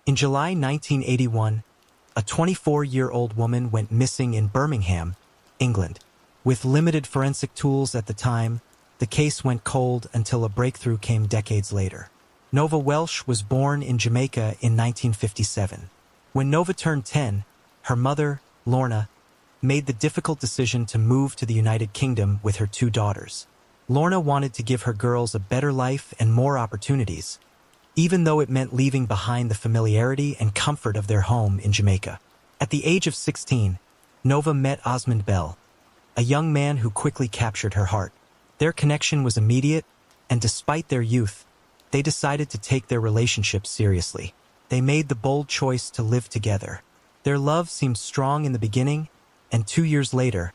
In July 1981, a 24-year-old woman went missing in Birmingham, England. With limited forensic tools at the time, the case went cold until a breakthrough came decades later. Nova Welsh was born in Jamaica in 1957. When Nova turned 10, her mother, Lorna, made the difficult decision to move to the United Kingdom with her two daughters. Lorna wanted to give her girls a better life and more opportunities, even though it meant leaving behind the familiarity and comfort of their home in Jamaica. At the age of 16, Nova met Osmond Bell, a young man who quickly captured her heart. Their connection was immediate, and despite their youth, they decided to take their relationship seriously. They made the bold choice to live together. Their love seemed strong in the beginning, and 2 years later,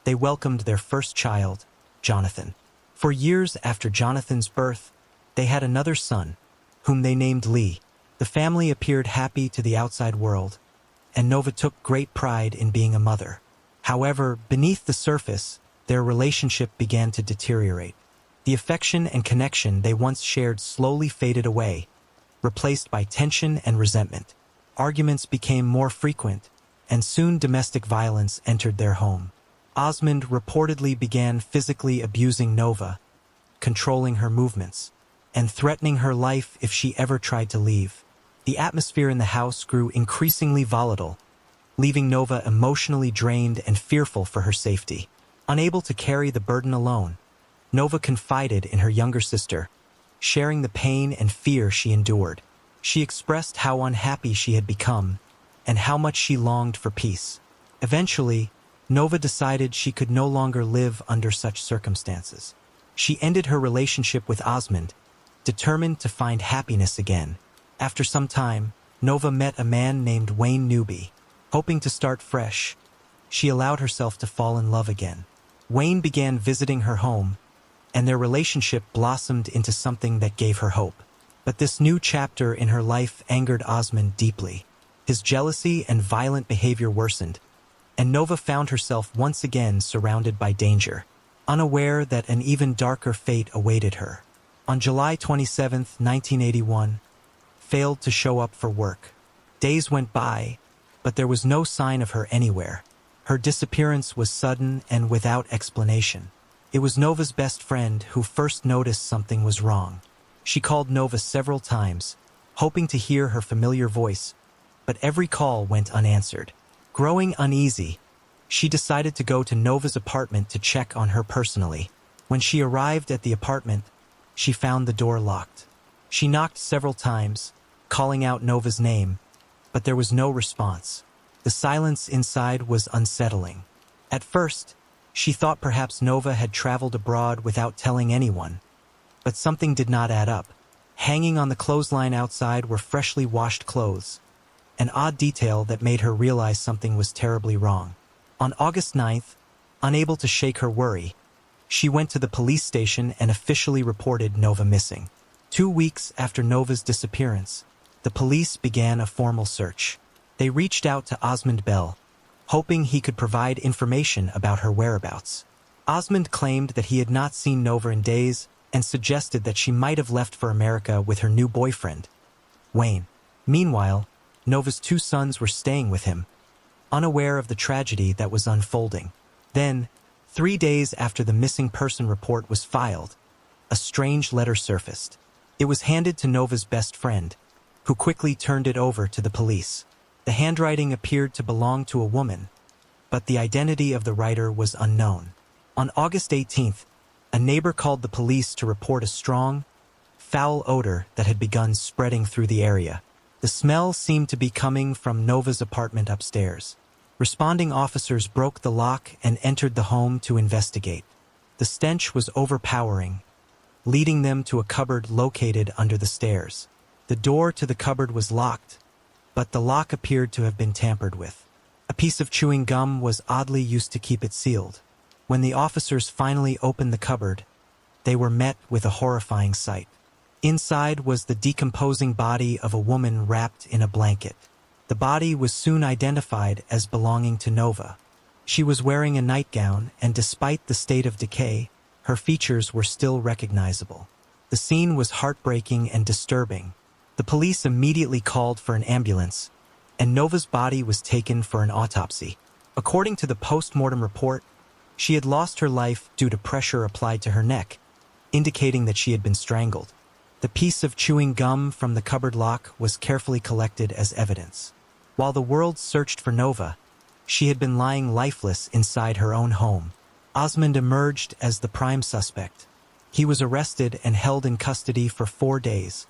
they welcomed their first child, Jonathan. For years after Jonathan's birth, they had another son, whom they named Lee. The family appeared happy to the outside world, and Nova took great pride in being a mother. However, beneath the surface, their relationship began to deteriorate. The affection and connection they once shared slowly faded away, replaced by tension and resentment. Arguments became more frequent, and soon domestic violence entered their home. Osmond reportedly began physically abusing Nova, controlling her movements, and threatening her life if she ever tried to leave. The atmosphere in the house grew increasingly volatile, leaving Nova emotionally drained and fearful for her safety. Unable to carry the burden alone, Nova confided in her younger sister, sharing the pain and fear she endured. She expressed how unhappy she had become and how much she longed for peace. Eventually, Nova decided she could no longer live under such circumstances. She ended her relationship with Osmond, determined to find happiness again. After some time, Nova met a man named Wayne Newby. Hoping to start fresh, she allowed herself to fall in love again. Wayne began visiting her home, and their relationship blossomed into something that gave her hope. But this new chapter in her life angered Osmond deeply. His jealousy and violent behavior worsened, and Nova found herself once again surrounded by danger, unaware that an even darker fate awaited her. On July 27, 1981, failed to show up for work. Days went by, but there was no sign of her anywhere. Her disappearance was sudden and without explanation. It was Nova's best friend who first noticed something was wrong. She called Nova several times, hoping to hear her familiar voice, but every call went unanswered. Growing uneasy, she decided to go to Nova's apartment to check on her personally. When she arrived at the apartment, she found the door locked. She knocked several times, calling out Nova's name, but there was no response. The silence inside was unsettling. At first, she thought perhaps Nova had traveled abroad without telling anyone, but something did not add up. Hanging on the clothesline outside were freshly washed clothes, an odd detail that made her realize something was terribly wrong. On August 9th, unable to shake her worry, she went to the police station and officially reported Nova missing. 2 weeks after Nova's disappearance, the police began a formal search. They reached out to Osmond Bell, hoping he could provide information about her whereabouts. Osmond claimed that he had not seen Nova in days and suggested that she might have left for America with her new boyfriend, Wayne. Meanwhile, Nova's 2 sons were staying with him, unaware of the tragedy that was unfolding. Then, 3 days after the missing person report was filed, a strange letter surfaced. It was handed to Nova's best friend, who quickly turned it over to the police. The handwriting appeared to belong to a woman, but the identity of the writer was unknown. On August 18th, a neighbor called the police to report a strong, foul odor that had begun spreading through the area. The smell seemed to be coming from Nova's apartment upstairs. Responding officers broke the lock and entered the home to investigate. The stench was overpowering, leading them to a cupboard located under the stairs. The door to the cupboard was locked, but the lock appeared to have been tampered with. A piece of chewing gum was oddly used to keep it sealed. When the officers finally opened the cupboard, they were met with a horrifying sight. Inside was the decomposing body of a woman wrapped in a blanket. The body was soon identified as belonging to Nova. She was wearing a nightgown, and despite the state of decay, her features were still recognizable. The scene was heartbreaking and disturbing, The police immediately called for an ambulance, and Nova's body was taken for an autopsy. According to the post-mortem report, she had lost her life due to pressure applied to her neck, indicating that she had been strangled. The piece of chewing gum from the cupboard lock was carefully collected as evidence. While the world searched for Nova, she had been lying lifeless inside her own home. Osmond emerged as the prime suspect. He was arrested and held in custody for 4 days,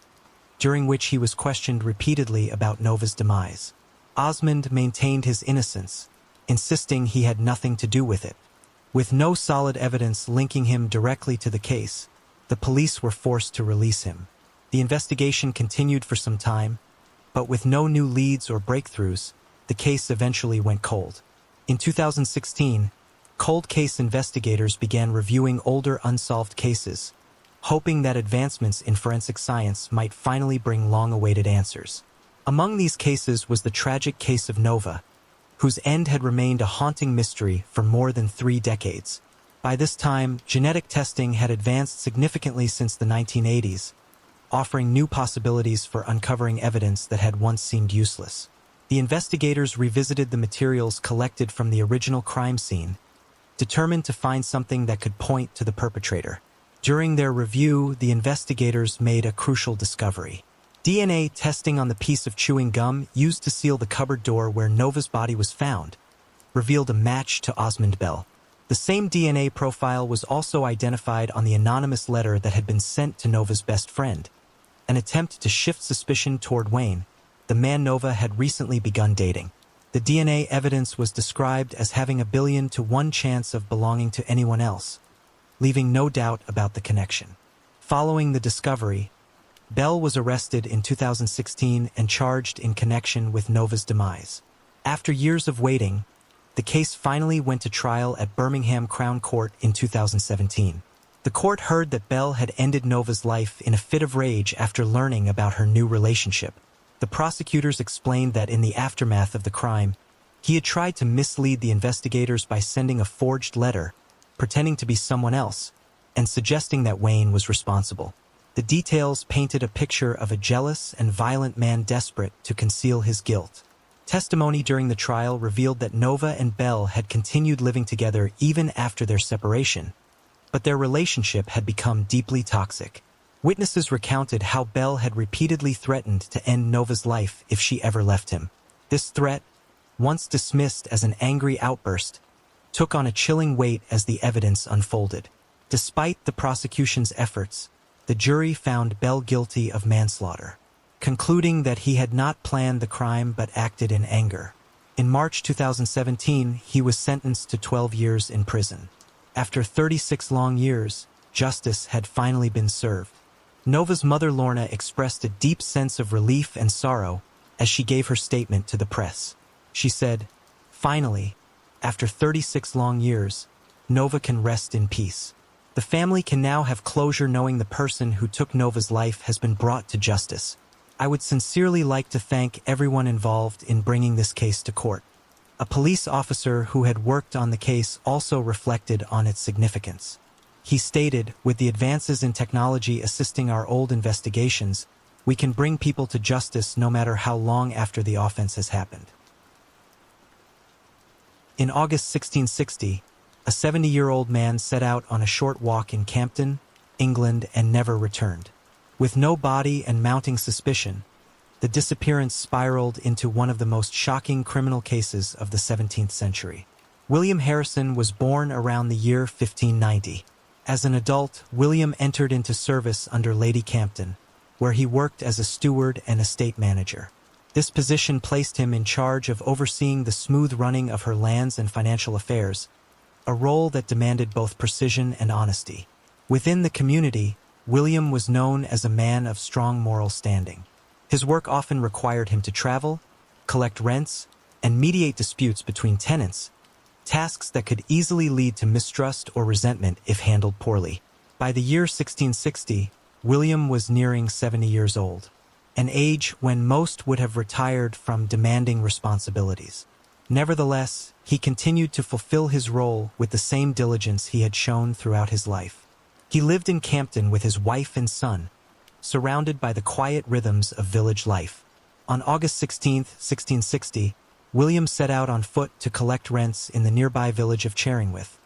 during which he was questioned repeatedly about Nova's demise. Osmond maintained his innocence, insisting he had nothing to do with it. With no solid evidence linking him directly to the case, the police were forced to release him. The investigation continued for some time, but with no new leads or breakthroughs, the case eventually went cold. In 2016, cold case investigators began reviewing older unsolved cases, hoping that advancements in forensic science might finally bring long-awaited answers. Among these cases was the tragic case of Nova, whose end had remained a haunting mystery for more than 3 decades. By this time, genetic testing had advanced significantly since the 1980s, offering new possibilities for uncovering evidence that had once seemed useless. The investigators revisited the materials collected from the original crime scene, determined to find something that could point to the perpetrator. During their review, the investigators made a crucial discovery. DNA testing on the piece of chewing gum used to seal the cupboard door where Nova's body was found revealed a match to Osmond Bell. The same DNA profile was also identified on the anonymous letter that had been sent to Nova's best friend, an attempt to shift suspicion toward Wayne, the man Nova had recently begun dating. The DNA evidence was described as having a 1,000,000 to 1 chance of belonging to anyone else, leaving no doubt about the connection. Following the discovery, Bell was arrested in 2016 and charged in connection with Nova's demise. After years of waiting, the case finally went to trial at Birmingham Crown Court in 2017. The court heard that Bell had ended Nova's life in a fit of rage after learning about her new relationship. The prosecutors explained that in the aftermath of the crime, he had tried to mislead the investigators by sending a forged letter, pretending to be someone else, and suggesting that Wayne was responsible. The details painted a picture of a jealous and violent man desperate to conceal his guilt. Testimony during the trial revealed that Nova and Bell had continued living together even after their separation, but their relationship had become deeply toxic. Witnesses recounted how Bell had repeatedly threatened to end Nova's life if she ever left him. This threat, once dismissed as an angry outburst, took on a chilling weight as the evidence unfolded. Despite the prosecution's efforts, the jury found Bell guilty of manslaughter, concluding that he had not planned the crime but acted in anger. In March 2017, he was sentenced to 12 years in prison. After 36 long years, justice had finally been served. Nova's mother Lorna expressed a deep sense of relief and sorrow as she gave her statement to the press. She said, "Finally, after 36 long years, Nova can rest in peace. The family can now have closure knowing the person who took Nova's life has been brought to justice. I would sincerely like to thank everyone involved in bringing this case to court." A police officer who had worked on the case also reflected on its significance. He stated, "With the advances in technology assisting our old investigations, we can bring people to justice no matter how long after the offense has happened." In August 1660, a 70-year-old man set out on a short walk in Campden, England, and never returned. With no body and mounting suspicion, the disappearance spiraled into one of the most shocking criminal cases of the 17th century. William Harrison was born around the year 1590. As an adult, William entered into service under Lady Campden, where he worked as a steward and estate manager. This position placed him in charge of overseeing the smooth running of her lands and financial affairs, a role that demanded both precision and honesty. Within the community, William was known as a man of strong moral standing. His work often required him to travel, collect rents, and mediate disputes between tenants, tasks that could easily lead to mistrust or resentment if handled poorly. By the year 1660, William was nearing 70 years old, an age when most would have retired from demanding responsibilities. Nevertheless, he continued to fulfill his role with the same diligence he had shown throughout his life. He lived in Campden with his wife and son, surrounded by the quiet rhythms of village life. On August 16, 1660, William set out on foot to collect rents in the nearby village of Charingworth,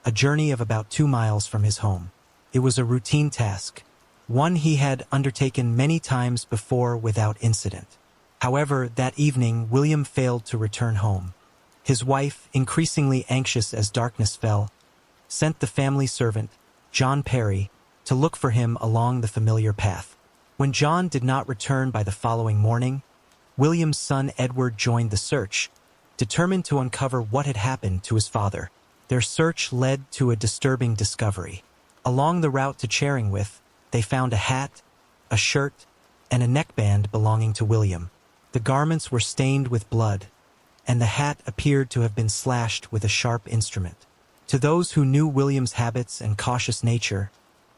a journey of about 2 miles from his home. It was a routine task, one he had undertaken many times before without incident. However, that evening William failed to return home. His wife, increasingly anxious as darkness fell, sent the family servant, John Perry, to look for him along the familiar path. When John did not return by the following morning, William's son Edward joined the search, determined to uncover what had happened to his father. Their search led to a disturbing discovery. Along the route to Charingworth, they found a hat, a shirt, and a neckband belonging to William. The garments were stained with blood, and the hat appeared to have been slashed with a sharp instrument. To those who knew William's habits and cautious nature,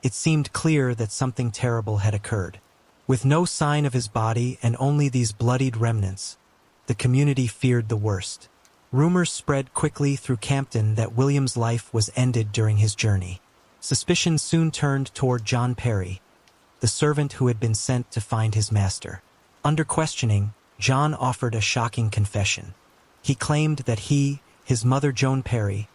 it seemed clear that something terrible had occurred. With no sign of his body and only these bloodied remnants, the community feared the worst. Rumors spread quickly through Campden that William's life was ended during his journey. Suspicion soon turned toward John Perry, the servant who had been sent to find his master. Under questioning, John offered a shocking confession. He claimed that he, his mother Joan Perry,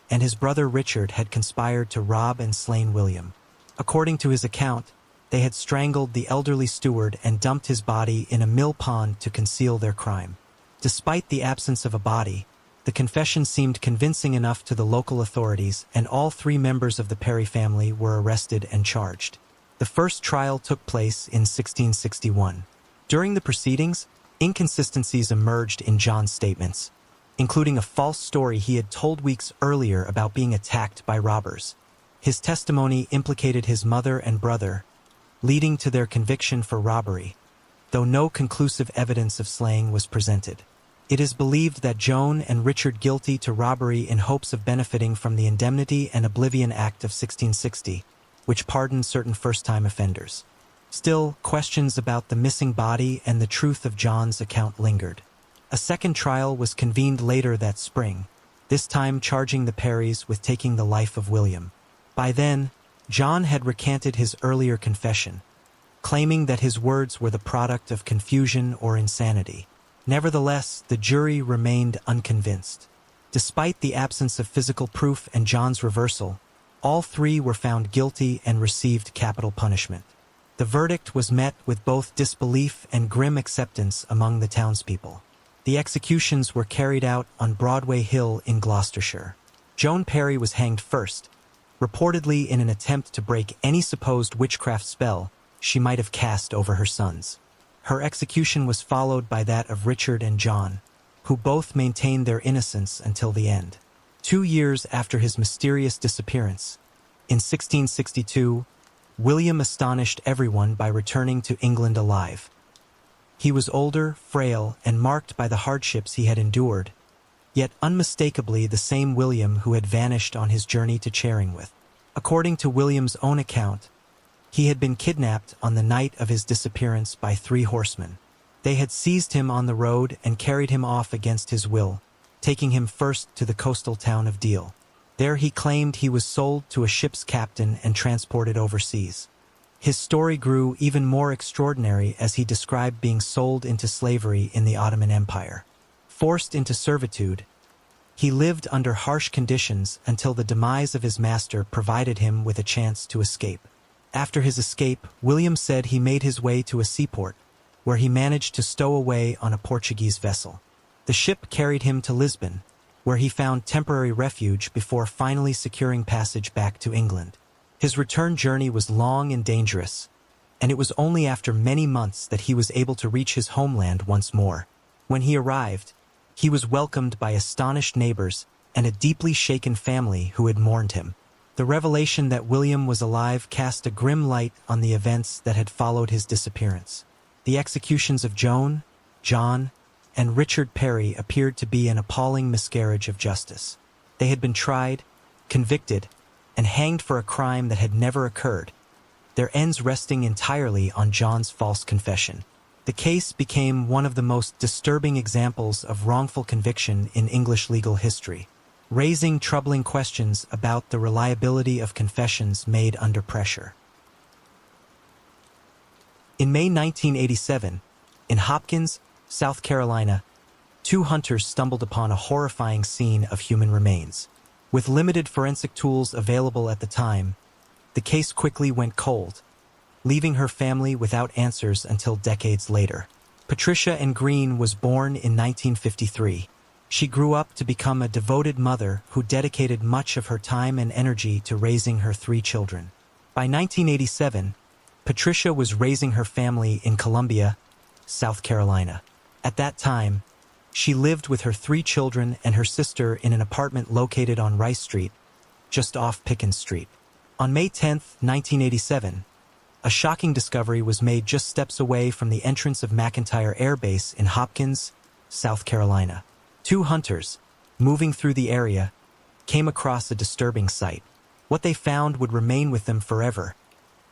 and his brother Richard had conspired to rob and slain William. According to his account, they had strangled the elderly steward and dumped his body in a mill pond to conceal their crime. Despite the absence of a body, the confession seemed convincing enough to the local authorities, and all 3 members of the Perry family were arrested and charged. The first trial took place in 1661. During the proceedings, inconsistencies emerged in John's statements, including a false story he had told weeks earlier about being attacked by robbers. His testimony implicated his mother and brother, leading to their conviction for robbery, though no conclusive evidence of slaying was presented. It is believed that Joan and Richard guilty to robbery in hopes of benefiting from the Indemnity and Oblivion Act of 1660, which pardoned certain first-time offenders. Still, questions about the missing body and the truth of John's account lingered. A second trial was convened later that spring, this time charging the Perrys with taking the life of William. By then, John had recanted his earlier confession, claiming that his words were the product of confusion or insanity. Nevertheless, the jury remained unconvinced. Despite the absence of physical proof and John's reversal, all 3 were found guilty and received capital punishment. The verdict was met with both disbelief and grim acceptance among the townspeople. The executions were carried out on Broadway Hill in Gloucestershire. Joan Perry was hanged first, reportedly in an attempt to break any supposed witchcraft spell she might have cast over her sons. Her execution was followed by that of Richard and John, who both maintained their innocence until the end. 2 years after his mysterious disappearance, in 1662, William astonished everyone by returning to England alive. He was older, frail, and marked by the hardships he had endured, yet unmistakably the same William who had vanished on his journey to Charingworth. According to William's own account, he had been kidnapped on the night of his disappearance by 3 horsemen. They had seized him on the road and carried him off against his will, taking him first to the coastal town of Deal. There he claimed he was sold to a ship's captain and transported overseas. His story grew even more extraordinary as he described being sold into slavery in the Ottoman Empire. Forced into servitude, he lived under harsh conditions until the demise of his master provided him with a chance to escape. After his escape, William said he made his way to a seaport, where he managed to stow away on a Portuguese vessel. The ship carried him to Lisbon, where he found temporary refuge before finally securing passage back to England. His return journey was long and dangerous, and it was only after many months that he was able to reach his homeland once more. When he arrived, he was welcomed by astonished neighbors and a deeply shaken family who had mourned him. The revelation that William was alive cast a grim light on the events that had followed his disappearance. The executions of Joan, John, and Richard Perry appeared to be an appalling miscarriage of justice. They had been tried, convicted, and hanged for a crime that had never occurred, their ends resting entirely on John's false confession. The case became one of the most disturbing examples of wrongful conviction in English legal history, raising troubling questions about the reliability of confessions made under pressure. In May 1987, in Hopkins, South Carolina, two hunters stumbled upon a horrifying scene of human remains. With limited forensic tools available at the time, the case quickly went cold, leaving her family without answers until decades later. Patricia Ann Green was born in 1953. She grew up to become a devoted mother who dedicated much of her time and energy to raising her three children. By 1987, Patricia was raising her family in Columbia, South Carolina. At that time, she lived with her three children and her sister in an apartment located on Rice Street, just off Pickens Street. On May 10, 1987, a shocking discovery was made just steps away from the entrance of McEntire Air Base in Hopkins, South Carolina. Two hunters, moving through the area, came across a disturbing sight. What they found would remain with them forever,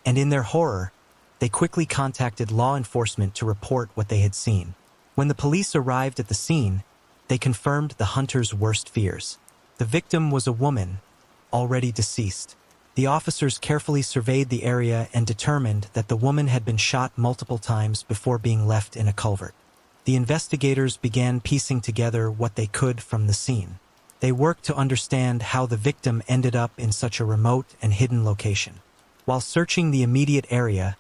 and in their horror, they quickly contacted law enforcement to report what they had seen. When the police arrived at the scene, they confirmed the hunters' worst fears. The victim was a woman, already deceased. The officers carefully surveyed the area and determined that the woman had been shot multiple times before being left in a culvert. The investigators began piecing together what they could from the scene. They worked to understand how the victim ended up in such a remote and hidden location. While searching the immediate area,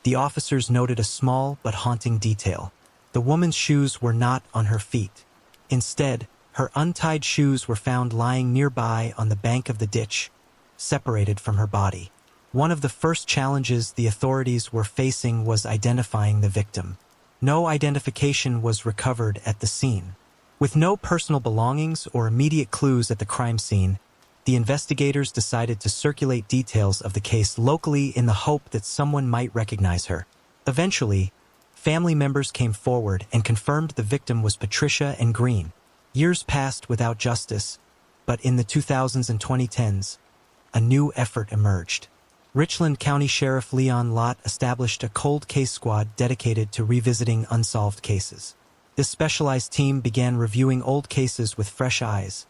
the officers noted a small but haunting detail. The woman's shoes were not on her feet. Instead, her untied shoes were found lying nearby on the bank of the ditch, separated from her body. One of the first challenges the authorities were facing was identifying the victim. No identification was recovered at the scene. With no personal belongings or immediate clues at the crime scene, the investigators decided to circulate details of the case locally in the hope that someone might recognize her. Eventually, family members came forward and confirmed the victim was Patricia Ann Green. Years passed without justice, but in the 2000s and 2010s, a new effort emerged. Richland County Sheriff Leon Lott established a cold case squad dedicated to revisiting unsolved cases. This specialized team began reviewing old cases with fresh eyes,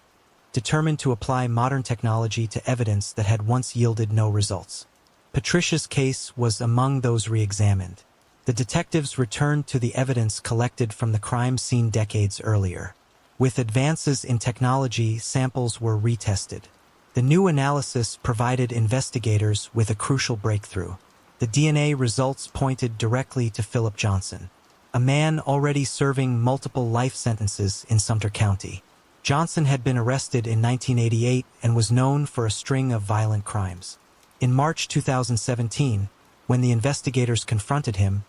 determined to apply modern technology to evidence that had once yielded no results. Patricia's case was among those re-examined. The detectives returned to the evidence collected from the crime scene decades earlier. With advances in technology, samples were retested. The new analysis provided investigators with a crucial breakthrough. The DNA results pointed directly to Philip Johnson, a man already serving multiple life sentences in Sumter County. Johnson had been arrested in 1988 and was known for a string of violent crimes. In March 2017, when the investigators confronted him,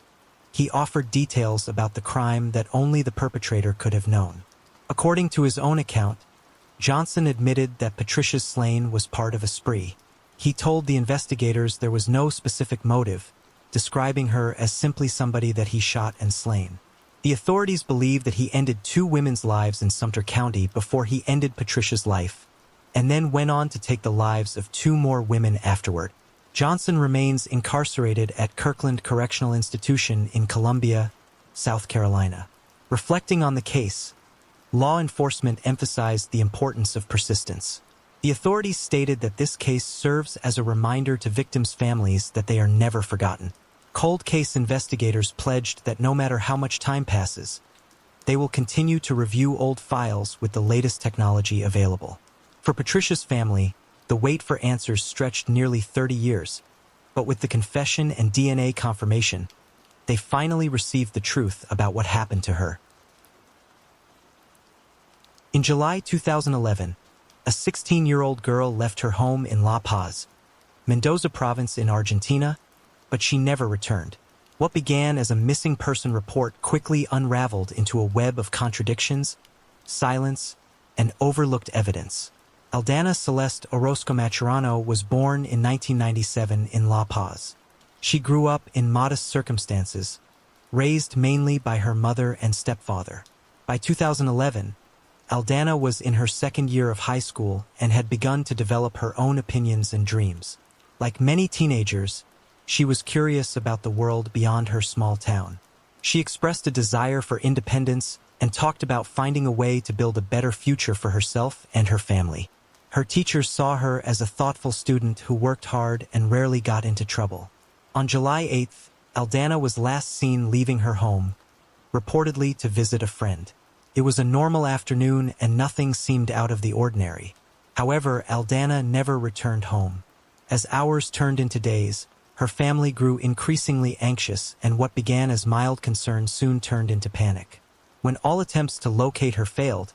he offered details about the crime that only the perpetrator could have known. According to his own account, Johnson admitted that Patricia's slaying was part of a spree. He told the investigators there was no specific motive, describing her as simply somebody that he shot and slain. The authorities believe that he ended two women's lives in Sumter County before he ended Patricia's life, and then went on to take the lives of two more women afterward. Johnson remains incarcerated at Kirkland Correctional Institution in Columbia, South Carolina. Reflecting on the case, law enforcement emphasized the importance of persistence. The authorities stated that this case serves as a reminder to victims' families that they are never forgotten. Cold case investigators pledged that no matter how much time passes, they will continue to review old files with the latest technology available. For Patricia's family, the wait for answers stretched nearly 30 years, but with the confession and DNA confirmation, they finally received the truth about what happened to her. In July 2011, a 16-year-old girl left her home in La Paz, Mendoza province in Argentina, but she never returned. What began as a missing person report quickly unraveled into a web of contradictions, silence, and overlooked evidence. Aldana Celeste Orozco Maturano was born in 1997 in La Paz. She grew up in modest circumstances, raised mainly by her mother and stepfather. By 2011, Aldana was in her second year of high school and had begun to develop her own opinions and dreams. Like many teenagers, she was curious about the world beyond her small town. She expressed a desire for independence and talked about finding a way to build a better future for herself and her family. Her teachers saw her as a thoughtful student who worked hard and rarely got into trouble. On July 8, Aldana was last seen leaving her home, reportedly to visit a friend. It was a normal afternoon and nothing seemed out of the ordinary. However, Aldana never returned home. As hours turned into days, her family grew increasingly anxious, and what began as mild concern soon turned into panic. When all attempts to locate her failed,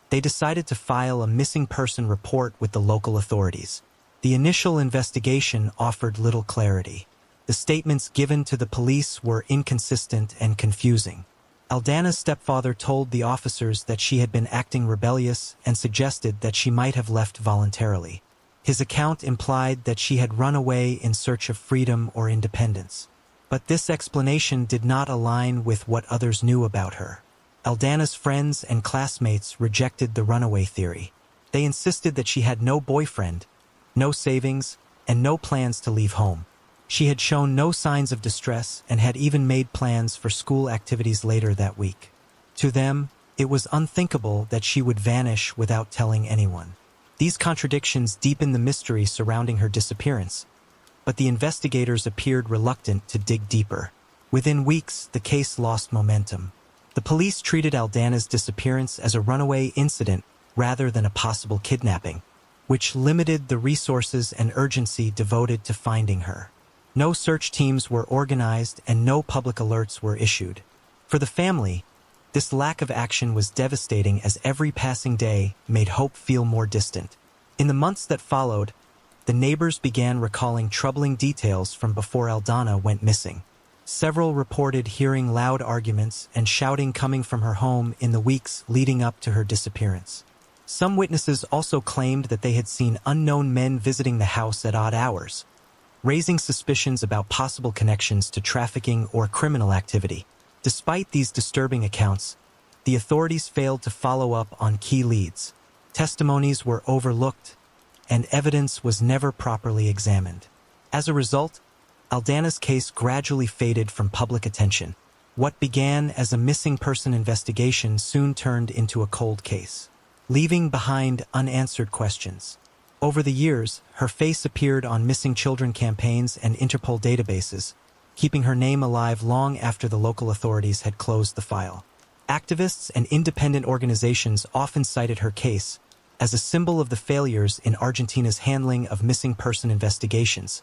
they decided to file a missing person report with the local authorities. The initial investigation offered little clarity. The statements given to the police were inconsistent and confusing. Aldana's stepfather told the officers that she had been acting rebellious and suggested that she might have left voluntarily. His account implied that she had run away in search of freedom or independence. But this explanation did not align with what others knew about her. Aldana's friends and classmates rejected the runaway theory. They insisted that she had no boyfriend, no savings, and no plans to leave home. She had shown no signs of distress and had even made plans for school activities later that week. To them, it was unthinkable that she would vanish without telling anyone. These contradictions deepened the mystery surrounding her disappearance, but the investigators appeared reluctant to dig deeper. Within weeks, the case lost momentum. The police treated Aldana's disappearance as a runaway incident rather than a possible kidnapping, which limited the resources and urgency devoted to finding her. No search teams were organized and no public alerts were issued. For the family, this lack of action was devastating, as every passing day made hope feel more distant. In the months that followed, the neighbors began recalling troubling details from before Aldana went missing. Several reported hearing loud arguments and shouting coming from her home in the weeks leading up to her disappearance. Some witnesses also claimed that they had seen unknown men visiting the house at odd hours, raising suspicions about possible connections to trafficking or criminal activity. Despite these disturbing accounts, the authorities failed to follow up on key leads. Testimonies were overlooked, and evidence was never properly examined. As a result, Aldana's case gradually faded from public attention. What began as a missing person investigation soon turned into a cold case, leaving behind unanswered questions. Over the years, her face appeared on missing children campaigns and Interpol databases, keeping her name alive long after the local authorities had closed the file. Activists and independent organizations often cited her case as a symbol of the failures in Argentina's handling of missing person investigations,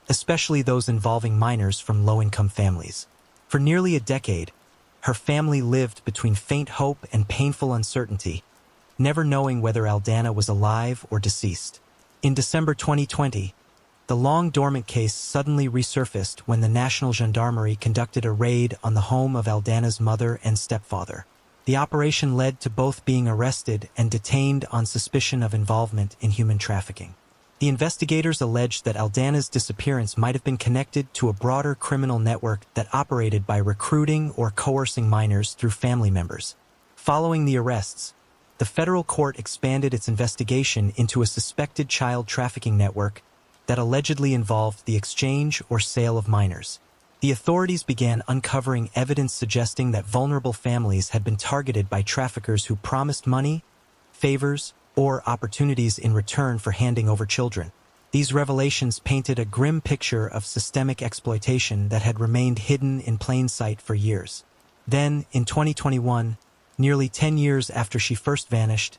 especially those involving minors from low-income families. For nearly a decade, her family lived between faint hope and painful uncertainty, never knowing whether Aldana was alive or deceased. In December 2020, the long-dormant case suddenly resurfaced when the National Gendarmerie conducted a raid on the home of Aldana's mother and stepfather. The operation led to both being arrested and detained on suspicion of involvement in human trafficking. The investigators alleged that Aldana's disappearance might have been connected to a broader criminal network that operated by recruiting or coercing minors through family members. Following the arrests, the federal court expanded its investigation into a suspected child trafficking network that allegedly involved the exchange or sale of minors. The authorities began uncovering evidence suggesting that vulnerable families had been targeted by traffickers who promised money, favors, or opportunities in return for handing over children. These revelations painted a grim picture of systemic exploitation that had remained hidden in plain sight for years. Then, in 2021, nearly 10 years after she first vanished,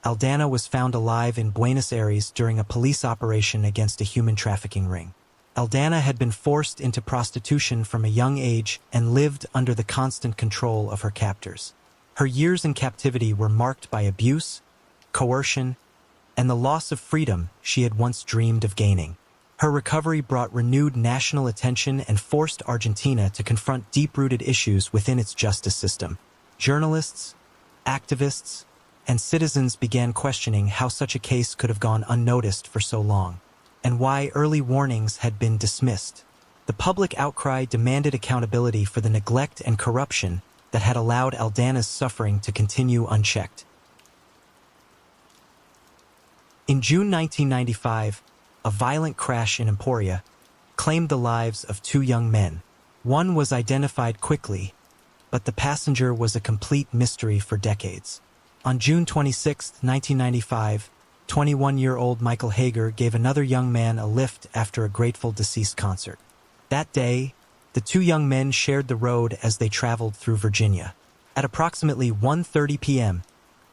Aldana was found alive in Buenos Aires during a police operation against a human trafficking ring. Aldana had been forced into prostitution from a young age and lived under the constant control of her captors. Her years in captivity were marked by abuse, coercion, and the loss of freedom she had once dreamed of gaining. Her recovery brought renewed national attention and forced Argentina to confront deep-rooted issues within its justice system. Journalists, activists, and citizens began questioning how such a case could have gone unnoticed for so long, and why early warnings had been dismissed. The public outcry demanded accountability for the neglect and corruption that had allowed Aldana's suffering to continue unchecked. In June 1995, a violent crash in Emporia claimed the lives of two young men. One was identified quickly, but the passenger was a complete mystery for decades. On June 26, 1995, 21-year-old Michael Hager gave another young man a lift after a Grateful Deceased concert. That day, The two young men shared the road as they traveled through Virginia. At approximately 1:30 p.m.,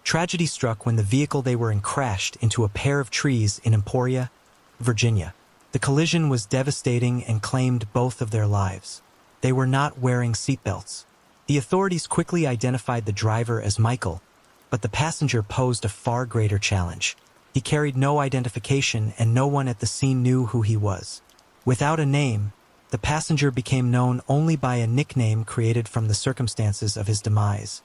tragedy struck when the vehicle they were in crashed into a pair of trees in Emporia, Virginia. The collision was devastating and claimed both of their lives. They were not wearing seatbelts. The authorities quickly identified the driver as Michael, but the passenger posed a far greater challenge. He carried no identification and no one at the scene knew who he was. Without a name, the passenger became known only by a nickname created from the circumstances of his demise,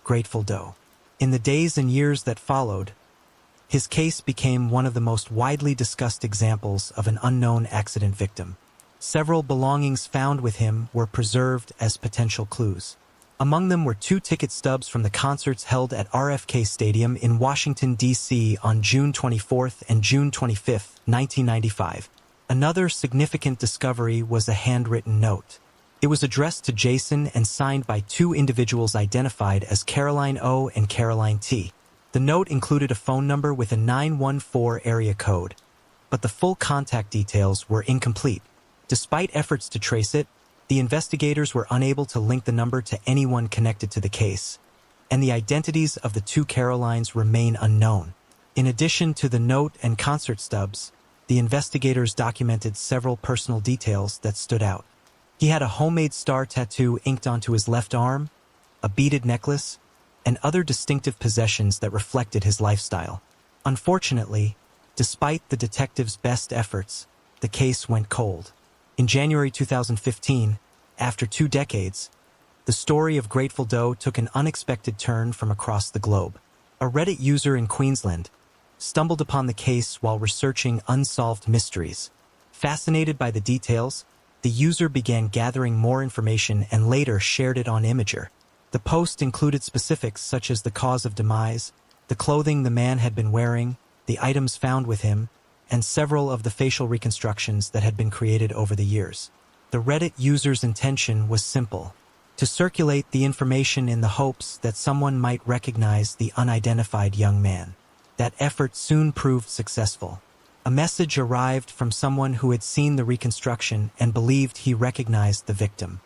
Grateful Doe. In the days and years that followed, his case became one of the most widely discussed examples of an unknown accident victim. Several belongings found with him were preserved as potential clues. Among them were 2 ticket stubs from the concerts held at RFK Stadium in Washington, D.C. on June 24 and June 25, 1995. Another significant discovery was a handwritten note. It was addressed to Jason and signed by 2 individuals identified as Caroline O. and Caroline T. The note included a phone number with a 914 area code, but the full contact details were incomplete. Despite efforts to trace it, the investigators were unable to link the number to anyone connected to the case, and the identities of the 2 Carolines remain unknown. In addition to the note and concert stubs, the investigators documented several personal details that stood out. He had a homemade star tattoo inked onto his left arm, a beaded necklace, and other distinctive possessions that reflected his lifestyle. Unfortunately, despite the detectives' best efforts, the case went cold. In January 2015, after 2 decades, the story of Grateful Doe took an unexpected turn from across the globe. A Reddit user in Queensland stumbled upon the case while researching unsolved mysteries. Fascinated by the details, the user began gathering more information and later shared it on Imgur. The post included specifics such as the cause of demise, the clothing the man had been wearing, the items found with him, and several of the facial reconstructions that had been created over the years. The Reddit user's intention was simple: to circulate the information in the hopes that someone might recognize the unidentified young man. That effort soon proved successful. A message arrived from someone who had seen the reconstruction and believed he recognized the victim.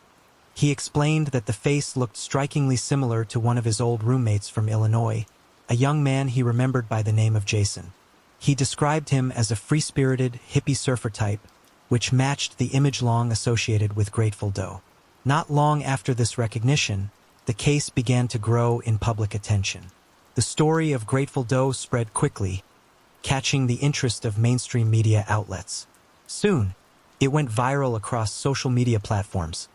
He explained that the face looked strikingly similar to one of his old roommates from Illinois, a young man he remembered by the name of Jason. He described him as a free-spirited, hippie surfer type, which matched the image long associated with Grateful Doe. Not long after this recognition, the case began to grow in public attention. The story of Grateful Doe spread quickly, catching the interest of mainstream media outlets. Soon, it went viral across social media platforms,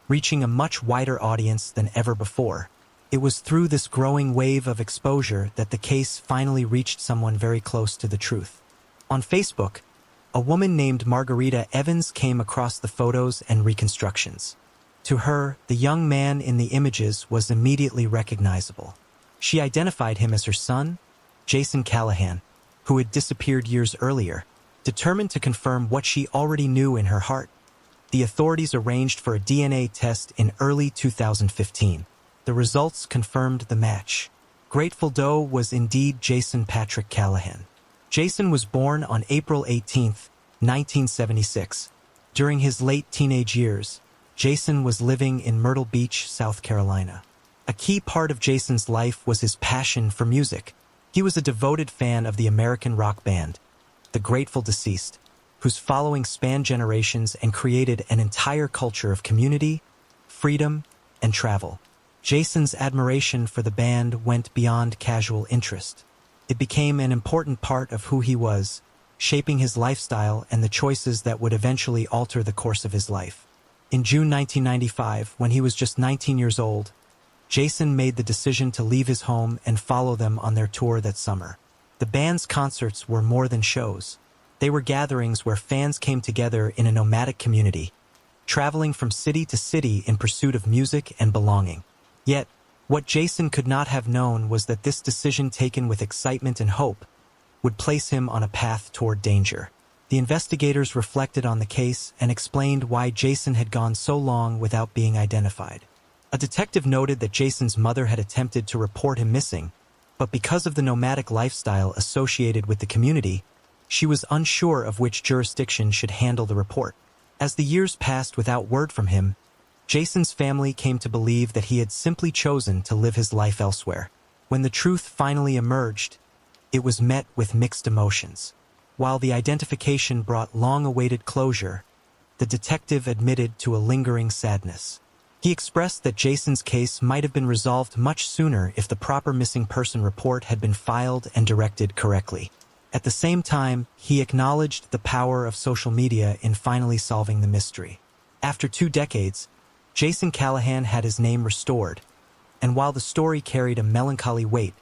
reaching a much wider audience than ever before. It was through this growing wave of exposure that the case finally reached someone very close to the truth. On Facebook, a woman named Margarita Evans came across the photos and reconstructions. To her, the young man in the images was immediately recognizable. She identified him as her son, Jason Callahan, who had disappeared years earlier. Determined to confirm what she already knew in her heart, the authorities arranged for a DNA test in early 2015. The results confirmed the match. Grateful Doe was indeed Jason Patrick Callahan. Jason was born on April 18, 1976. During his late teenage years, Jason was living in Myrtle Beach, South Carolina. A key part of Jason's life was his passion for music. He was a devoted fan of the American rock band, the Grateful Deceased, whose following spanned generations and created an entire culture of community, freedom, and travel. Jason's admiration for the band went beyond casual interest. It became an important part of who he was, shaping his lifestyle and the choices that would eventually alter the course of his life. In June 1995, when he was just 19 years old, Jason made the decision to leave his home and follow them on their tour that summer. The band's concerts were more than shows. They were gatherings where fans came together in a nomadic community, traveling from city to city in pursuit of music and belonging. Yet, what Jason could not have known was that this decision, taken with excitement and hope, would place him on a path toward danger. The investigators reflected on the case and explained why Jason had gone so long without being identified. A detective noted that Jason's mother had attempted to report him missing, but because of the nomadic lifestyle associated with the community, she was unsure of which jurisdiction should handle the report. As the years passed without word from him, Jason's family came to believe that he had simply chosen to live his life elsewhere. When the truth finally emerged, it was met with mixed emotions. While the identification brought long-awaited closure, the detective admitted to a lingering sadness. He expressed that Jason's case might have been resolved much sooner if the proper missing person report had been filed and directed correctly. At the same time, he acknowledged the power of social media in finally solving the mystery. After 2 decades, Jason Callahan had his name restored, and while the story carried a melancholy weight,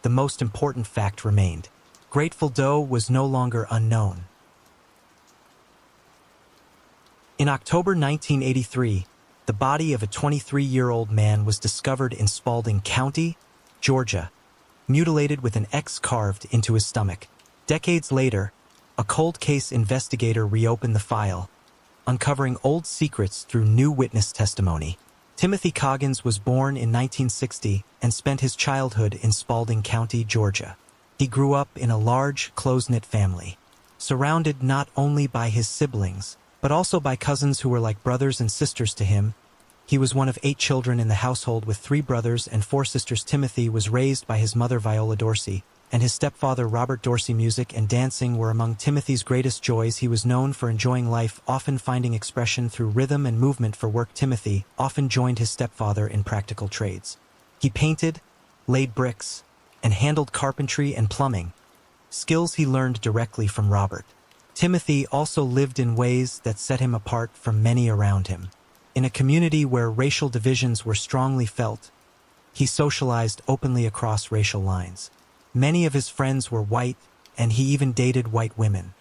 the most important fact remained. Grateful Doe was no longer unknown. In October 1983, the body of a 23-year-old man was discovered in Spalding County, Georgia, mutilated with an X carved into his stomach. Decades later, a cold case investigator reopened the file, uncovering old secrets through new witness testimony. Timothy Coggins was born in 1960 and spent his childhood in Spalding County, Georgia. He grew up in a large, close-knit family, surrounded not only by his siblings, but also by cousins who were like brothers and sisters to him. He was one of 8 children in the household with 3 brothers and 4 sisters. Timothy was raised by his mother Viola Dorsey, and his stepfather Robert Dorsey. Music and dancing were among Timothy's greatest joys. He was known for enjoying life, often finding expression through rhythm and movement. For work, Timothy often joined his stepfather in practical trades. He painted, laid bricks, and handled carpentry and plumbing, skills he learned directly from Robert. Timothy also lived in ways that set him apart from many around him. In a community where racial divisions were strongly felt, he socialized openly across racial lines. Many of his friends were white, and he even dated white women.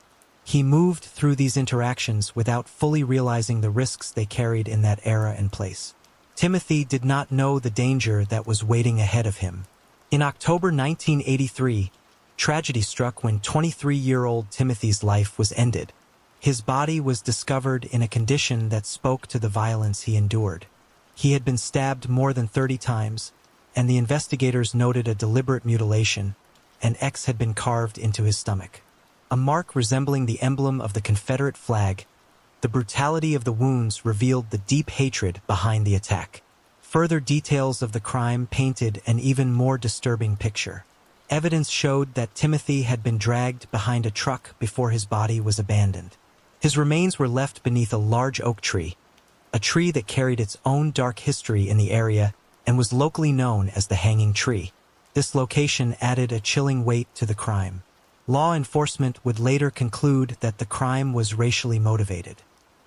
He moved through these interactions without fully realizing the risks they carried in that era and place. Timothy did not know the danger that was waiting ahead of him. In October 1983, tragedy struck when 23-year-old Timothy's life was ended. His body was discovered in a condition that spoke to the violence he endured. He had been stabbed more than 30 times, and the investigators noted a deliberate mutilation. An X had been carved into his stomach, a mark resembling the emblem of the Confederate flag. The brutality of the wounds revealed the deep hatred behind the attack. Further details of the crime painted an even more disturbing picture. Evidence showed that Timothy had been dragged behind a truck before his body was abandoned. His remains were left beneath a large oak tree, a tree that carried its own dark history in the area and was locally known as the Hanging Tree. This location added a chilling weight to the crime. Law enforcement would later conclude that the crime was racially motivated.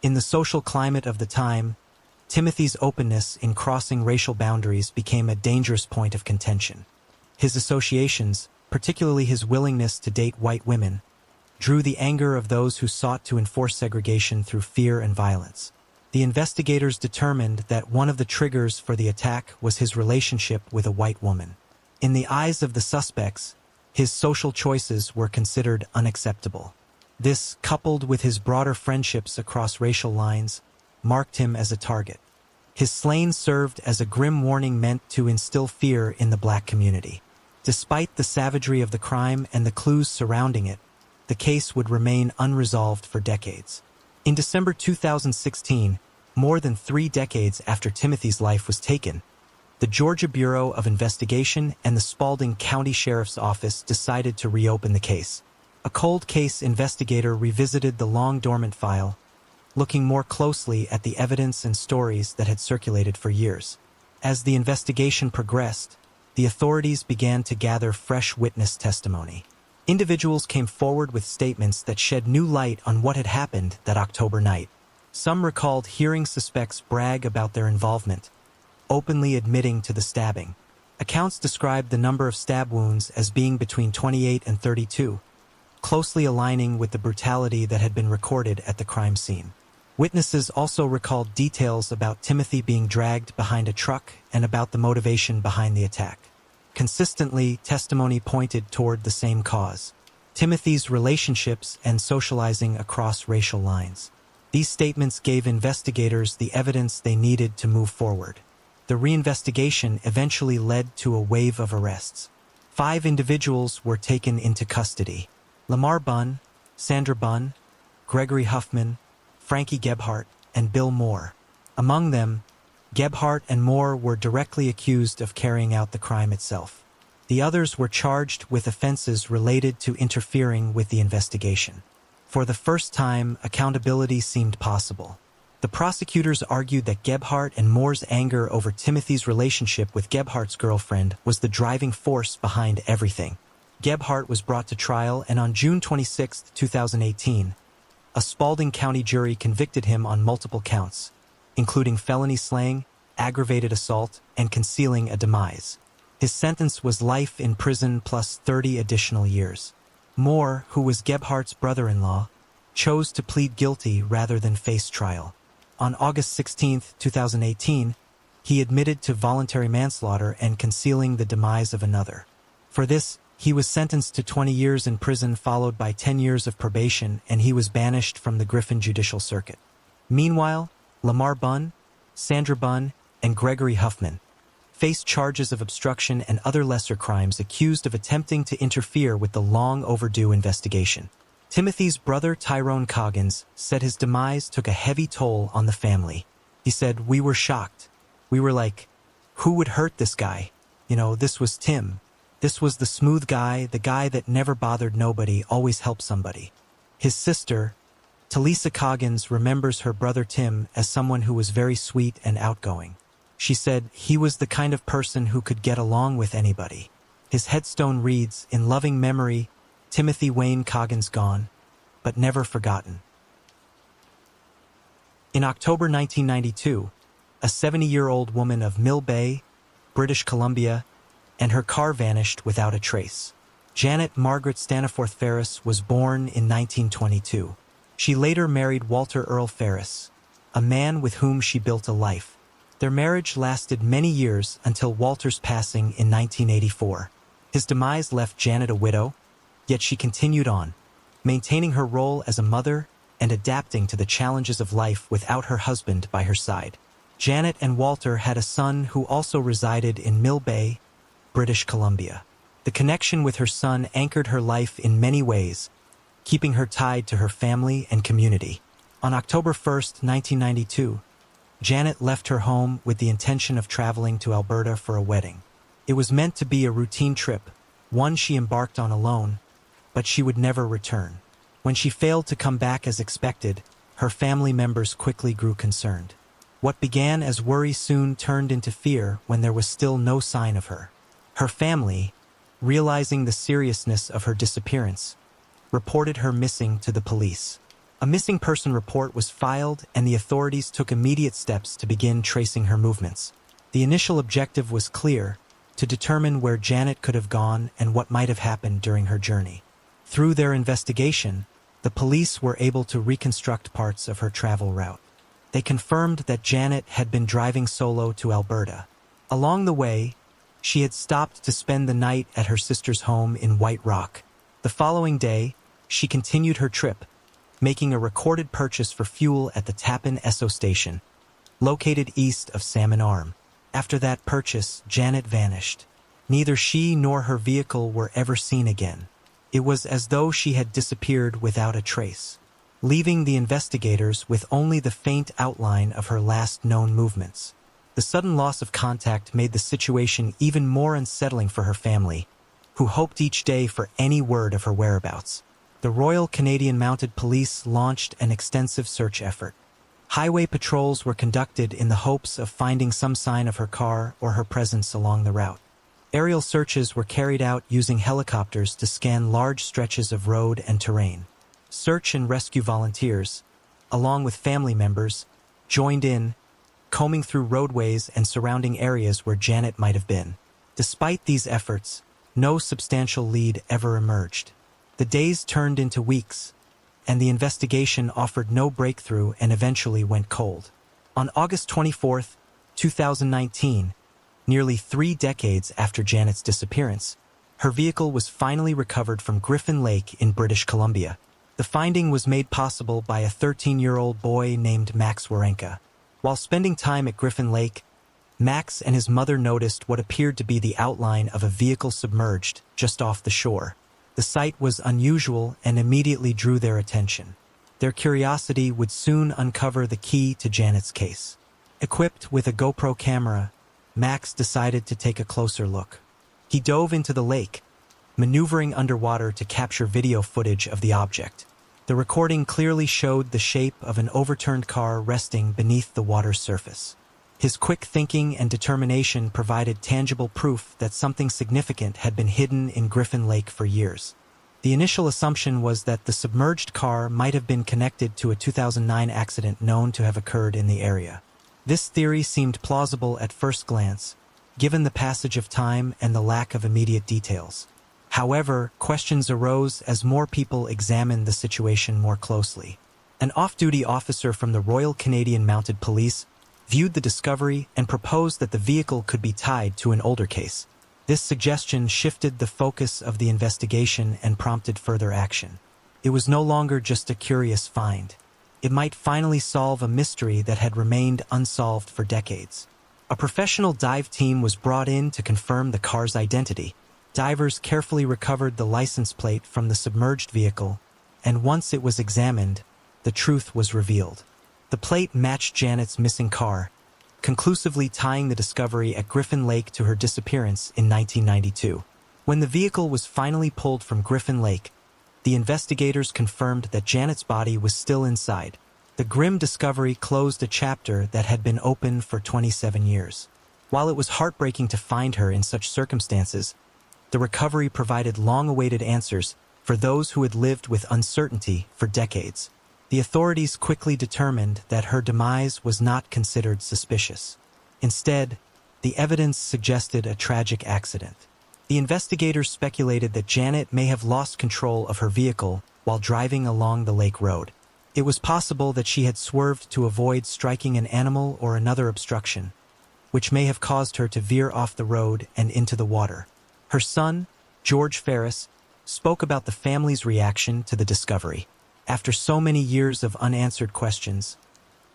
In the social climate of the time, Timothy's openness in crossing racial boundaries became a dangerous point of contention. His associations, particularly his willingness to date white women, drew the anger of those who sought to enforce segregation through fear and violence. The investigators determined that one of the triggers for the attack was his relationship with a white woman. In the eyes of the suspects, his social choices were considered unacceptable. This, coupled with his broader friendships across racial lines, marked him as a target. His slaying served as a grim warning meant to instill fear in the black community. Despite the savagery of the crime and the clues surrounding it, the case would remain unresolved for decades. In December 2016, more than 3 decades after Timothy's life was taken, the Georgia Bureau of Investigation and the Spalding County Sheriff's Office decided to reopen the case. A cold case investigator revisited the long-dormant file, looking more closely at the evidence and stories that had circulated for years. As the investigation progressed, the authorities began to gather fresh witness testimony. Individuals came forward with statements that shed new light on what had happened that October night. Some recalled hearing suspects brag about their involvement, openly admitting to the stabbing. Accounts described the number of stab wounds as being between 28 and 32, closely aligning with the brutality that had been recorded at the crime scene. Witnesses also recalled details about Timothy being dragged behind a truck and about the motivation behind the attack. Consistently, testimony pointed toward the same cause: Timothy's relationships and socializing across racial lines. These statements gave investigators the evidence they needed to move forward. The reinvestigation eventually led to a wave of arrests. 5 individuals were taken into custody: Lamar Bunn, Sandra Bunn, Gregory Huffman, Frankie Gebhardt, and Bill Moore. Among them, Gebhardt and Moore were directly accused of carrying out the crime itself. The others were charged with offenses related to interfering with the investigation. For the first time, accountability seemed possible. The prosecutors argued that Gebhardt and Moore's anger over Timothy's relationship with Gebhardt's girlfriend was the driving force behind everything. Gebhardt was brought to trial, and on June 26, 2018, a Spalding County jury convicted him on multiple counts, including felony slaying, aggravated assault, and concealing a demise. His sentence was life in prison plus 30 additional years. Moore, who was Gebhardt's brother-in-law, chose to plead guilty rather than face trial. On August 16, 2018, he admitted to voluntary manslaughter and concealing the demise of another. For this, he was sentenced to 20 years in prison followed by 10 years of probation, and he was banished from the Griffin Judicial Circuit. Meanwhile, Lamar Bunn, Sandra Bunn, and Gregory Huffman faced charges of obstruction and other lesser crimes, accused of attempting to interfere with the long-overdue investigation. Timothy's brother Tyrone Coggins said his demise took a heavy toll on the family. He said, "We were shocked. We were like, who would hurt this guy? This was Tim. This was the smooth guy, the guy that never bothered nobody, always helped somebody." His sister, Talisa Coggins, remembers her brother Tim as someone who was very sweet and outgoing. She said he was the kind of person who could get along with anybody. His headstone reads, "In loving memory, Timothy Wayne Coggins gone, but never forgotten." In October 1992, a 70-year-old woman of Mill Bay, British Columbia, and her car vanished without a trace. Janet Margaret Staniforth Ferris was born in 1922. She later married Walter Earl Ferris, a man with whom she built a life. Their marriage lasted many years until Walter's passing in 1984. His demise left Janet a widow, yet she continued on, maintaining her role as a mother and adapting to the challenges of life without her husband by her side. Janet and Walter had a son who also resided in Mill Bay, British Columbia. The connection with her son anchored her life in many ways, keeping her tied to her family and community. On October 1, 1992, Janet left her home with the intention of traveling to Alberta for a wedding. It was meant to be a routine trip, one she embarked on alone, but she would never return. When she failed to come back as expected, her family members quickly grew concerned. What began as worry soon turned into fear when there was still no sign of her. Her family, realizing the seriousness of her disappearance, reported her missing to the police. A missing person report was filed, and the authorities took immediate steps to begin tracing her movements. The initial objective was clear: to determine where Janet could have gone and what might have happened during her journey. Through their investigation, the police were able to reconstruct parts of her travel route. They confirmed that Janet had been driving solo to Alberta. Along the way, she had stopped to spend the night at her sister's home in White Rock. The following day, she continued her trip, making a recorded purchase for fuel at the Tappan Esso station, located east of Salmon Arm. After that purchase, Janet vanished. Neither she nor her vehicle were ever seen again. It was as though she had disappeared without a trace, leaving the investigators with only the faint outline of her last known movements. The sudden loss of contact made the situation even more unsettling for her family, who hoped each day for any word of her whereabouts. The Royal Canadian Mounted Police launched an extensive search effort. Highway patrols were conducted in the hopes of finding some sign of her car or her presence along the route. Aerial searches were carried out using helicopters to scan large stretches of road and terrain. Search and rescue volunteers, along with family members, joined in, combing through roadways and surrounding areas where Janet might have been. Despite these efforts, no substantial lead ever emerged. The days turned into weeks, and the investigation offered no breakthrough and eventually went cold. On August 24, 2019, nearly 3 decades after Janet's disappearance, her vehicle was finally recovered from Griffin Lake in British Columbia. The finding was made possible by a 13-year-old boy named Max Warenka. While spending time at Griffin Lake, Max and his mother noticed what appeared to be the outline of a vehicle submerged just off the shore. The sight was unusual and immediately drew their attention. Their curiosity would soon uncover the key to Janet's case. Equipped with a GoPro camera, Max decided to take a closer look. He dove into the lake, maneuvering underwater to capture video footage of the object. The recording clearly showed the shape of an overturned car resting beneath the water's surface. His quick thinking and determination provided tangible proof that something significant had been hidden in Griffin Lake for years. The initial assumption was that the submerged car might have been connected to a 2009 accident known to have occurred in the area. This theory seemed plausible at first glance, given the passage of time and the lack of immediate details. However, questions arose as more people examined the situation more closely. An off-duty officer from the Royal Canadian Mounted Police viewed the discovery and proposed that the vehicle could be tied to an older case. This suggestion shifted the focus of the investigation and prompted further action. It was no longer just a curious find. It might finally solve a mystery that had remained unsolved for decades. A professional dive team was brought in to confirm the car's identity. Divers carefully recovered the license plate from the submerged vehicle, and once it was examined, the truth was revealed. The plate matched Janet's missing car, conclusively tying the discovery at Griffin Lake to her disappearance in 1992. When the vehicle was finally pulled from Griffin Lake, the investigators confirmed that Janet's body was still inside. The grim discovery closed a chapter that had been open for 27 years. While it was heartbreaking to find her in such circumstances, the recovery provided long-awaited answers for those who had lived with uncertainty for decades. The authorities quickly determined that her demise was not considered suspicious. Instead, the evidence suggested a tragic accident. The investigators speculated that Janet may have lost control of her vehicle while driving along the lake road. It was possible that she had swerved to avoid striking an animal or another obstruction, which may have caused her to veer off the road and into the water. Her son, George Ferris, spoke about the family's reaction to the discovery. After so many years of unanswered questions,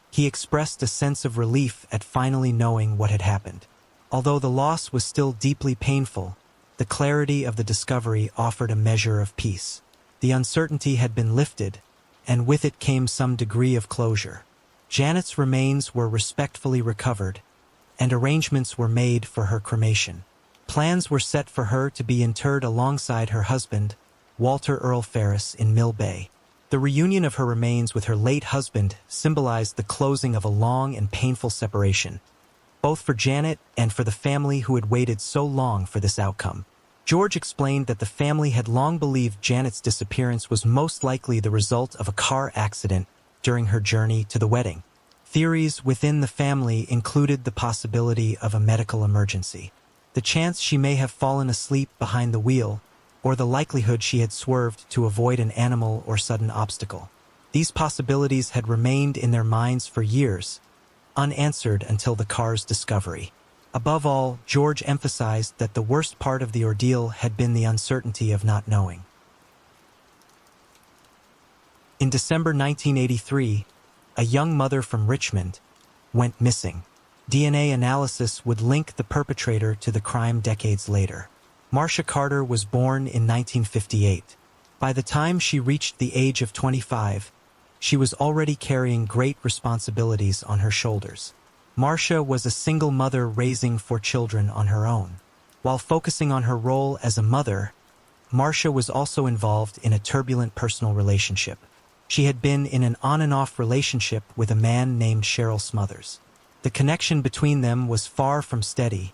he expressed a sense of relief at finally knowing what had happened. Although the loss was still deeply painful, the clarity of the discovery offered a measure of peace. The uncertainty had been lifted, and with it came some degree of closure. Janet's remains were respectfully recovered, and arrangements were made for her cremation. Plans were set for her to be interred alongside her husband, Walter Earl Ferris, in Mill Bay. The reunion of her remains with her late husband symbolized the closing of a long and painful separation, both for Janet and for the family who had waited so long for this outcome. George explained that the family had long believed Janet's disappearance was most likely the result of a car accident during her journey to the wedding. Theories within the family included the possibility of a medical emergency, the chance she may have fallen asleep behind the wheel, or the likelihood she had swerved to avoid an animal or sudden obstacle. These possibilities had remained in their minds for years, unanswered until the car's discovery. Above all, George emphasized that the worst part of the ordeal had been the uncertainty of not knowing. In December 1983, a young mother from Richmond went missing. DNA analysis would link the perpetrator to the crime decades later. Marcia Carter was born in 1958. By the time she reached the age of 25, she was already carrying great responsibilities on her shoulders. Marcia was a single mother raising 4 children on her own. While focusing on her role as a mother, Marcia was also involved in a turbulent personal relationship. She had been in an on-and-off relationship with a man named Cheryl Smothers. The connection between them was far from steady,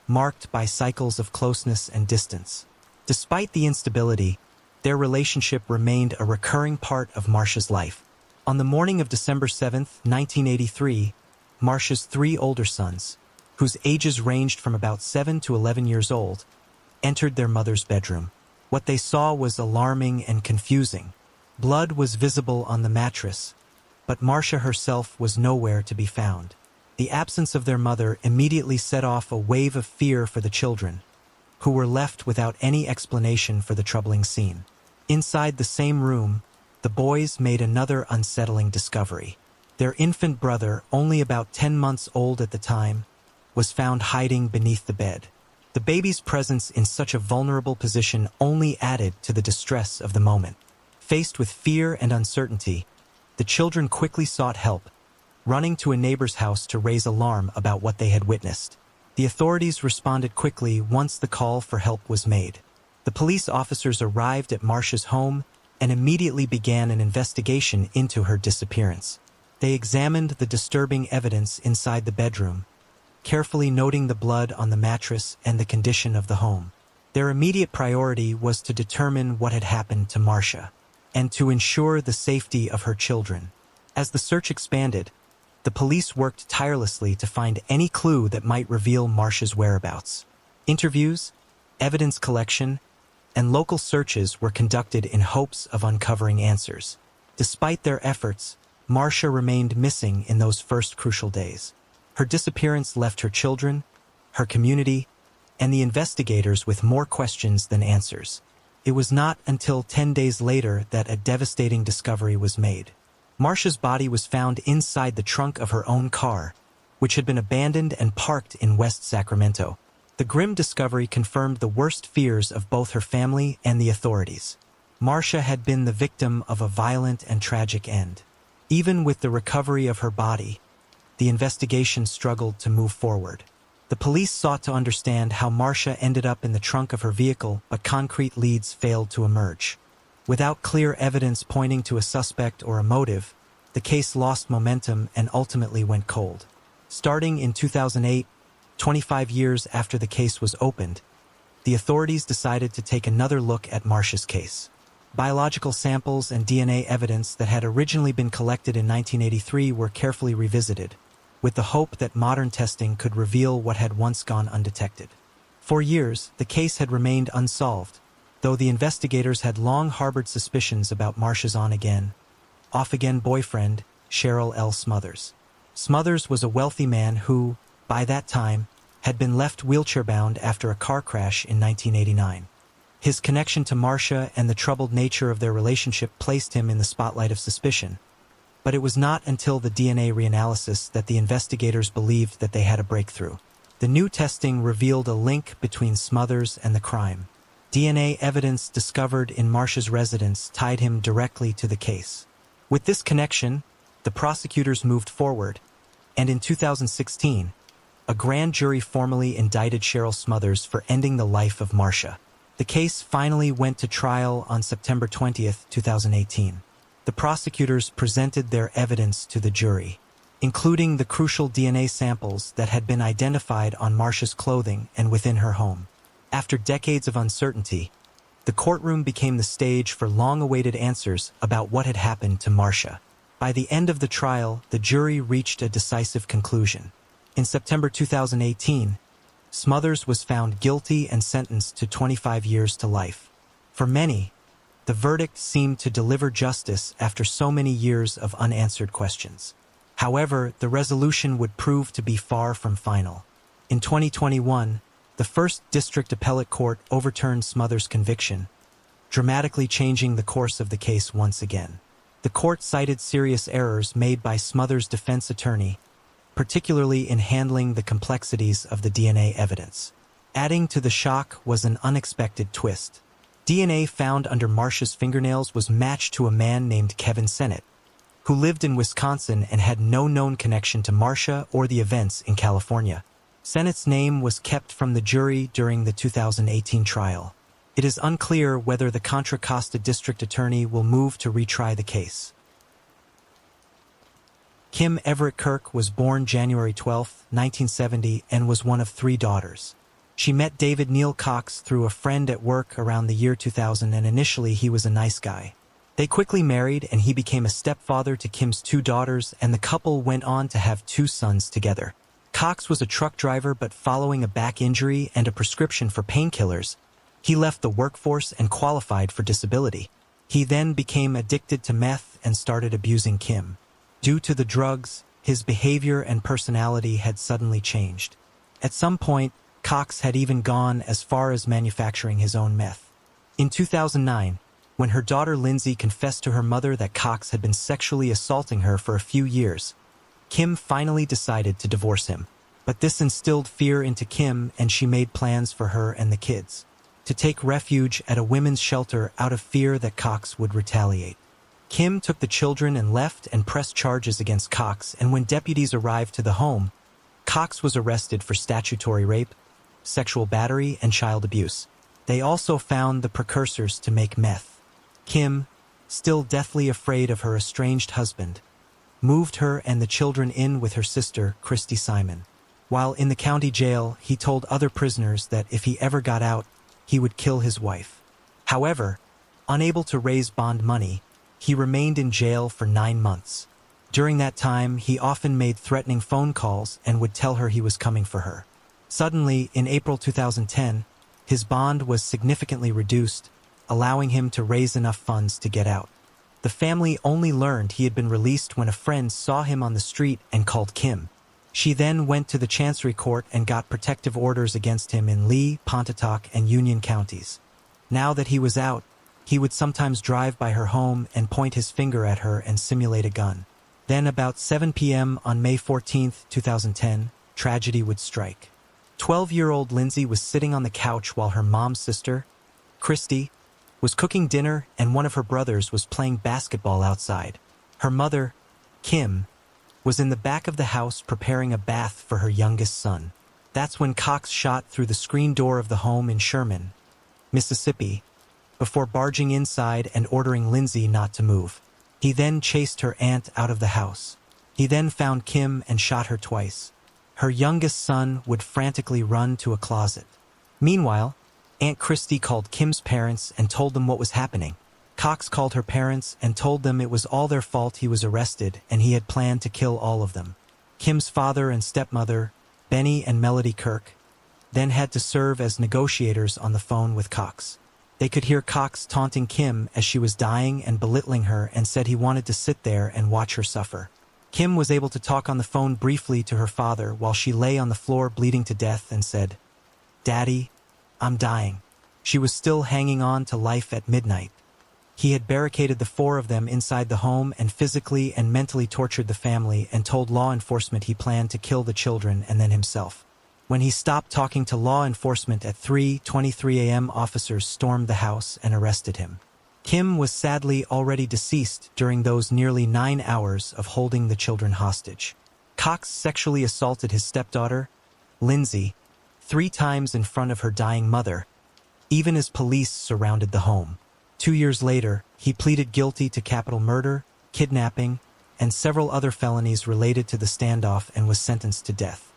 marked by cycles of closeness and distance. Despite the instability, their relationship remained a recurring part of Marcia's life. On the morning of December 7, 1983, Marcia's 3 older sons, whose ages ranged from about 7 to 11 years old, entered their mother's bedroom. What they saw was alarming and confusing. Blood was visible on the mattress, but Marcia herself was nowhere to be found. The absence of their mother immediately set off a wave of fear for the children, who were left without any explanation for the troubling scene. Inside the same room, the boys made another unsettling discovery. Their infant brother, only about 10 months old at the time, was found hiding beneath the bed. The baby's presence in such a vulnerable position only added to the distress of the moment. Faced with fear and uncertainty, The children quickly sought help, running to a neighbor's house to raise alarm about what they had witnessed. The authorities responded quickly once the call for help was made. The police officers arrived at Marcia's home and immediately began an investigation into her disappearance. They examined the disturbing evidence inside the bedroom, carefully noting the blood on the mattress and the condition of the home. Their immediate priority was to determine what had happened to Marcia and to ensure the safety of her children. As the search expanded, the police worked tirelessly to find any clue that might reveal Marcia's whereabouts. Interviews, evidence collection, and local searches were conducted in hopes of uncovering answers. Despite their efforts, Marcia remained missing in those first crucial days. Her disappearance left her children, her community, and the investigators with more questions than answers. It was not until 10 days later that a devastating discovery was made. Marcia's body was found inside the trunk of her own car, which had been abandoned and parked in West Sacramento. The grim discovery confirmed the worst fears of both her family and the authorities. Marcia had been the victim of a violent and tragic end. Even with the recovery of her body, the investigation struggled to move forward. The police sought to understand how Marcia ended up in the trunk of her vehicle, but concrete leads failed to emerge. Without clear evidence pointing to a suspect or a motive, the case lost momentum and ultimately went cold. Starting in 2008, 25 years after the case was opened, the authorities decided to take another look at Marcia's case. Biological samples and DNA evidence that had originally been collected in 1983 were carefully revisited, with the hope that modern testing could reveal what had once gone undetected. For years, the case had remained unsolved, though the investigators had long harbored suspicions about Marcia's on-again, off-again boyfriend, Cheryl L. Smothers. Smothers was a wealthy man who, by that time, had been left wheelchair-bound after a car crash in 1989. His connection to Marcia and the troubled nature of their relationship placed him in the spotlight of suspicion. But it was not until the DNA reanalysis that the investigators believed that they had a breakthrough. The new testing revealed a link between Smothers and the crime. DNA evidence discovered in Marcia's residence tied him directly to the case. With this connection, the prosecutors moved forward, and in 2016, a grand jury formally indicted Cheryl Smothers for ending the life of Marcia. The case finally went to trial on September 20, 2018. The prosecutors presented their evidence to the jury, including the crucial DNA samples that had been identified on Marcia's clothing and within her home. After decades of uncertainty, the courtroom became the stage for long-awaited answers about what had happened to Marcia. By the end of the trial, the jury reached a decisive conclusion. In September 2018, Smothers was found guilty and sentenced to 25 years to life. For many, the verdict seemed to deliver justice after so many years of unanswered questions. However, the resolution would prove to be far from final. In 2021, the First District Appellate Court overturned Smothers' conviction, dramatically changing the course of the case once again. The court cited serious errors made by Smothers' defense attorney, particularly in handling the complexities of the DNA evidence. Adding to the shock was an unexpected twist. DNA found under Marcia's fingernails was matched to a man named Kevin Sennett, who lived in Wisconsin and had no known connection to Marcia or the events in California. Sennett's name was kept from the jury during the 2018 trial. It is unclear whether the Contra Costa District Attorney will move to retry the case. Kim Everett Kirk was born January 12, 1970, and was one of 3 daughters. She met David Neal Cox through a friend at work around the year 2000, and initially he was a nice guy. They quickly married, and he became a stepfather to Kim's 2 daughters, and the couple went on to have 2 sons together. Cox was a truck driver, but following a back injury and a prescription for painkillers, he left the workforce and qualified for disability. He then became addicted to meth and started abusing Kim. Due to the drugs, his behavior and personality had suddenly changed. At some point, Cox had even gone as far as manufacturing his own meth. In 2009, when her daughter Lindsay confessed to her mother that Cox had been sexually assaulting her for a few years, Kim finally decided to divorce him. But this instilled fear into Kim, and she made plans for her and the kids to take refuge at a women's shelter out of fear that Cox would retaliate. Kim took the children and left and pressed charges against Cox, and when deputies arrived to the home, Cox was arrested for statutory rape, sexual battery, and child abuse. They also found the precursors to make meth. Kim, still deathly afraid of her estranged husband, moved her and the children in with her sister, Christy Simon. While in the county jail, he told other prisoners that if he ever got out, he would kill his wife. However, unable to raise bond money, he remained in jail for 9 months. During that time, he often made threatening phone calls and would tell her he was coming for her. Suddenly, in April 2010, his bond was significantly reduced, allowing him to raise enough funds to get out. The family only learned he had been released when a friend saw him on the street and called Kim. She then went to the Chancery Court and got protective orders against him in Lee, Pontotoc, and Union counties. Now that he was out, he would sometimes drive by her home and point his finger at her and simulate a gun. Then about 7 p.m. on May 14, 2010, tragedy would strike. 12-year-old Lindsay was sitting on the couch while her mom's sister, Christy, was cooking dinner and one of her brothers was playing basketball outside. Her mother, Kim, was in the back of the house preparing a bath for her youngest son. That's when Cox shot through the screen door of the home in Sherman, Mississippi, before barging inside and ordering Lindsay not to move. He then chased her aunt out of the house. He then found Kim and shot her twice. Her youngest son would frantically run to a closet. Meanwhile, Aunt Christy called Kim's parents and told them what was happening. Cox called her parents and told them it was all their fault he was arrested and he had planned to kill all of them. Kim's father and stepmother, Benny and Melody Kirk, then had to serve as negotiators on the phone with Cox. They could hear Cox taunting Kim as she was dying and belittling her and said he wanted to sit there and watch her suffer. Kim was able to talk on the phone briefly to her father while she lay on the floor bleeding to death and said, "Daddy, I'm dying." She was still hanging on to life at midnight. He had barricaded the 4 of them inside the home and physically and mentally tortured the family and told law enforcement he planned to kill the children and then himself. When he stopped talking to law enforcement at 3:23 a.m., officers stormed the house and arrested him. Kim was sadly already deceased during those nearly 9 hours of holding the children hostage. Cox sexually assaulted his stepdaughter, Lindsay, 3 times in front of her dying mother, even as police surrounded the home. 2 years later, he pleaded guilty to capital murder, kidnapping, and several other felonies related to the standoff and was sentenced to death.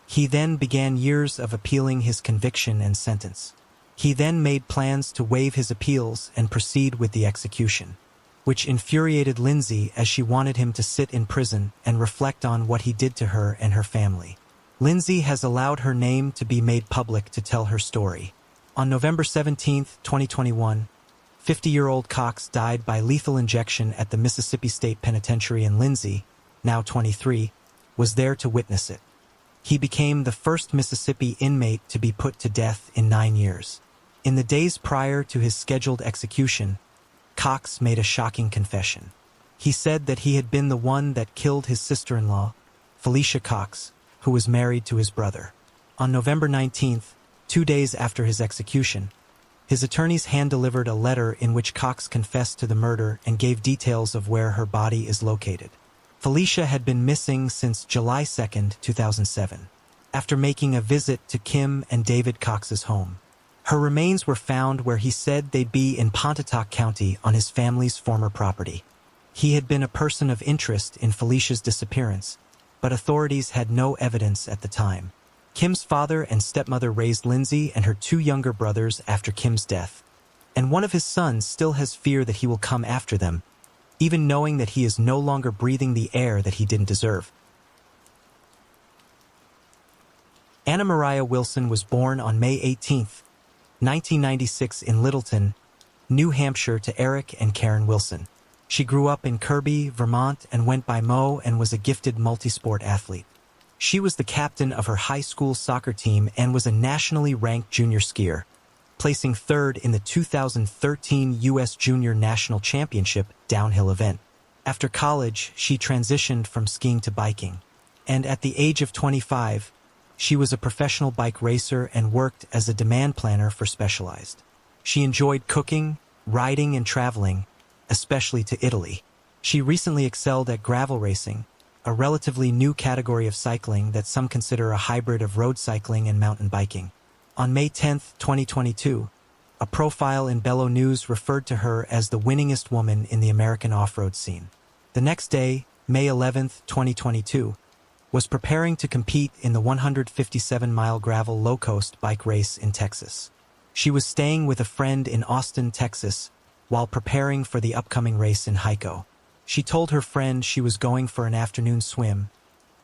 He then began years of appealing his conviction and sentence. He then made plans to waive his appeals and proceed with the execution, which infuriated Lindsay as she wanted him to sit in prison and reflect on what he did to her and her family. Lindsay has allowed her name to be made public to tell her story. On November 17, 2021, 50-year-old Cox died by lethal injection at the Mississippi State Penitentiary, and Lindsay, now 23, was there to witness it. He became the first Mississippi inmate to be put to death in 9 years. In the days prior to his scheduled execution, Cox made a shocking confession. He said that he had been the one that killed his sister-in-law, Felicia Cox, who was married to his brother. On November 19th, 2 days after his execution, his attorneys hand-delivered a letter in which Cox confessed to the murder and gave details of where her body is located. Felicia had been missing since July 2, 2007, after making a visit to Kim and David Cox's home. Her remains were found where he said they'd be in Pontotoc County on his family's former property. He had been a person of interest in Felicia's disappearance, but authorities had no evidence at the time. Kim's father and stepmother raised Lindsay and her 2 younger brothers after Kim's death, and one of his sons still has fear that he will come after them, even knowing that he is no longer breathing the air that he didn't deserve. Anna Mariah Wilson was born on May 18, 1996 in Littleton, New Hampshire, to Eric and Karen Wilson. She grew up in Kirby, Vermont, and went by Mo and was a gifted multi-sport athlete. She was the captain of her high school soccer team and was a nationally ranked junior skier, placing 3rd in the 2013 U.S. Junior National Championship downhill event. After college, she transitioned from skiing to biking, and at the age of 25, she was a professional bike racer and worked as a demand planner for Specialized. She enjoyed cooking, riding, and traveling, especially to Italy. She recently excelled at gravel racing, a relatively new category of cycling that some consider a hybrid of road cycling and mountain biking. On May 10, 2022, a profile in Bello News referred to her as the winningest woman in the American off-road scene. The next day, May 11, 2022, was preparing to compete in the 157-mile gravel low-coast bike race in Texas. She was staying with a friend in Austin, Texas, while preparing for the upcoming race in Hico. She told her friend she was going for an afternoon swim,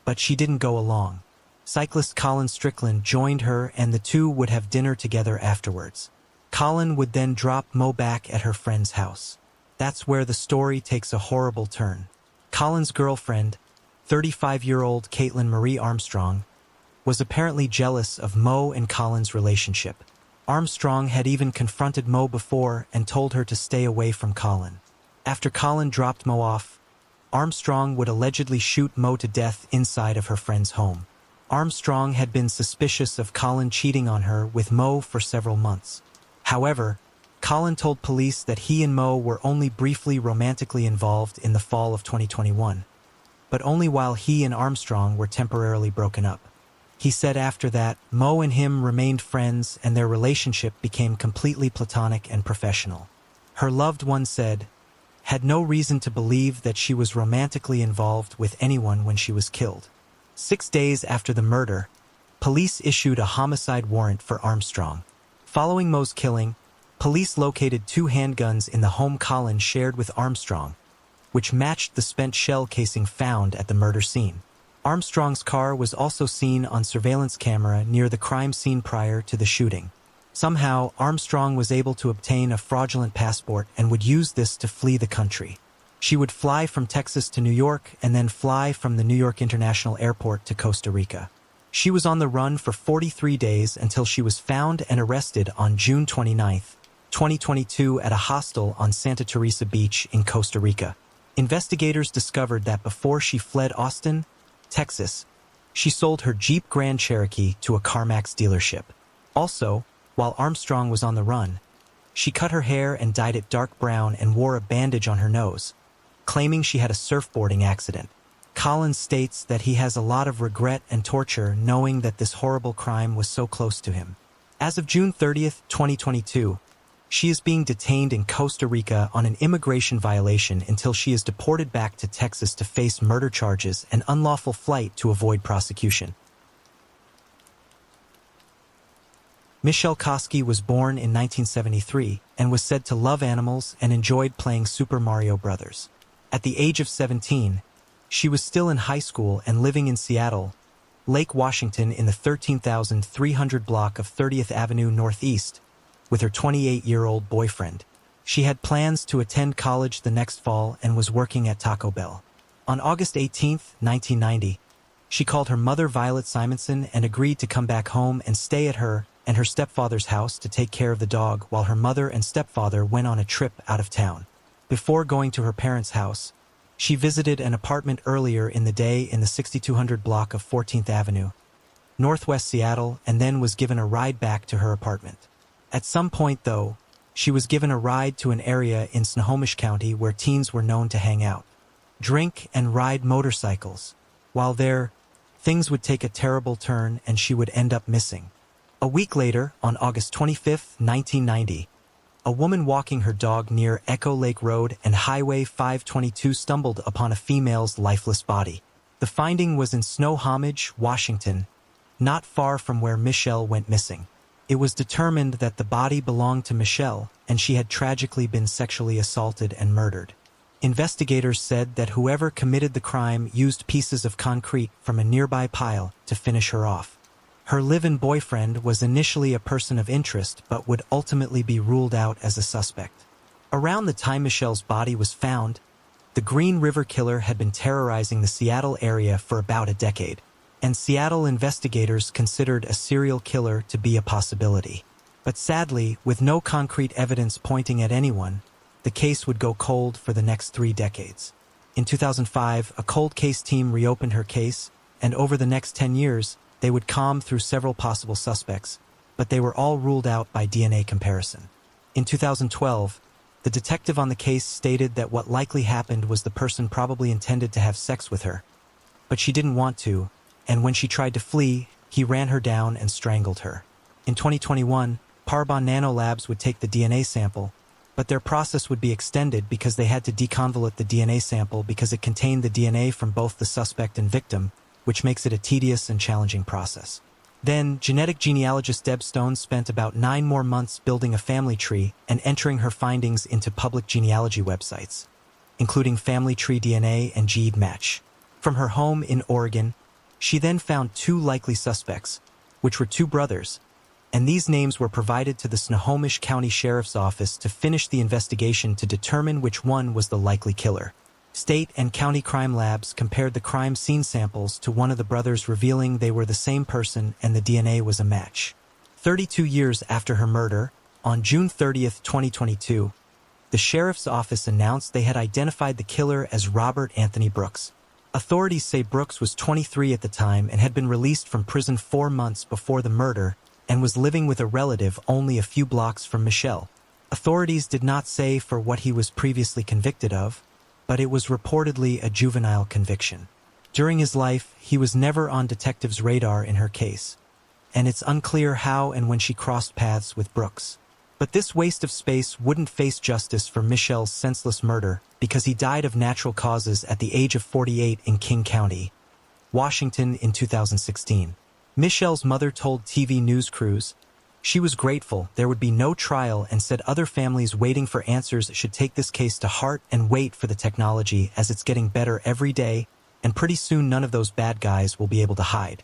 but she didn't go along. Cyclist Colin Strickland joined her and the two would have dinner together afterwards. Colin would then drop Mo back at her friend's house. That's where the story takes a horrible turn. Colin's girlfriend, 35-year-old Caitlin Marie Armstrong, was apparently jealous of Mo and Colin's relationship. Armstrong had even confronted Mo before and told her to stay away from Colin. After Colin dropped Mo off, Armstrong would allegedly shoot Mo to death inside of her friend's home. Armstrong had been suspicious of Colin cheating on her with Mo for several months. However, Colin told police that he and Mo were only briefly romantically involved in the fall of 2021, but only while he and Armstrong were temporarily broken up. He said after that, Mo and him remained friends and their relationship became completely platonic and professional. Her loved one said, had no reason to believe that she was romantically involved with anyone when she was killed. 6 days after the murder, police issued a homicide warrant for Armstrong. Following Mo's killing, police located 2 handguns in the home Colin shared with Armstrong, which matched the spent shell casing found at the murder scene. Armstrong's car was also seen on surveillance camera near the crime scene prior to the shooting. Somehow, Armstrong was able to obtain a fraudulent passport and would use this to flee the country. She would fly from Texas to New York and then fly from the New York International Airport to Costa Rica. She was on the run for 43 days until she was found and arrested on June 29, 2022 at a hostel on Santa Teresa Beach in Costa Rica. Investigators discovered that before she fled Austin, Texas, she sold her Jeep Grand Cherokee to a CarMax dealership. Also, while Armstrong was on the run, she cut her hair and dyed it dark brown and wore a bandage on her nose, claiming she had a surfboarding accident. Collins states that he has a lot of regret and torture knowing that this horrible crime was so close to him. As of June 30, 2022, she is being detained in Costa Rica on an immigration violation until she is deported back to Texas to face murder charges and unlawful flight to avoid prosecution. Michelle Koski was born in 1973 and was said to love animals and enjoyed playing Super Mario Bros. At the age of 17, she was still in high school and living in Seattle, Lake Washington in the 13,300 block of 30th Avenue Northeast, with her 28-year-old boyfriend. She had plans to attend college the next fall and was working at Taco Bell. On August 18, 1990, she called her mother Violet Simonson and agreed to come back home and stay at her and her stepfather's house to take care of the dog while her mother and stepfather went on a trip out of town. Before going to her parents' house, she visited an apartment earlier in the day in the 6200 block of 14th Avenue, Northwest Seattle, and then was given a ride back to her apartment. At some point, though, she was given a ride to an area in Snohomish County where teens were known to hang out, drink, and ride motorcycles. While there, things would take a terrible turn and she would end up missing. A week later, on August 25, 1990, a woman walking her dog near Echo Lake Road and Highway 522 stumbled upon a female's lifeless body. The finding was in Snohomish, Washington, not far from where Michelle went missing. It was determined that the body belonged to Michelle and she had tragically been sexually assaulted and murdered. Investigators said that whoever committed the crime used pieces of concrete from a nearby pile to finish her off. Her live-in boyfriend was initially a person of interest but would ultimately be ruled out as a suspect. Around the time Michelle's body was found, the Green River Killer had been terrorizing the Seattle area for about a decade, and Seattle investigators considered a serial killer to be a possibility. But sadly, with no concrete evidence pointing at anyone, the case would go cold for the next 3 decades. In 2005, a cold case team reopened her case, and over the next 10 years, they would comb through several possible suspects, but they were all ruled out by DNA comparison. In 2012, The detective on the case stated that what likely happened was the person probably intended to have sex with her, but she didn't want to, and when she tried to flee, he ran her down and strangled her. In 2021, Parban Nanolabs would take the DNA sample, but their process would be extended because they had to deconvolute the DNA sample because it contained the DNA from both the suspect and victim, which makes it a tedious and challenging process. Then, genetic genealogist Deb Stone spent about 9 more months building a family tree and entering her findings into public genealogy websites, including Family Tree DNA and GEDmatch. From her home in Oregon, she then found 2 likely suspects, which were 2 brothers, and these names were provided to the Snohomish County Sheriff's Office to finish the investigation to determine which one was the likely killer. State and county crime labs compared the crime scene samples to one of the brothers, revealing they were the same person and the DNA was a match. 32 years after her murder, on June 30, 2022, the Sheriff's Office announced they had identified the killer as Robert Anthony Brooks. Authorities say Brooks was 23 at the time and had been released from prison 4 months before the murder and was living with a relative only a few blocks from Michelle. Authorities did not say for what he was previously convicted of, but it was reportedly a juvenile conviction. During his life, he was never on detectives' radar in her case, and it's unclear how and when she crossed paths with Brooks. But this waste of space wouldn't face justice for Michelle's senseless murder because he died of natural causes at the age of 48 in King County, Washington in 2016. Michelle's mother told TV news crews she was grateful there would be no trial and said other families waiting for answers should take this case to heart and wait for the technology as it's getting better every day, and pretty soon none of those bad guys will be able to hide.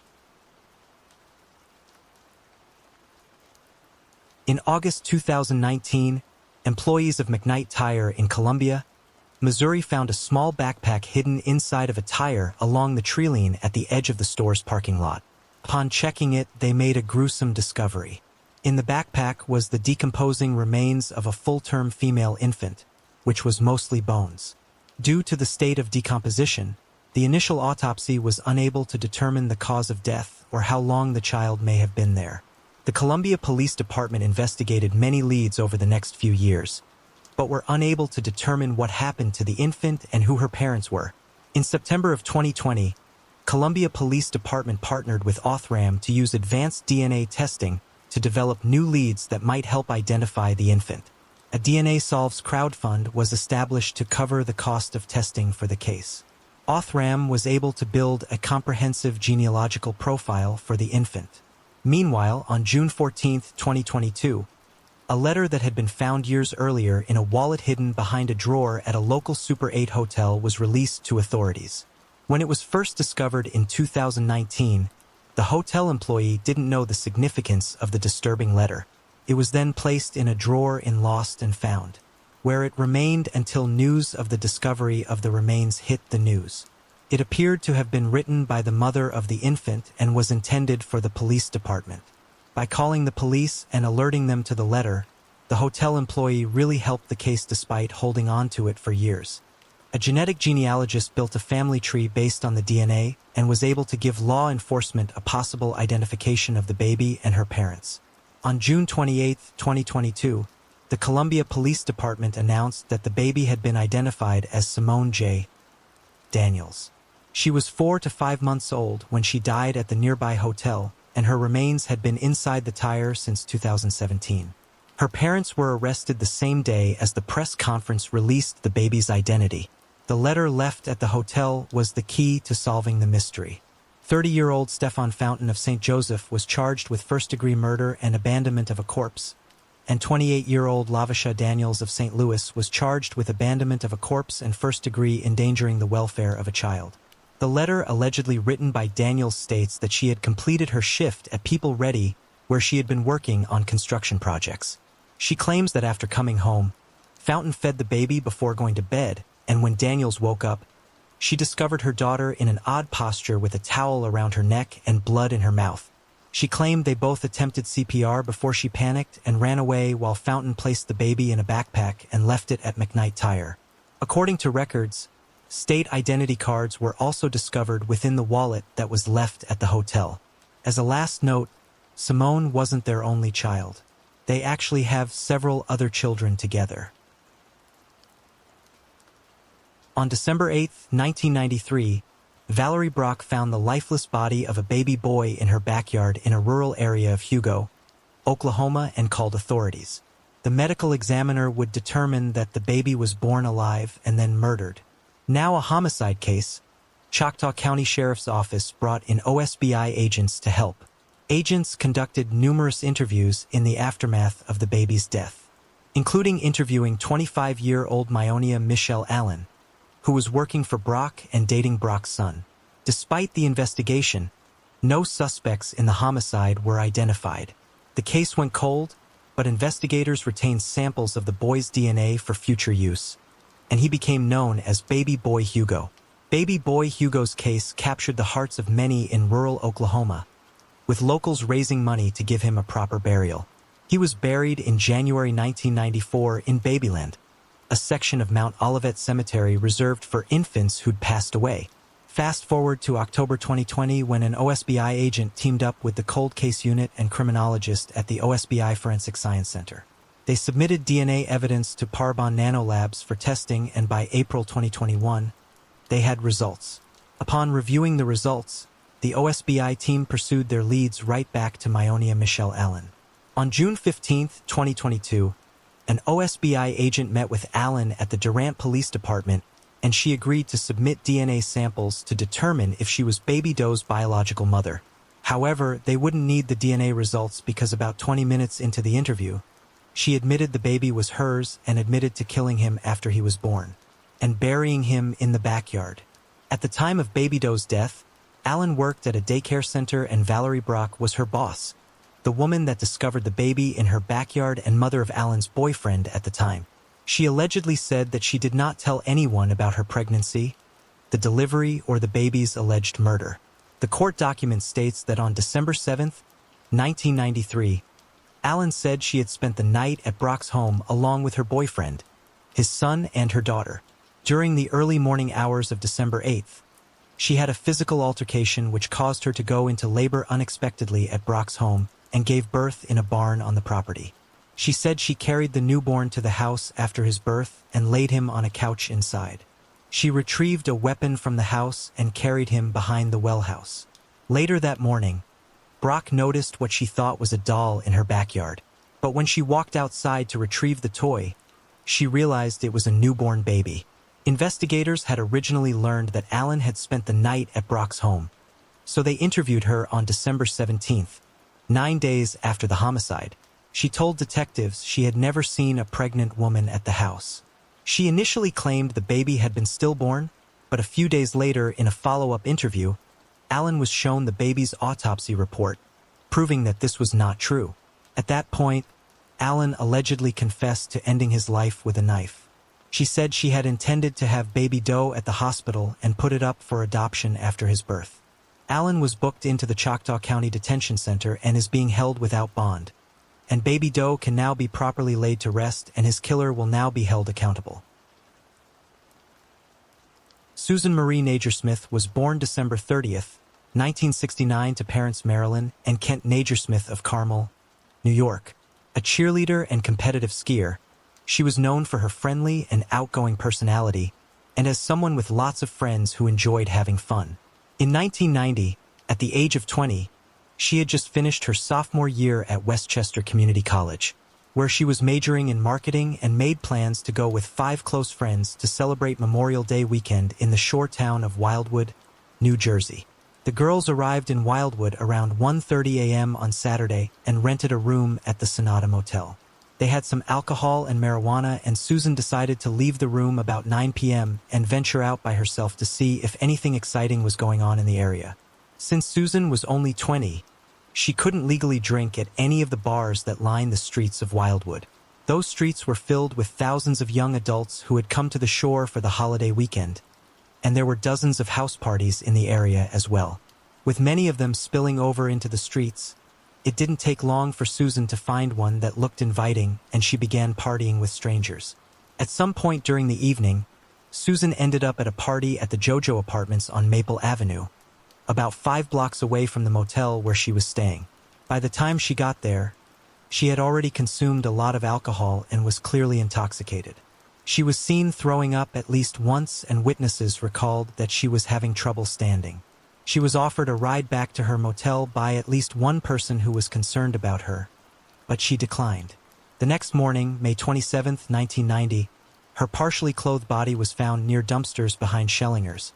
In August 2019, employees of McKnight Tire in Columbia, Missouri found a small backpack hidden inside of a tire along the tree line at the edge of the store's parking lot. Upon checking it, they made a gruesome discovery. In the backpack was the decomposing remains of a full-term female infant, which was mostly bones. Due to the state of decomposition, the initial autopsy was unable to determine the cause of death or how long the child may have been there. The Columbia Police Department investigated many leads over the next few years, but were unable to determine what happened to the infant and who her parents were. In September of 2020, Columbia Police Department partnered with Othram to use advanced DNA testing to develop new leads that might help identify the infant. A DNA Solves crowdfund was established to cover the cost of testing for the case. Othram was able to build a comprehensive genealogical profile for the infant. Meanwhile, on June 14, 2022, a letter that had been found years earlier in a wallet hidden behind a drawer at a local Super 8 hotel was released to authorities. When it was first discovered in 2019, the hotel employee didn't know the significance of the disturbing letter. It was then placed in a drawer in Lost and Found, where it remained until news of the discovery of the remains hit the news. It appeared to have been written by the mother of the infant and was intended for the police department. By calling the police and alerting them to the letter, the hotel employee really helped the case despite holding on to it for years. A genetic genealogist built a family tree based on the DNA and was able to give law enforcement a possible identification of the baby and her parents. On June 28, 2022, the Columbia Police Department announced that the baby had been identified as Simone J. Daniels. She was 4 to 5 months old when she died at the nearby hotel, and her remains had been inside the tire since 2017. Her parents were arrested the same day as the press conference released the baby's identity. The letter left at the hotel was the key to solving the mystery. 30-year-old Stefan Fountain of St. Joseph was charged with first-degree murder and abandonment of a corpse, and 28-year-old Lavisha Daniels of St. Louis was charged with abandonment of a corpse and first-degree endangering the welfare of a child. The letter allegedly written by Daniels states that she had completed her shift at People Ready, where she had been working on construction projects. She claims that after coming home, Fountain fed the baby before going to bed, and when Daniels woke up, she discovered her daughter in an odd posture with a towel around her neck and blood in her mouth. She claimed they both attempted CPR before she panicked and ran away while Fountain placed the baby in a backpack and left it at McKnight Tire. According to records, state identity cards were also discovered within the wallet that was left at the hotel. As a last note, Simone wasn't their only child. They actually have several other children together. On December 8, 1993, Valerie Brock found the lifeless body of a baby boy in her backyard in a rural area of Hugo, Oklahoma, and called authorities. The medical examiner would determine that the baby was born alive and then murdered. Now a homicide case, Choctaw County Sheriff's Office brought in OSBI agents to help. Agents conducted numerous interviews in the aftermath of the baby's death, including interviewing 25-year-old Myonia Michelle Allen, who was working for Brock and dating Brock's son. Despite the investigation, no suspects in the homicide were identified. The case went cold, but investigators retained samples of the boy's DNA for future use, and he became known as Baby Boy Hugo. Baby Boy Hugo's case captured the hearts of many in rural Oklahoma, with locals raising money to give him a proper burial. He was buried in January 1994 in Babyland, a section of Mount Olivet Cemetery reserved for infants who'd passed away. Fast forward to October 2020 when an OSBI agent teamed up with the Cold Case Unit and criminologist at the OSBI Forensic Science Center. They submitted DNA evidence to Parbon Nanolabs for testing, and by April 2021, they had results. Upon reviewing the results, the OSBI team pursued their leads right back to Myonia Michelle Allen. On June 15, 2022, an OSBI agent met with Allen at the Durant Police Department, and she agreed to submit DNA samples to determine if she was Baby Doe's biological mother. However, they wouldn't need the DNA results because about 20 minutes into the interview, she admitted the baby was hers and admitted to killing him after he was born and burying him in the backyard. At the time of Baby Doe's death, Allen worked at a daycare center and Valerie Brock was her boss, the woman that discovered the baby in her backyard and mother of Allen's boyfriend at the time. She allegedly said that she did not tell anyone about her pregnancy, the delivery, or the baby's alleged murder. The court document states that on December 7, 1993, Allen said she had spent the night at Brock's home along with her boyfriend, his son, and her daughter. During the early morning hours of December 8th, she had a physical altercation which caused her to go into labor unexpectedly at Brock's home and gave birth in a barn on the property. She said she carried the newborn to the house after his birth and laid him on a couch inside. She retrieved a weapon from the house and carried him behind the well house. Later that morning, Brock noticed what she thought was a doll in her backyard, but when she walked outside to retrieve the toy, she realized it was a newborn baby. Investigators had originally learned that Allen had spent the night at Brock's home, so they interviewed her on December 17th, 9 days after the homicide. She told detectives she had never seen a pregnant woman at the house. She initially claimed the baby had been stillborn, but a few days later in a follow-up interview, Allen was shown the baby's autopsy report, proving that this was not true. At that point, Allen allegedly confessed to ending his life with a knife. She said she had intended to have Baby Doe at the hospital and put it up for adoption after his birth. Allen was booked into the Choctaw County Detention Center and is being held without bond, and Baby Doe can now be properly laid to rest and his killer will now be held accountable. Susan Marie Nagersmith was born December 30th, 1969 to parents Marilyn and Kent Nagersmith of Carmel, New York. A cheerleader and competitive skier, she was known for her friendly and outgoing personality and as someone with lots of friends who enjoyed having fun. In 1990, at the age of 20, she had just finished her sophomore year at Westchester Community College, where she was majoring in marketing and made plans to go with 5 close friends to celebrate Memorial Day weekend in the shore town of Wildwood, New Jersey. The girls arrived in Wildwood around 1:30 a.m. on Saturday and rented a room at the Sonata Motel. They had some alcohol and marijuana, and Susan decided to leave the room about 9 p.m. and venture out by herself to see if anything exciting was going on in the area. Since Susan was only 20, she couldn't legally drink at any of the bars that line the streets of Wildwood. Those streets were filled with thousands of young adults who had come to the shore for the holiday weekend, and there were dozens of house parties in the area as well. With many of them spilling over into the streets, it didn't take long for Susan to find one that looked inviting, and she began partying with strangers. At some point during the evening, Susan ended up at a party at the JoJo Apartments on Maple Avenue, about 5 blocks away from the motel where she was staying. By the time she got there, she had already consumed a lot of alcohol and was clearly intoxicated. She was seen throwing up at least once, and witnesses recalled that she was having trouble standing. She was offered a ride back to her motel by at least one person who was concerned about her, but she declined. The next morning, May 27, 1990, her partially clothed body was found near dumpsters behind Schellingers,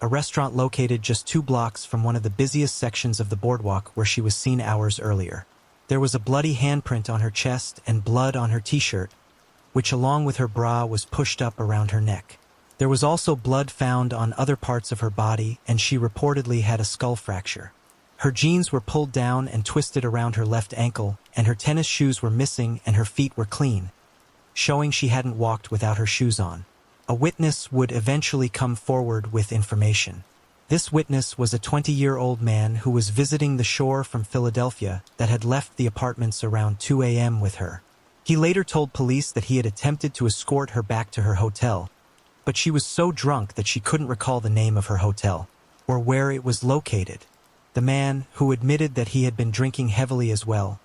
a restaurant located just 2 blocks from one of the busiest sections of the boardwalk where she was seen hours earlier. There was a bloody handprint on her chest and blood on her t-shirt, which along with her bra was pushed up around her neck. There was also blood found on other parts of her body, and she reportedly had a skull fracture. Her jeans were pulled down and twisted around her left ankle, and her tennis shoes were missing and her feet were clean, showing she hadn't walked without her shoes on. A witness would eventually come forward with information. This witness was a 20-year-old man who was visiting the shore from Philadelphia that had left the apartments around 2 a.m. with her. He later told police that he had attempted to escort her back to her hotel, but she was so drunk that she couldn't recall the name of her hotel or where it was located. The man, who admitted that he had been drinking heavily as well,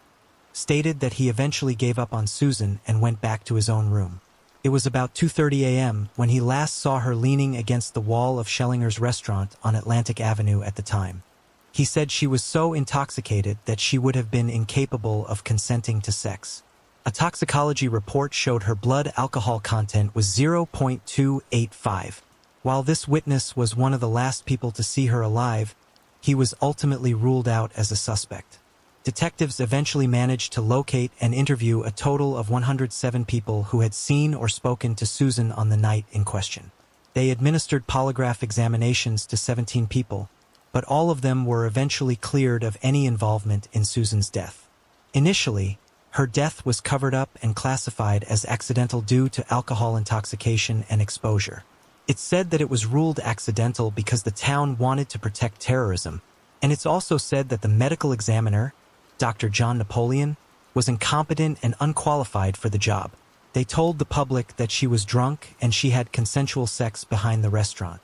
stated that he eventually gave up on Susan and went back to his own room. It was about 2:30 a.m. when he last saw her leaning against the wall of Schellingers' restaurant on Atlantic Avenue at the time. He said she was so intoxicated that she would have been incapable of consenting to sex. A toxicology report showed her blood alcohol content was 0.285. While this witness was one of the last people to see her alive, he was ultimately ruled out as a suspect. Detectives eventually managed to locate and interview a total of 107 people who had seen or spoken to Susan on the night in question. They administered polygraph examinations to 17 people, but all of them were eventually cleared of any involvement in Susan's death. Initially, her death was covered up and classified as accidental due to alcohol intoxication and exposure. It's said that it was ruled accidental because the town wanted to protect terrorism, and it's also said that the medical examiner, Dr. John Napoleon, was incompetent and unqualified for the job. They told the public that she was drunk and she had consensual sex behind the restaurant,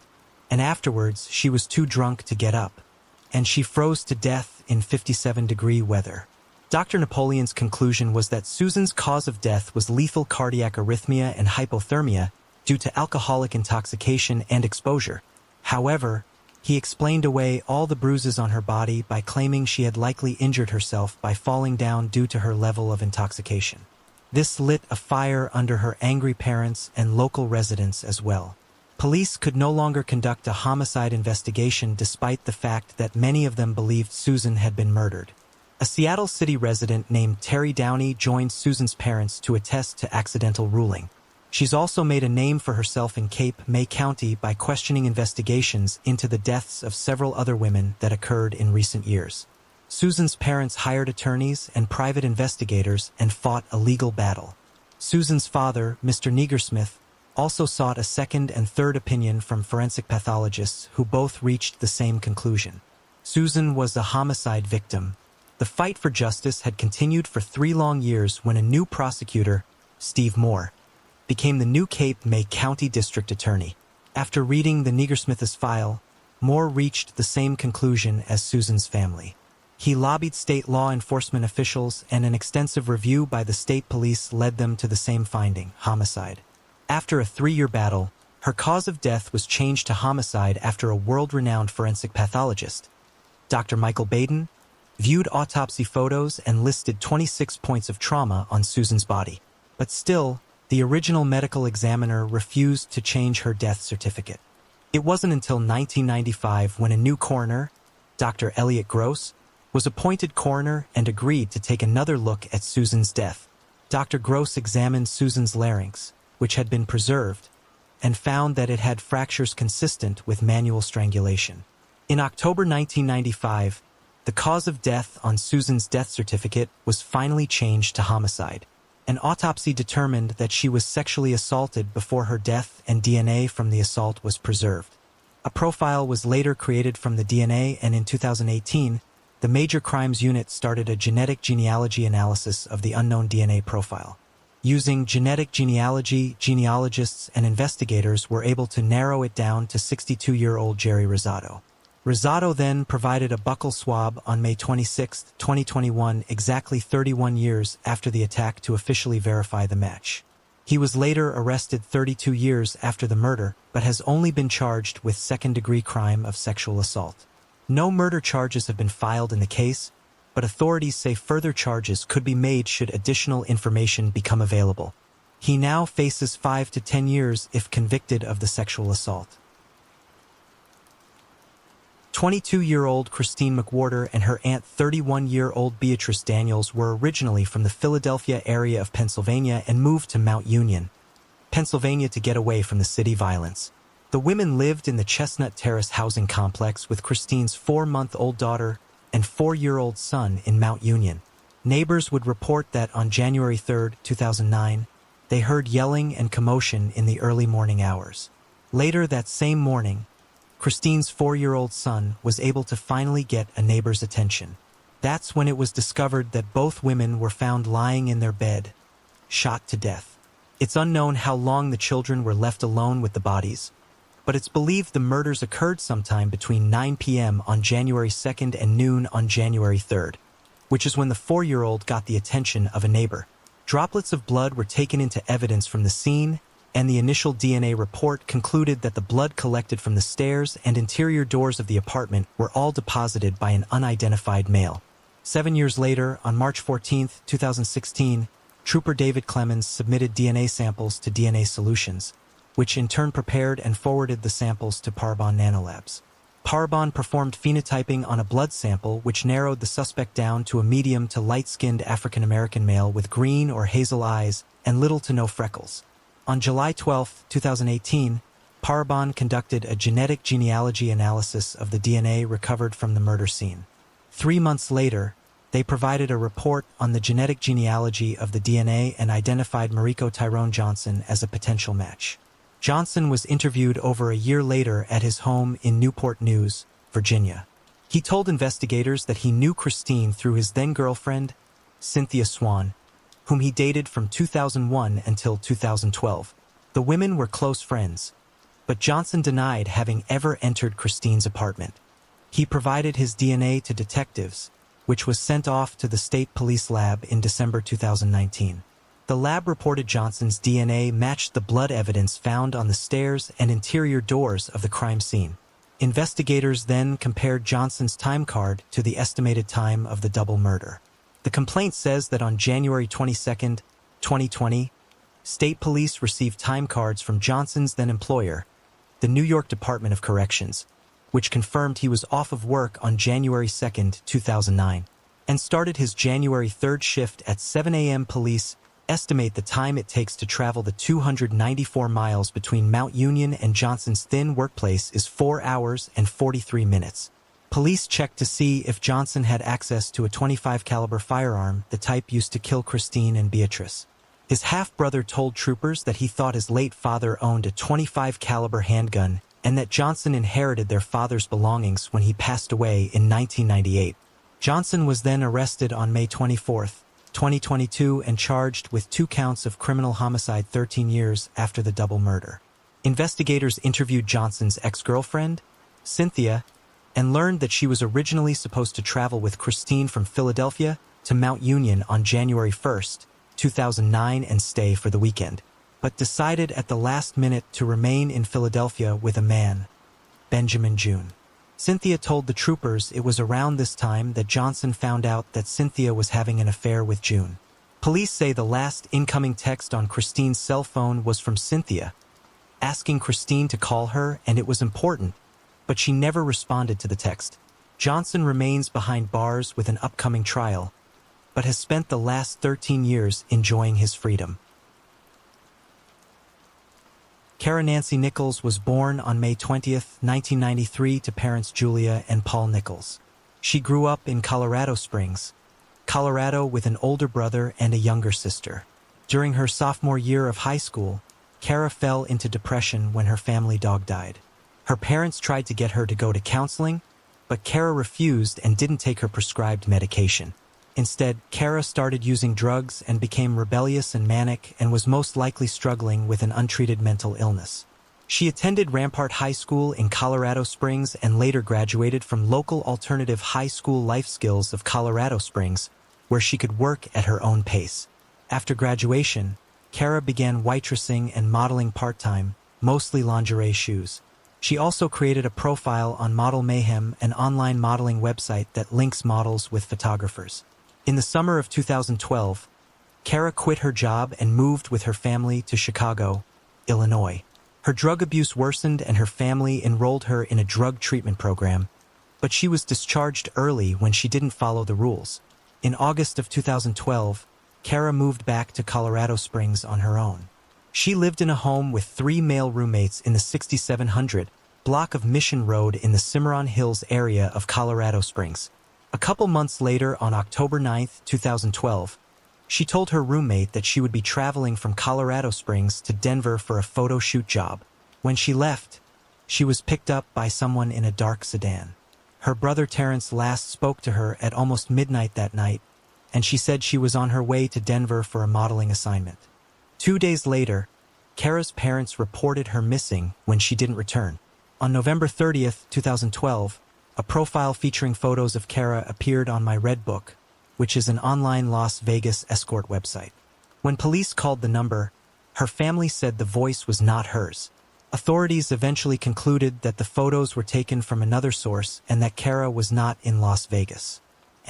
and afterwards she was too drunk to get up, and she froze to death in 57-degree weather. Dr. Napoleon's conclusion was that Susan's cause of death was lethal cardiac arrhythmia and hypothermia due to alcoholic intoxication and exposure. However, he explained away all the bruises on her body by claiming she had likely injured herself by falling down due to her level of intoxication. This lit a fire under her angry parents and local residents as well. Police could no longer conduct a homicide investigation despite the fact that many of them believed Susan had been murdered. A Seattle City resident named Terry Downey joined Susan's parents to attest to accidental ruling. She's also made a name for herself in Cape May County by questioning investigations into the deaths of several other women that occurred in recent years. Susan's parents hired attorneys and private investigators and fought a legal battle. Susan's father, Mr. Negersmith, also sought a second and third opinion from forensic pathologists who both reached the same conclusion. Susan was a homicide victim. The fight for justice had continued for 3 long years when a new prosecutor, Steve Moore, became the new Cape May County District Attorney. After reading the Negersmith's file, Moore reached the same conclusion as Susan's family. He lobbied state law enforcement officials, and an extensive review by the state police led them to the same finding: homicide. After a 3-year battle, her cause of death was changed to homicide after a world-renowned forensic pathologist, Dr. Michael Baden, viewed autopsy photos and listed 26 points of trauma on Susan's body. But still, the original medical examiner refused to change her death certificate. It wasn't until 1995 when a new coroner, Dr. Elliot Gross, was appointed coroner and agreed to take another look at Susan's death. Dr. Gross examined Susan's larynx, which had been preserved, and found that it had fractures consistent with manual strangulation. In October 1995, the cause of death on Susan's death certificate was finally changed to homicide. An autopsy determined that she was sexually assaulted before her death, and DNA from the assault was preserved. A profile was later created from the DNA, and in 2018, the Major Crimes Unit started a genetic genealogy analysis of the unknown DNA profile. Using genetic genealogy, genealogists and investigators were able to narrow it down to 62-year-old Jerry Rosado. Rosado then provided a buccal swab on May 26, 2021, exactly 31 years after the attack, to officially verify the match. He was later arrested 32 years after the murder, but has only been charged with second-degree crime of sexual assault. No murder charges have been filed in the case, but authorities say further charges could be made should additional information become available. He now faces 5 to 10 years if convicted of the sexual assault. 22-year-old Christine McWhorter and her aunt 31-year-old Beatrice Daniels were originally from the Philadelphia area of Pennsylvania and moved to Mount Union, Pennsylvania to get away from the city violence. The women lived in the Chestnut Terrace housing complex with Christine's 4-month-old daughter and 4-year-old son in Mount Union. Neighbors would report that on January 3, 2009, they heard yelling and commotion in the early morning hours. Later that same morning, Christine's 4-year-old son was able to finally get a neighbor's attention. That's when it was discovered that both women were found lying in their bed, shot to death. It's unknown how long the children were left alone with the bodies, but it's believed the murders occurred sometime between 9 p.m. on January 2nd and noon on January 3rd, which is when the 4-year-old got the attention of a neighbor. Droplets of blood were taken into evidence from the scene, and the initial DNA report concluded that the blood collected from the stairs and interior doors of the apartment were all deposited by an unidentified male. 7 years later, on March 14, 2016, Trooper David Clemens submitted DNA samples to DNA Solutions, which in turn prepared and forwarded the samples to Parabon Nanolabs. Parabon performed phenotyping on a blood sample which narrowed the suspect down to a medium to light-skinned African-American male with green or hazel eyes and little to no freckles. On July 12, 2018, Parabon conducted a genetic genealogy analysis of the DNA recovered from the murder scene. 3 months later, they provided a report on the genetic genealogy of the DNA and identified Mariko Tyrone Johnson as a potential match. Johnson was interviewed over a year later at his home in Newport News, Virginia. He told investigators that he knew Christine through his then-girlfriend, Cynthia Swan, whom he dated from 2001 until 2012. The women were close friends, but Johnson denied having ever entered Christine's apartment. He provided his DNA to detectives, which was sent off to the state police lab in December 2019. The lab reported Johnson's DNA matched the blood evidence found on the stairs and interior doors of the crime scene. Investigators then compared Johnson's time card to the estimated time of the double murder. The complaint says that on January 22, 2020, state police received time cards from Johnson's then-employer, the New York Department of Corrections, which confirmed he was off of work on January 2, 2009, and started his January 3rd shift at 7 a.m. Police estimate the time it takes to travel the 294 miles between Mount Union and Johnson's thin workplace is 4 hours and 43 minutes. Police checked to see if Johnson had access to a .25 caliber firearm, the type used to kill Christine and Beatrice. His half-brother told troopers that he thought his late father owned a .25 caliber handgun and that Johnson inherited their father's belongings when he passed away in 1998. Johnson was then arrested on May 24, 2022 and charged with 2 counts of criminal homicide 13 years after the double murder. Investigators interviewed Johnson's ex-girlfriend, Cynthia, and learned that she was originally supposed to travel with Christine from Philadelphia to Mount Union on January 1, 2009 and stay for the weekend, but decided at the last minute to remain in Philadelphia with a man, Benjamin June. Cynthia told the troopers it was around this time that Johnson found out that Cynthia was having an affair with June. Police say the last incoming text on Christine's cell phone was from Cynthia, asking Christine to call her, and it was important, but she never responded to the text. Johnson remains behind bars with an upcoming trial, but has spent the last 13 years enjoying his freedom. Kara Nancy Nichols was born on May 20, 1993 to parents Julia and Paul Nichols. She grew up in Colorado Springs, Colorado with an older brother and a younger sister. During her sophomore year of high school, Kara fell into depression when her family dog died. Her parents tried to get her to go to counseling, but Kara refused and didn't take her prescribed medication. Instead, Kara started using drugs and became rebellious and manic and was most likely struggling with an untreated mental illness. She attended Rampart High School in Colorado Springs and later graduated from local alternative high school Life Skills of Colorado Springs, where she could work at her own pace. After graduation, Kara began waitressing and modeling part-time, mostly lingerie shoes. She also created a profile on Model Mayhem, an online modeling website that links models with photographers. In the summer of 2012, Kara quit her job and moved with her family to Chicago, Illinois. Her drug abuse worsened and her family enrolled her in a drug treatment program, but she was discharged early when she didn't follow the rules. In August of 2012, Kara moved back to Colorado Springs on her own. She lived in a home with 3 male roommates in the 6700 block of Mission Road in the Cimarron Hills area of Colorado Springs. A couple months later, on October 9, 2012, she told her roommate that she would be traveling from Colorado Springs to Denver for a photo shoot job. When she left, she was picked up by someone in a dark sedan. Her brother Terrence last spoke to her at almost midnight that night, and she said she was on her way to Denver for a modeling assignment. 2 days later, Kara's parents reported her missing when she didn't return. On November 30, 2012, a profile featuring photos of Kara appeared on My Red Book, which is an online Las Vegas escort website. When police called the number, her family said the voice was not hers. Authorities eventually concluded that the photos were taken from another source and that Kara was not in Las Vegas.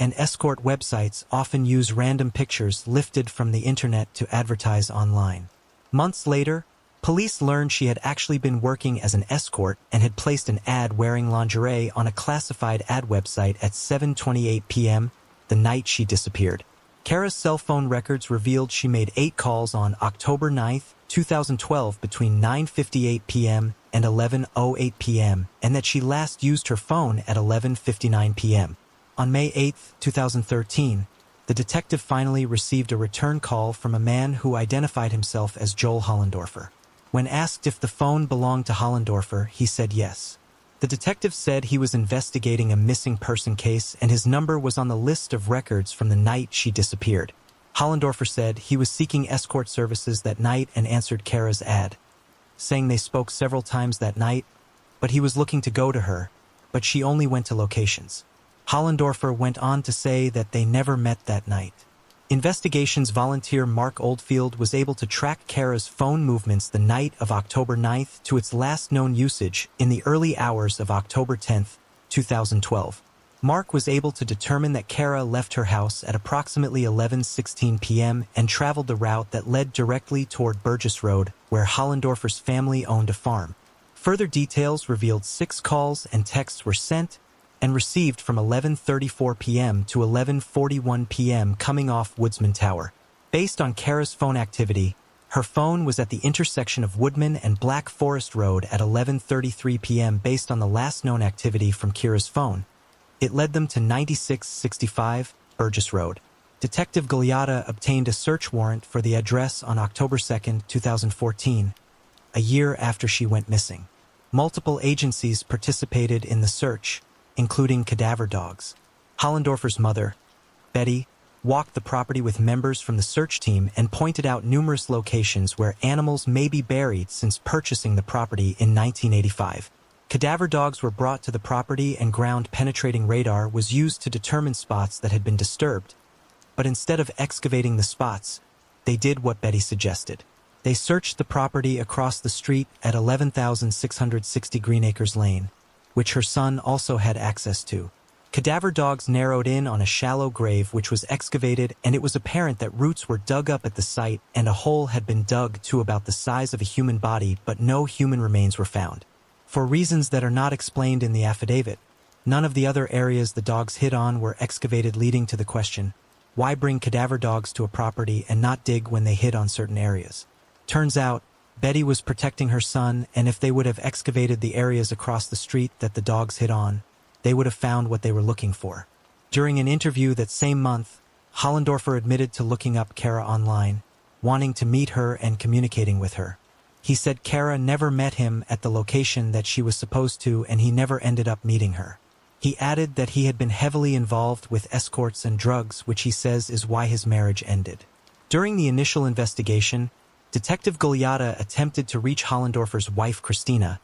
And escort websites often use random pictures lifted from the internet to advertise online. Months later, police learned she had actually been working as an escort and had placed an ad wearing lingerie on a classified ad website at 7:28 p.m. the night she disappeared. Kara's cell phone records revealed she made 8 calls on October 9, 2012 between 9:58 p.m. and 11:08 p.m. and that she last used her phone at 11:59 p.m. On May 8, 2013, the detective finally received a return call from a man who identified himself as Joel Hollendorfer. When asked if the phone belonged to Hollendorfer, he said yes. The detective said he was investigating a missing person case and his number was on the list of records from the night she disappeared. Hollendorfer said he was seeking escort services that night and answered Kara's ad, saying they spoke several times that night, but he was looking to go to her, but she only went to locations. Hollendorfer went on to say that they never met that night. Investigations volunteer Mark Oldfield was able to track Kara's phone movements the night of October 9th to its last known usage in the early hours of October 10th, 2012. Mark was able to determine that Kara left her house at approximately 11:16 p.m. and traveled the route that led directly toward Burgess Road, where Hollendorfer's family owned a farm. Further details revealed 6 calls and texts were sent and received from 11:34 p.m. to 11:41 p.m. coming off Woodsman Tower. Based on Kara's phone activity, her phone was at the intersection of Woodman and Black Forest Road at 11:33 p.m. Based on the last known activity from Kira's phone, it led them to 9665 Burgess Road. Detective Gigliotta obtained a search warrant for the address on October 2, 2014, a year after she went missing. Multiple agencies participated in the search, including cadaver dogs. Hollendorfer's mother, Betty, walked the property with members from the search team and pointed out numerous locations where animals may be buried since purchasing the property in 1985. Cadaver dogs were brought to the property and ground-penetrating radar was used to determine spots that had been disturbed. But instead of excavating the spots, they did what Betty suggested. They searched the property across the street at 11,660 Greenacres Lane, which her son also had access to. Cadaver dogs narrowed in on a shallow grave which was excavated, and it was apparent that roots were dug up at the site and a hole had been dug to about the size of a human body, but no human remains were found. For reasons that are not explained in the affidavit, none of the other areas the dogs hid on were excavated, leading to the question, why bring cadaver dogs to a property and not dig when they hid on certain areas? Turns out, Betty was protecting her son, and if they would have excavated the areas across the street that the dogs hid on, they would have found what they were looking for. During an interview that same month, Hollendorfer admitted to looking up Kara online, wanting to meet her and communicating with her. He said Kara never met him at the location that she was supposed to, and he never ended up meeting her. He added that he had been heavily involved with escorts and drugs, which he says is why his marriage ended. During the initial investigation, Detective Gigliotta attempted to reach Hollendorfer's wife, Christina,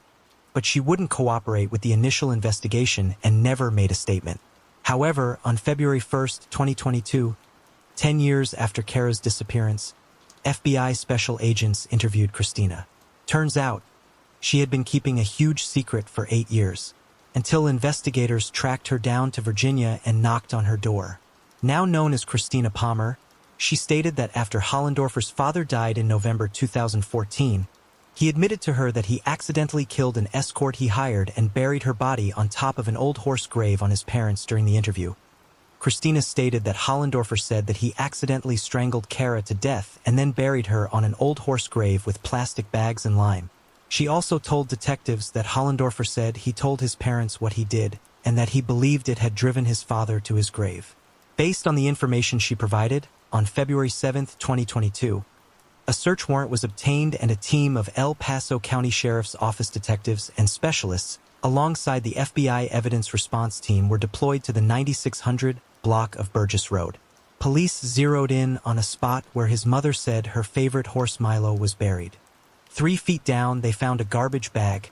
but she wouldn't cooperate with the initial investigation and never made a statement. However, on February 1, 2022, 10 years after Kara's disappearance, FBI special agents interviewed Christina. Turns out, she had been keeping a huge secret for 8 years, until investigators tracked her down to Virginia and knocked on her door. Now known as Christina Palmer, she stated that after Hollendorfer's father died in November 2014, he admitted to her that he accidentally killed an escort he hired and buried her body on top of an old horse grave on his parents during the interview. Christina stated that Hollendorfer said that he accidentally strangled Kara to death and then buried her on an old horse grave with plastic bags and lime. She also told detectives that Hollendorfer said he told his parents what he did and that he believed it had driven his father to his grave. Based on the information she provided, on February 7, 2022, a search warrant was obtained and a team of El Paso County Sheriff's Office detectives and specialists, alongside the FBI Evidence Response Team, were deployed to the 9600 block of Burgess Road. Police zeroed in on a spot where his mother said her favorite horse Milo was buried. 3 feet down, they found a garbage bag,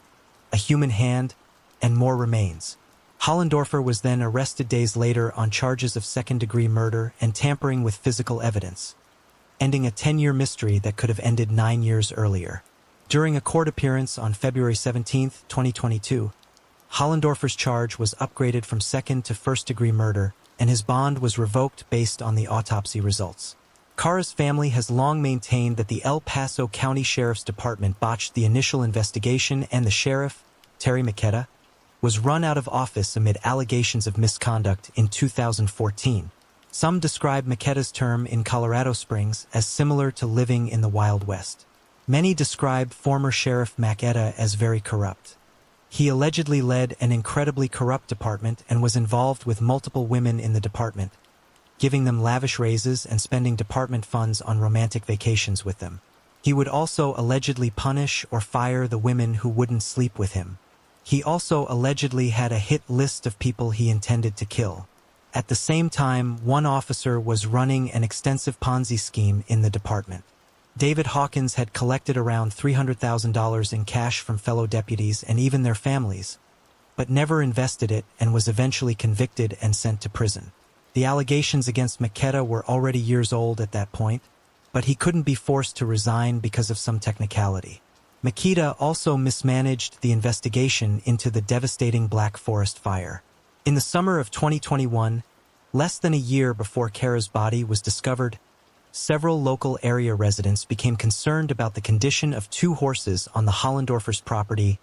a human hand, and more remains. Hollendorfer was then arrested days later on charges of second-degree murder and tampering with physical evidence, ending a 10-year mystery that could have ended 9 years earlier. During a court appearance on February 17, 2022, Hollendorfer's charge was upgraded from second to first-degree murder, and his bond was revoked based on the autopsy results. Kara's family has long maintained that the El Paso County Sheriff's Department botched the initial investigation and the sheriff, Terry McKetta, was run out of office amid allegations of misconduct in 2014. Some describe McKetta's term in Colorado Springs as similar to living in the Wild West. Many describe former Sheriff McKetta as very corrupt. He allegedly led an incredibly corrupt department and was involved with multiple women in the department, giving them lavish raises and spending department funds on romantic vacations with them. He would also allegedly punish or fire the women who wouldn't sleep with him. He also allegedly had a hit list of people he intended to kill. At the same time, one officer was running an extensive Ponzi scheme in the department. David Hawkins had collected around $300,000 in cash from fellow deputies and even their families, but never invested it and was eventually convicted and sent to prison. The allegations against McKetta were already years old at that point, but he couldn't be forced to resign because of some technicality. McKetta also mismanaged the investigation into the devastating Black Forest fire. In the summer of 2021, less than a year before Kara's body was discovered, several local area residents became concerned about the condition of 2 horses on the Hollendorfer's property,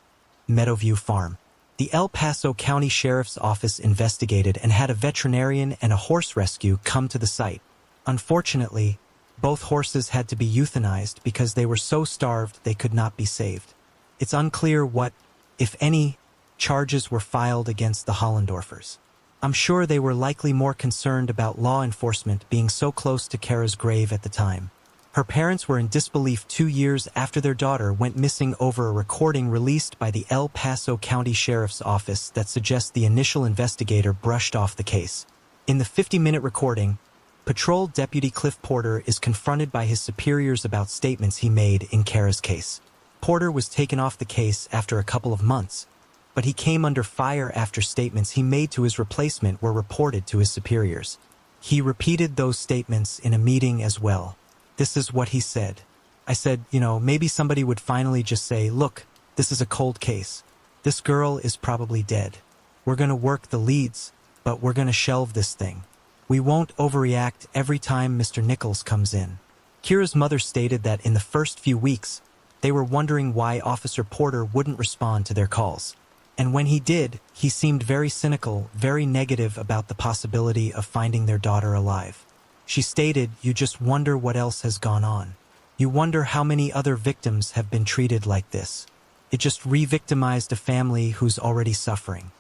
Meadowview Farm. The El Paso County Sheriff's Office investigated and had a veterinarian and a horse rescue come to the site. Unfortunately, both horses had to be euthanized because they were so starved they could not be saved. It's unclear what, if any, charges were filed against the Hollendorfers. I'm sure they were likely more concerned about law enforcement being so close to Kara's grave at the time. Her parents were in disbelief 2 years after their daughter went missing over a recording released by the El Paso County Sheriff's Office that suggests the initial investigator brushed off the case. In the 50-minute recording, Patrol Deputy Cliff Porter is confronted by his superiors about statements he made in Kara's case. Porter was taken off the case after a couple of months, but he came under fire after statements he made to his replacement were reported to his superiors. He repeated those statements in a meeting as well. This is what he said. I said, maybe somebody would finally just say, look, this is a cold case. This girl is probably dead. We're going to work the leads, but we're going to shelve this thing. We won't overreact every time Mr. Nichols comes in. Kira's mother stated that in the first few weeks, they were wondering why Officer Porter wouldn't respond to their calls. And when he did, he seemed very cynical, very negative about the possibility of finding their daughter alive. She stated, "You just wonder what else has gone on. You wonder how many other victims have been treated like this. It just re-victimized a family who's already suffering."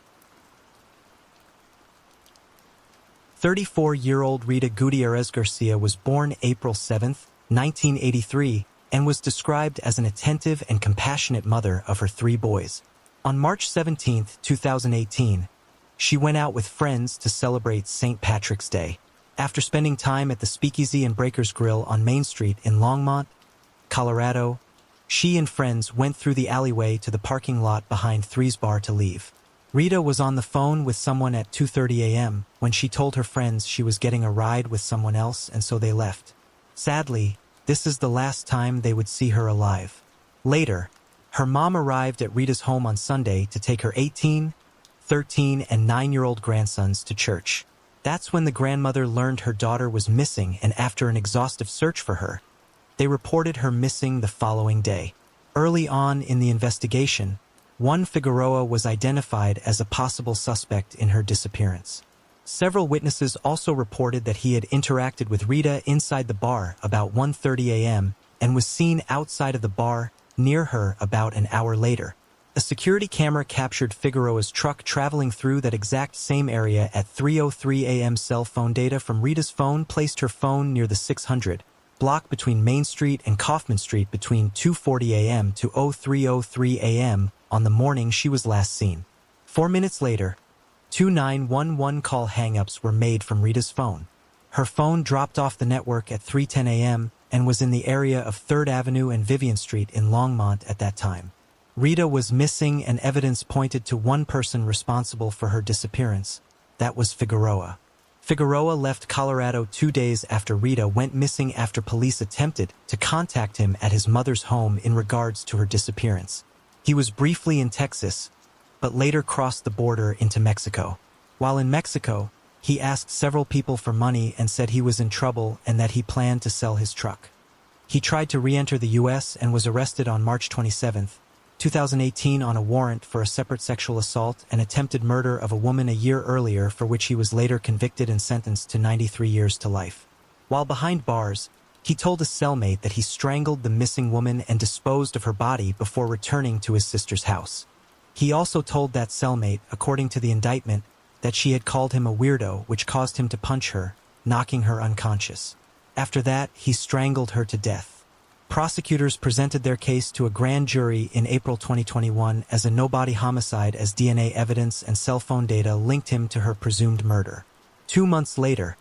34-year-old Rita Gutierrez Garcia was born April 7, 1983, and was described as an attentive and compassionate mother of her 3 boys. On March 17, 2018, she went out with friends to celebrate St. Patrick's Day. After spending time at the Speakeasy and Breakers Grill on Main Street in Longmont, Colorado, she and friends went through the alleyway to the parking lot behind Three's Bar to leave. Rita was on the phone with someone at 2:30 a.m. when she told her friends she was getting a ride with someone else, and so they left. Sadly, This is the last time they would see her alive. Later, her mom arrived at Rita's home on Sunday to take her 18, 13, and 9-year-old grandsons to church. That's when the grandmother learned her daughter was missing, and after an exhaustive search for her, they reported her missing the following day. Early on in the investigation, Juan Figueroa was identified as a possible suspect in her disappearance. Several witnesses also reported that he had interacted with Rita inside the bar about 1:30 a.m. and was seen outside of the bar near her about an hour later. A security camera captured Figueroa's truck traveling through that exact same area at 3:03 a.m. Cell phone data from Rita's phone placed her phone near the 600 block between Main Street and Kaufman Street between 2:40 a.m. to 03:03 a.m. on the morning she was last seen. 4 minutes later, 2 911 call hang-ups were made from Rita's phone. Her phone dropped off the network at 3:10 a.m. and was in the area of 3rd Avenue and Vivian Street in Longmont at that time. Rita was missing, and evidence pointed to one person responsible for her disappearance. That was Figueroa. Figueroa left Colorado 2 days after Rita went missing after police attempted to contact him at his mother's home in regards to her disappearance. He was briefly in Texas, but later crossed the border into Mexico. While in Mexico, he asked several people for money and said he was in trouble and that he planned to sell his truck. He tried to re-enter the U.S. and was arrested on March 27, 2018 on a warrant for a separate sexual assault and attempted murder of a woman a year earlier, for which he was later convicted and sentenced to 93 years to life. While behind bars, he told a cellmate that he strangled the missing woman and disposed of her body before returning to his sister's house. He also told that cellmate, according to the indictment, that she had called him a weirdo, which caused him to punch her, knocking her unconscious. After that, he strangled her to death. Prosecutors presented their case to a grand jury in April 2021 as a no-body homicide, as DNA evidence and cell phone data linked him to her presumed murder. 2 months later,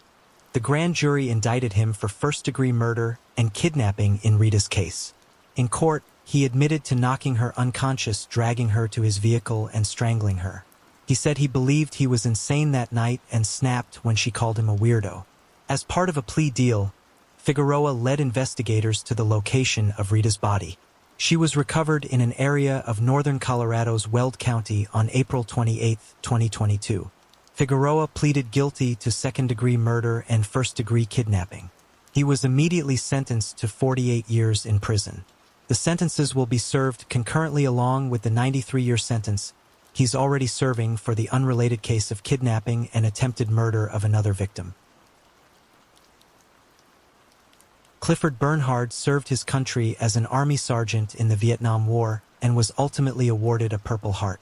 the grand jury indicted him for first-degree murder and kidnapping in Rita's case. In court, he admitted to knocking her unconscious, dragging her to his vehicle, and strangling her. He said he believed he was insane that night and snapped when she called him a weirdo. As part of a plea deal, Figueroa led investigators to the location of Rita's body. She was recovered in an area of northern Colorado's Weld County on April 28, 2022. Figueroa pleaded guilty to second-degree murder and first-degree kidnapping. He was immediately sentenced to 48 years in prison. The sentences will be served concurrently along with the 93-year sentence he's already serving for the unrelated case of kidnapping and attempted murder of another victim. Clifford Bernhard served his country as an Army sergeant in the Vietnam War and was ultimately awarded a Purple Heart.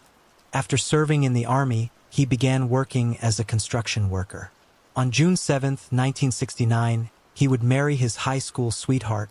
After serving in the Army, he began working as a construction worker. On June 7, 1969, he would marry his high school sweetheart,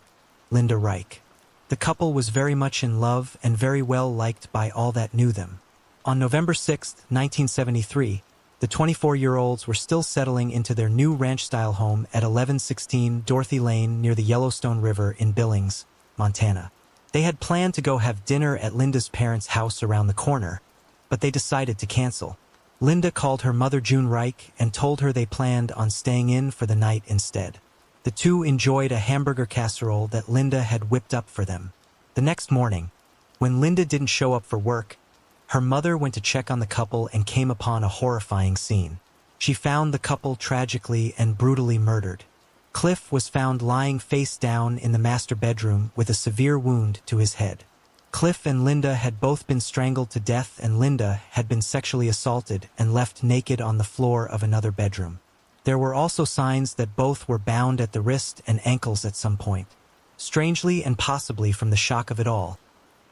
Linda Reich. The couple was very much in love and very well liked by all that knew them. On November 6, 1973, the 24-year-olds were still settling into their new ranch-style home at 1116 Dorothy Lane near the Yellowstone River in Billings, Montana. They had planned to go have dinner at Linda's parents' house around the corner, but they decided to cancel. Linda called her mother June Reich and told her they planned on staying in for the night instead. The two enjoyed a hamburger casserole that Linda had whipped up for them. The next morning, when Linda didn't show up for work, her mother went to check on the couple and came upon a horrifying scene. She found the couple tragically and brutally murdered. Cliff was found lying face down in the master bedroom with a severe wound to his head. Cliff and Linda had both been strangled to death, and Linda had been sexually assaulted and left naked on the floor of another bedroom. There were also signs that both were bound at the wrist and ankles at some point. Strangely, and possibly from the shock of it all,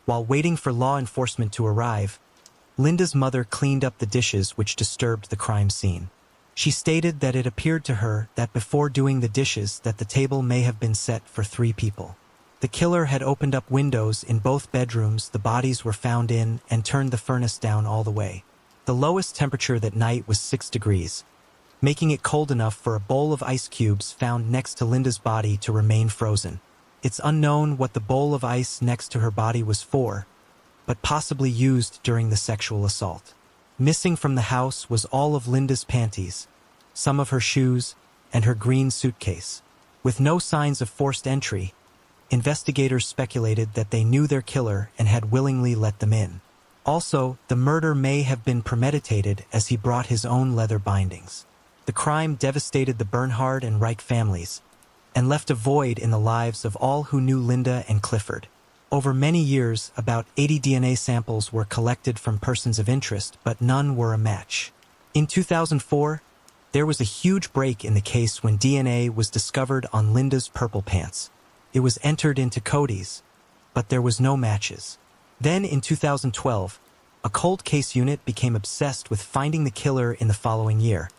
while waiting for law enforcement to arrive, Linda's mother cleaned up the dishes which disturbed the crime scene. She stated that it appeared to her that before doing the dishes that the table may have been set for 3 people. The killer had opened up windows in both bedrooms the bodies were found in and turned the furnace down all the way. The lowest temperature that night was 6 degrees, making it cold enough for a bowl of ice cubes found next to Linda's body to remain frozen. It's unknown what the bowl of ice next to her body was for, but possibly used during the sexual assault. Missing from the house was all of Linda's panties, some of her shoes, and her green suitcase. With no signs of forced entry, investigators speculated that they knew their killer and had willingly let them in. Also, the murder may have been premeditated as he brought his own leather bindings. The crime devastated the Bernhard and Reich families and left a void in the lives of all who knew Linda and Clifford. Over many years, about 80 DNA samples were collected from persons of interest, but none were a match. In 2004, there was a huge break in the case when DNA was discovered on Linda's purple pants. It was entered into Cody's, but there was no matches. Then in 2012, a cold case unit became obsessed with finding the killer in the following year.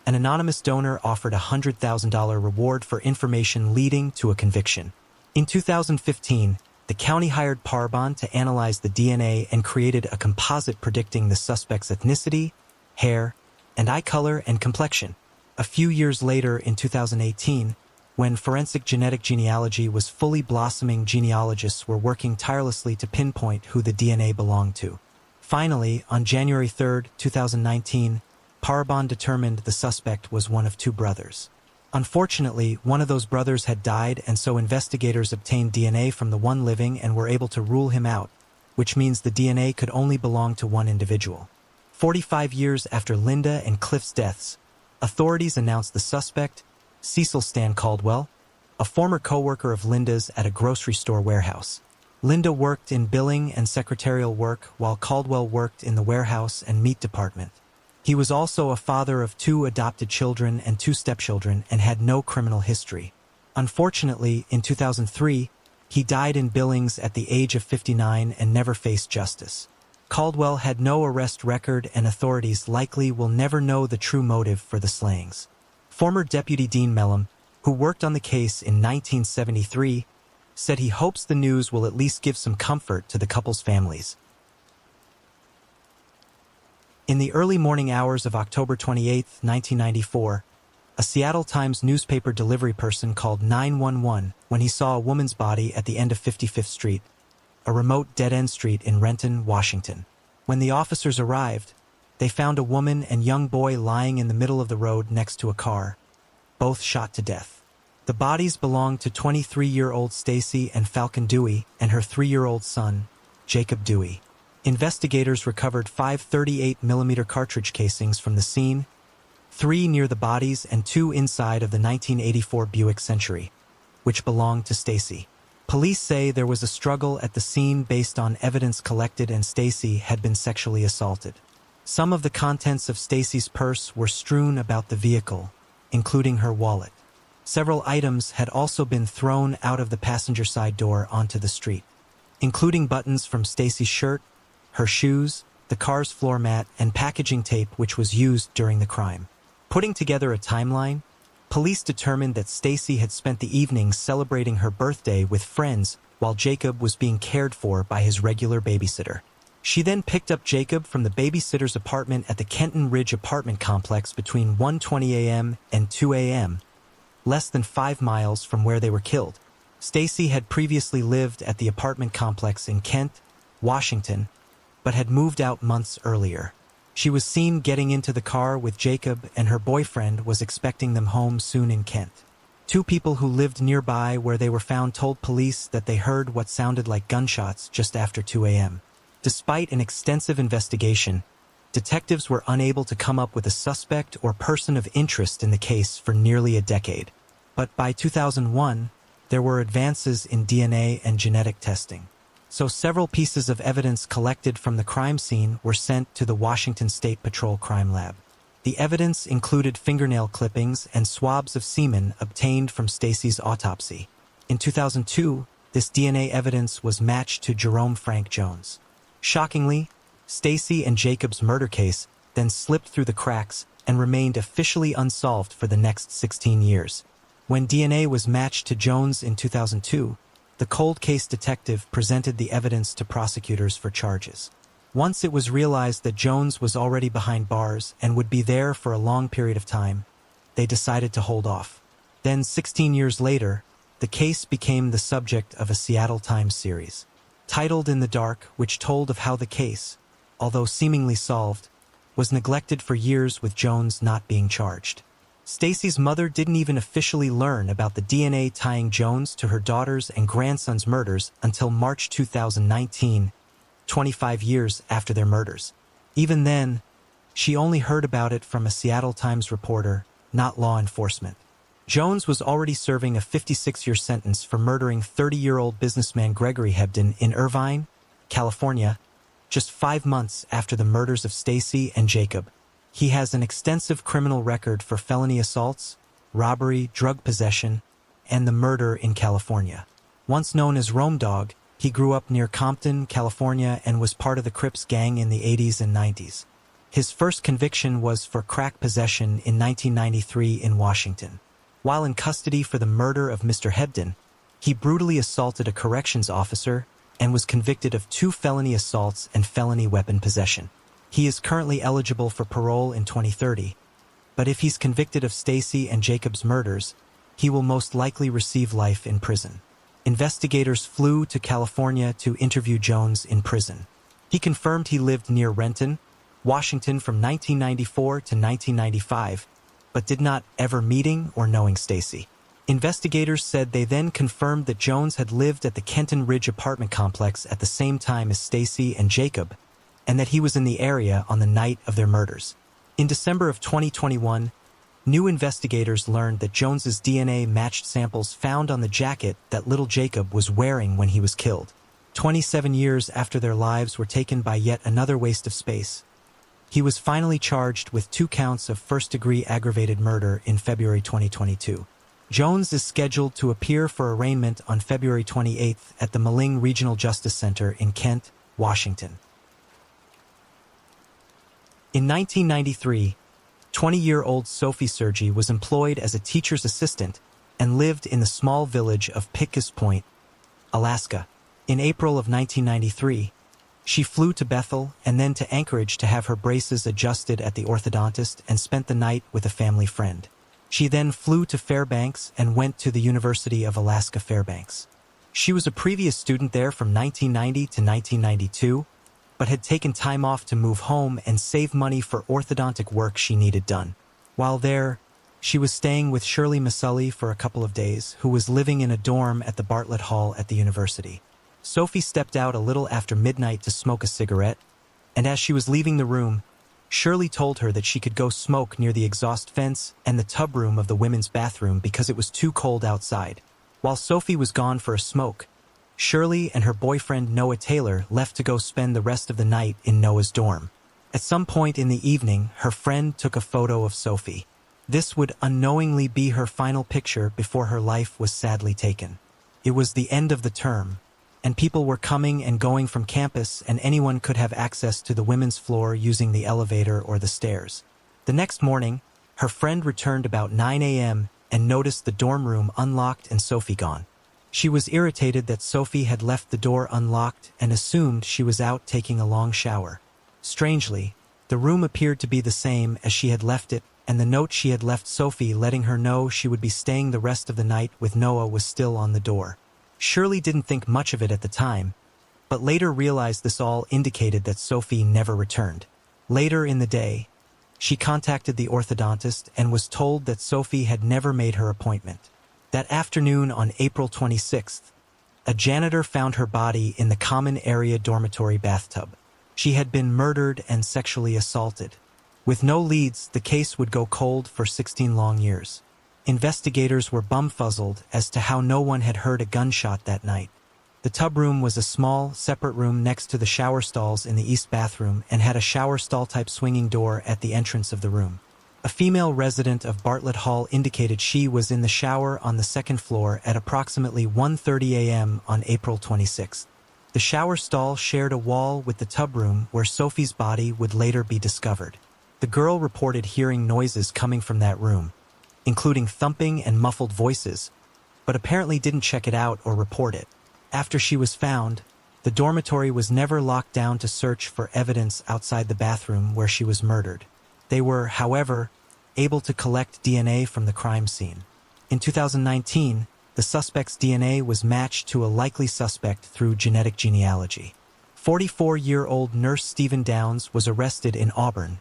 An anonymous donor offered a $100,000 reward for information leading to a conviction. In 2015, the county hired Parabon to analyze the DNA and created a composite predicting the suspect's ethnicity, hair, and eye color and complexion. A few years later, in 2018, when forensic genetic genealogy was fully blossoming, genealogists were working tirelessly to pinpoint who the DNA belonged to. Finally, on January 3, 2019, Parabon determined the suspect was one of two brothers. Unfortunately, one of those brothers had died, and so investigators obtained DNA from the one living and were able to rule him out, which means the DNA could only belong to one individual. 45 years after Linda and Cliff's deaths, authorities announced the suspect, Cecil Stan Caldwell, a former co-worker of Linda's at a grocery store warehouse. Linda worked in billing and secretarial work while Caldwell worked in the warehouse and meat department. He was also a father of 2 adopted children and 2 stepchildren and had no criminal history. Unfortunately, in 2003, he died in Billings at the age of 59 and never faced justice. Caldwell had no arrest record, and authorities likely will never know the true motive for the slayings. Former Deputy Dean Mellum, who worked on the case in 1973, said he hopes the news will at least give some comfort to the couple's families. In the early morning hours of October 28, 1994, a Seattle Times newspaper delivery person called 911 when he saw a woman's body at the end of 55th Street, a remote dead-end street in Renton, Washington. When the officers arrived, they found a woman and young boy lying in the middle of the road next to a car, both shot to death. The bodies belonged to 23-year-old Stacy and Falcon Dewey and her 3-year-old son, Jacob Dewey. Investigators recovered 5 38mm cartridge casings from the scene, 3 near the bodies and 2 inside of the 1984 Buick Century, which belonged to Stacy. Police say there was a struggle at the scene based on evidence collected, and Stacy had been sexually assaulted. Some of the contents of Stacy's purse were strewn about the vehicle, including her wallet. Several items had also been thrown out of the passenger side door onto the street, including buttons from Stacy's shirt, her shoes, the car's floor mat, and packaging tape which was used during the crime. Putting together a timeline, police determined that Stacy had spent the evening celebrating her birthday with friends while Jacob was being cared for by his regular babysitter. She then picked up Jacob from the babysitter's apartment at the Kenton Ridge apartment complex between 1:20 a.m. and 2 a.m., less than 5 miles from where they were killed. Stacy had previously lived at the apartment complex in Kent, Washington, but had moved out months earlier. She was seen getting into the car with Jacob, and her boyfriend was expecting them home soon in Kent. 2 people who lived nearby where they were found told police that they heard what sounded like gunshots just after 2 a.m. Despite an extensive investigation, detectives were unable to come up with a suspect or person of interest in the case for nearly a decade. But by 2001, there were advances in DNA and genetic testing. So several pieces of evidence collected from the crime scene were sent to the Washington State Patrol Crime Lab. The evidence included fingernail clippings and swabs of semen obtained from Stacy's autopsy. In 2002, this DNA evidence was matched to Jerome Frank Jones. Shockingly, Stacy and Jacob's murder case then slipped through the cracks and remained officially unsolved for the next 16 years. When DNA was matched to Jones in 2002, the cold case detective presented the evidence to prosecutors for charges. Once it was realized that Jones was already behind bars and would be there for a long period of time, they decided to hold off. Then, 16 years later, the case became the subject of a Seattle Times series, titled In the Dark, which told of how the case, although seemingly solved, was neglected for years with Jones not being charged. Stacy's mother didn't even officially learn about the DNA tying Jones to her daughter's and grandson's murders until March 2019, 25 years after their murders. Even then, she only heard about it from a Seattle Times reporter, not law enforcement. Jones was already serving a 56-year sentence for murdering 30-year-old businessman Gregory Hebden in Irvine, California, just 5 months after the murders of Stacy and Jacob. He has an extensive criminal record for felony assaults, robbery, drug possession, and the murder in California. Once known as Rome Dog, he grew up near Compton, California, and was part of the Crips gang in the 80s and 90s. His first conviction was for crack possession in 1993 in Washington. While in custody for the murder of Mr. Hebden, he brutally assaulted a corrections officer and was convicted of 2 felony assaults and felony weapon possession. He is currently eligible for parole in 2030, but if he's convicted of Stacy and Jacob's murders, he will most likely receive life in prison. Investigators flew to California to interview Jones in prison. He confirmed he lived near Renton, Washington from 1994 to 1995, but did not ever meeting or knowing Stacy. Investigators said they then confirmed that Jones had lived at the Kenton Ridge apartment complex at the same time as Stacy and Jacob, and that he was in the area on the night of their murders. In December of 2021, new investigators learned that Jones's DNA matched samples found on the jacket that little Jacob was wearing when he was killed. 27 years after their lives were taken by yet another waste of space, he was finally charged with 2 counts of first-degree aggravated murder in February 2022. Jones is scheduled to appear for arraignment on February 28th at the Maling Regional Justice Center in Kent, Washington. In 1993, 20-year-old Sophie Sergi was employed as a teacher's assistant and lived in the small village of Pickus Point, Alaska. In April of 1993, she flew to Bethel and then to Anchorage to have her braces adjusted at the orthodontist and spent the night with a family friend. She then flew to Fairbanks and went to the University of Alaska Fairbanks. She was a previous student there from 1990 to 1992, but had taken time off to move home and save money for orthodontic work she needed done. While there, she was staying with Shirley Masully for a couple of days, who was living in a dorm at the Bartlett Hall at the university. Sophie stepped out a little after midnight to smoke a cigarette, and as she was leaving the room, Shirley told her that she could go smoke near the exhaust fence and the tub room of the women's bathroom because it was too cold outside. While Sophie was gone for a smoke, Shirley and her boyfriend Noah Taylor left to go spend the rest of the night in Noah's dorm. At some point in the evening, her friend took a photo of Sophie. This would unknowingly be her final picture before her life was sadly taken. It was the end of the term, and people were coming and going from campus, and anyone could have access to the women's floor using the elevator or the stairs. The next morning, her friend returned about 9 a.m. and noticed the dorm room unlocked and Sophie gone. She was irritated that Sophie had left the door unlocked and assumed she was out taking a long shower. Strangely, the room appeared to be the same as she had left it, and the note she had left Sophie letting her know she would be staying the rest of the night with Noah was still on the door. Shirley didn't think much of it at the time, but later realized this all indicated that Sophie never returned. Later in the day, she contacted the orthodontist and was told that Sophie had never made her appointment. That afternoon on April 26th, a janitor found her body in the common area dormitory bathtub. She had been murdered and sexually assaulted. With no leads, the case would go cold for 16 long years. Investigators were bumfuzzled as to how no one had heard a gunshot that night. The tub room was a small, separate room next to the shower stalls in the east bathroom and had a shower stall-type swinging door at the entrance of the room. A female resident of Bartlett Hall indicated she was in the shower on the second floor at approximately 1:30 a.m. on April 26th. The shower stall shared a wall with the tub room where Sophie's body would later be discovered. The girl reported hearing noises coming from that room, including thumping and muffled voices, but apparently didn't check it out or report it. After she was found, the dormitory was never locked down to search for evidence outside the bathroom where she was murdered. They were, however, able to collect DNA from the crime scene. In 2019, the suspect's DNA was matched to a likely suspect through genetic genealogy. 44-year-old nurse Stephen Downs was arrested in Auburn,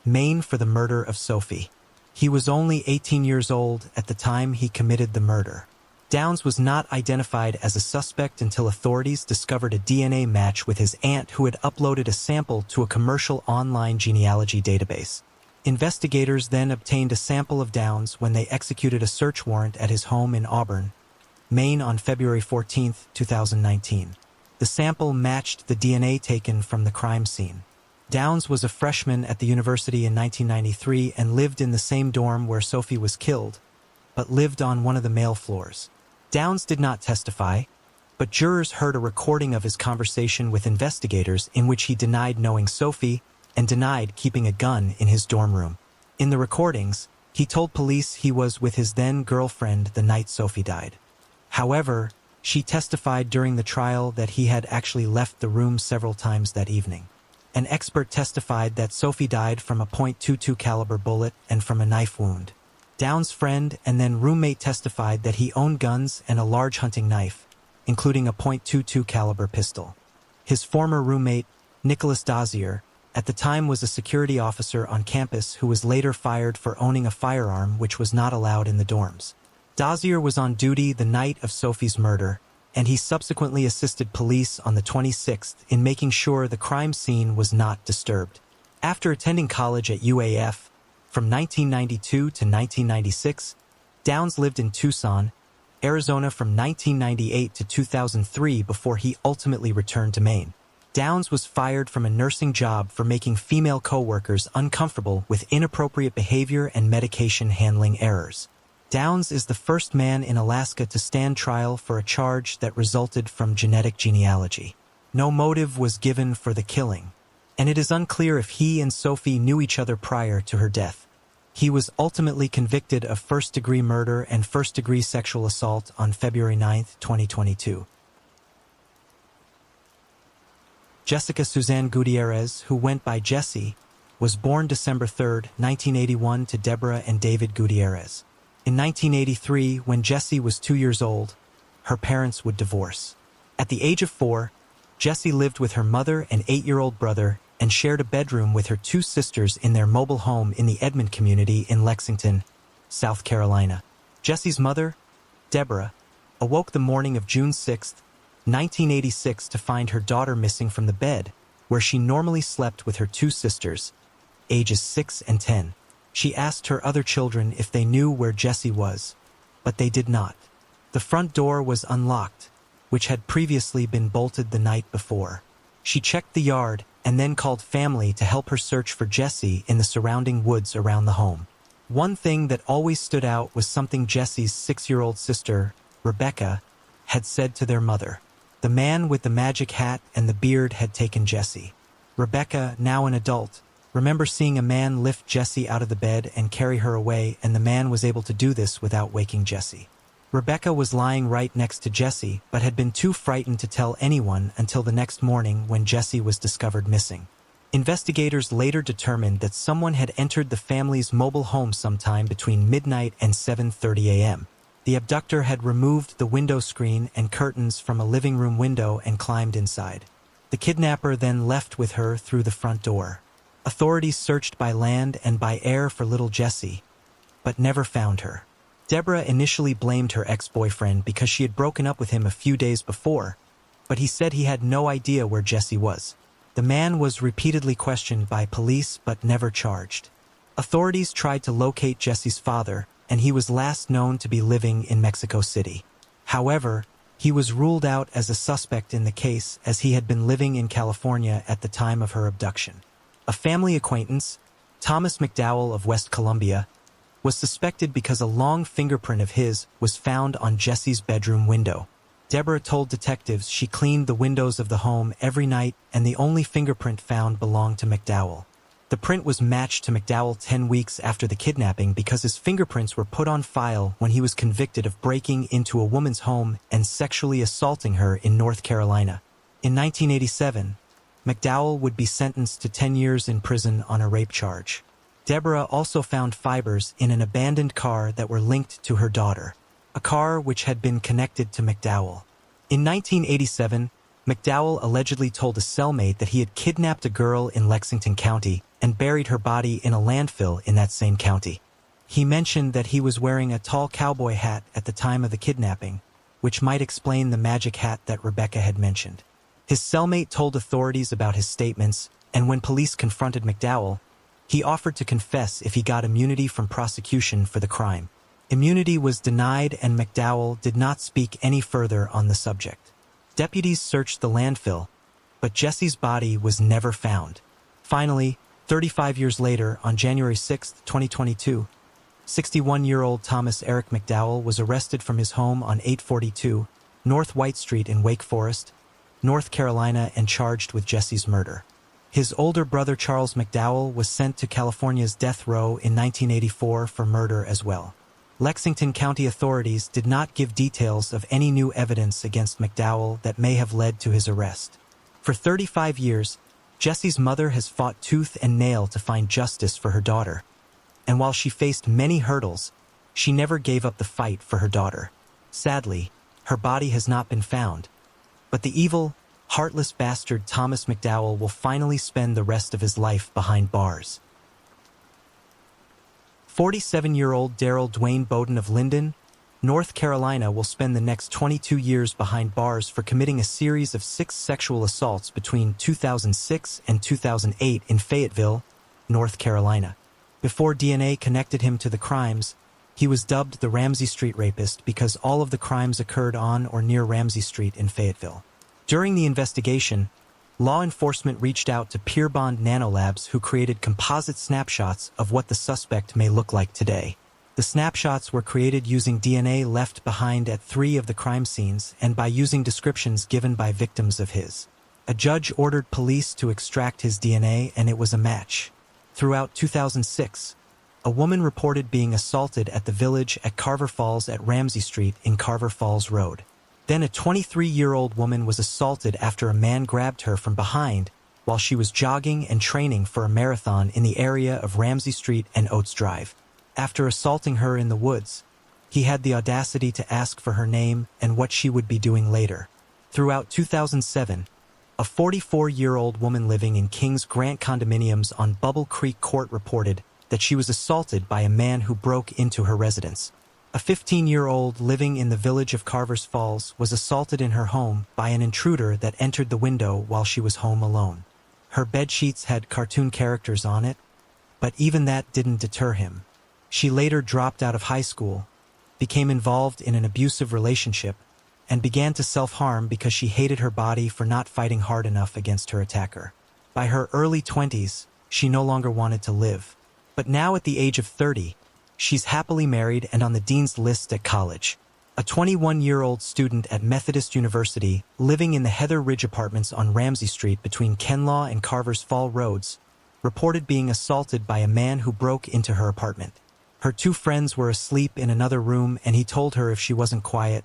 Maine for the murder of Sophie. He was only 18 years old at the time he committed the murder. Downs was not identified as a suspect until authorities discovered a DNA match with his aunt who had uploaded a sample to a commercial online genealogy database. Investigators then obtained a sample of Downs when they executed a search warrant at his home in Auburn, Maine on February 14, 2019. The sample matched the DNA taken from the crime scene. Downs was a freshman at the university in 1993 and lived in the same dorm where Sophie was killed, but lived on one of the male floors. Downs did not testify, but jurors heard a recording of his conversation with investigators in which he denied knowing Sophie and denied keeping a gun in his dorm room. In the recordings, he told police he was with his then-girlfriend the night Sophie died. However, she testified during the trial that he had actually left the room several times that evening. An expert testified that Sophie died from a .22 caliber bullet and from a knife wound. Downs' friend and then roommate testified that he owned guns and a large hunting knife, including a .22 caliber pistol. His former roommate, Nicholas Dozier, at the time was a security officer on campus who was later fired for owning a firearm which was not allowed in the dorms. Dozier was on duty the night of Sophie's murder, and he subsequently assisted police on the 26th in making sure the crime scene was not disturbed. After attending college at UAF, from 1992 to 1996, Downs lived in Tucson, Arizona from 1998 to 2003 before he ultimately returned to Maine. Downs was fired from a nursing job for making female coworkers uncomfortable with inappropriate behavior and medication handling errors. Downs is the first man in Alaska to stand trial for a charge that resulted from genetic genealogy. No motive was given for the killing, and it is unclear if he and Sophie knew each other prior to her death. He was ultimately convicted of first-degree murder and first-degree sexual assault on February 9, 2022. Jessica Suzanne Gutierrez, who went by Jessie, was born December 3, 1981 to Deborah and David Gutierrez. In 1983, when Jessie was 2 years old, her parents would divorce. At the age of 4, Jessie lived with her mother and 8-year-old brother and shared a bedroom with her 2 sisters in their mobile home in the Edmond community in Lexington, South Carolina. Jessie's mother, Deborah, awoke the morning of June 6, 1986 to find her daughter missing from the bed, where she normally slept with her 2 sisters, ages 6 and 10. She asked her other children if they knew where Jessie was, but they did not. The front door was unlocked, which had previously been bolted the night before. She checked the yard and then called family to help her search for Jessie in the surrounding woods around the home. One thing that always stood out was something Jessie's 6-year-old sister, Rebecca, had said to their mother. The man with the magic hat and the beard had taken Jessie. Rebecca, now an adult, remember seeing a man lift Jessie out of the bed and carry her away, and the man was able to do this without waking Jessie. Rebecca was lying right next to Jessie, but had been too frightened to tell anyone until the next morning when Jessie was discovered missing. Investigators later determined that someone had entered the family's mobile home sometime between midnight and 7:30 a.m. The abductor had removed the window screen and curtains from a living room window and climbed inside. The kidnapper then left with her through the front door. Authorities searched by land and by air for little Jessie, but never found her. Deborah initially blamed her ex-boyfriend because she had broken up with him a few days before, but he said he had no idea where Jessie was. The man was repeatedly questioned by police but never charged. Authorities tried to locate Jessie's father, and he was last known to be living in Mexico City. However, he was ruled out as a suspect in the case as he had been living in California at the time of her abduction. A family acquaintance, Thomas McDowell of West Columbia, was suspected because a long fingerprint of his was found on Jessie's bedroom window. Deborah told detectives she cleaned the windows of the home every night and the only fingerprint found belonged to McDowell. The print was matched to McDowell 10 weeks after the kidnapping because his fingerprints were put on file when he was convicted of breaking into a woman's home and sexually assaulting her in North Carolina. In 1987, McDowell would be sentenced to 10 years in prison on a rape charge. Deborah also found fibers in an abandoned car that were linked to her daughter, a car which had been connected to McDowell. In 1987, McDowell allegedly told a cellmate that he had kidnapped a girl in Lexington County and buried her body in a landfill in that same county. He mentioned that he was wearing a tall cowboy hat at the time of the kidnapping, which might explain the magic hat that Rebecca had mentioned. His cellmate told authorities about his statements, and when police confronted McDowell, he offered to confess if he got immunity from prosecution for the crime. Immunity was denied, and McDowell did not speak any further on the subject. Deputies searched the landfill, but Jesse's body was never found. Finally, 35 years later, on January 6, 2022, 61-year-old Thomas Eric McDowell was arrested from his home on 842 North White Street in Wake Forest, North Carolina, and charged with Jesse's murder. His older brother Charles McDowell was sent to California's death row in 1984 for murder as well. Lexington County authorities did not give details of any new evidence against McDowell that may have led to his arrest. For 35 years, Jesse's mother has fought tooth and nail to find justice for her daughter. And while she faced many hurdles, she never gave up the fight for her daughter. Sadly, her body has not been found, but the evil, heartless bastard Thomas McDowell will finally spend the rest of his life behind bars. 47-year-old Darrell Dwayne Bowden of Linden, North Carolina will spend the next 22 years behind bars for committing a series of 6 sexual assaults between 2006 and 2008 in Fayetteville, North Carolina. Before DNA connected him to the crimes, he was dubbed the Ramsey Street Rapist because all of the crimes occurred on or near Ramsey Street in Fayetteville. During the investigation, law enforcement reached out to Peerbond Nanolabs, who created composite snapshots of what the suspect may look like today. The snapshots were created using DNA left behind at 3 of the crime scenes and by using descriptions given by victims of his. A judge ordered police to extract his DNA, and it was a match. Throughout 2006, a woman reported being assaulted at the Village at Carver Falls at Ramsey Street in Carver Falls Road. Then a 23-year-old woman was assaulted after a man grabbed her from behind while she was jogging and training for a marathon in the area of Ramsey Street and Oates Drive. After assaulting her in the woods, he had the audacity to ask for her name and what she would be doing later. Throughout 2007, a 44-year-old woman living in Kings Grant condominiums on Bubble Creek Court reported that she was assaulted by a man who broke into her residence. A 15-year-old living in the Village of Carver's Falls was assaulted in her home by an intruder that entered the window while she was home alone. Her bedsheets had cartoon characters on it, but even that didn't deter him. She later dropped out of high school, became involved in an abusive relationship, and began to self-harm because she hated her body for not fighting hard enough against her attacker. By her early 20s, she no longer wanted to live. But now at the age of 30, she's happily married and on the dean's list at college. A 21-year-old student at Methodist University, living in the Heather Ridge Apartments on Ramsey Street between Kenlaw and Carver's Fall Roads, reported being assaulted by a man who broke into her apartment. Her 2 friends were asleep in another room, and he told her if she wasn't quiet,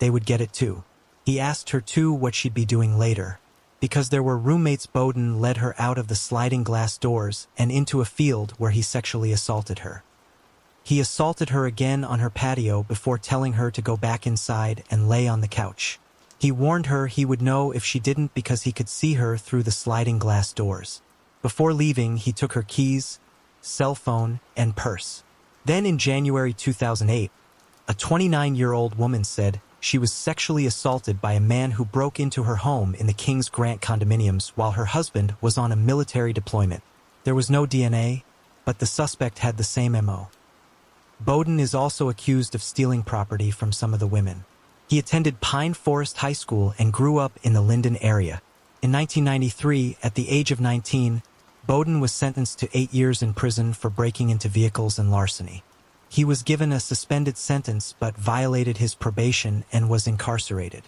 they would get it too. He asked her too what she'd be doing later. Because there were roommates, Bowden led her out of the sliding glass doors and into a field where he sexually assaulted her. He assaulted her again on her patio before telling her to go back inside and lay on the couch. He warned her he would know if she didn't because he could see her through the sliding glass doors. Before leaving, he took her keys, cell phone, and purse. Then in January 2008, a 29-year-old woman said she was sexually assaulted by a man who broke into her home in the Kings Grant condominiums while her husband was on a military deployment. There was no DNA, but the suspect had the same MO. Bowden is also accused of stealing property from some of the women. He attended Pine Forest High School and grew up in the Linden area. In 1993, at the age of 19, Bowden was sentenced to 8 years in prison for breaking into vehicles and larceny. He was given a suspended sentence but violated his probation and was incarcerated.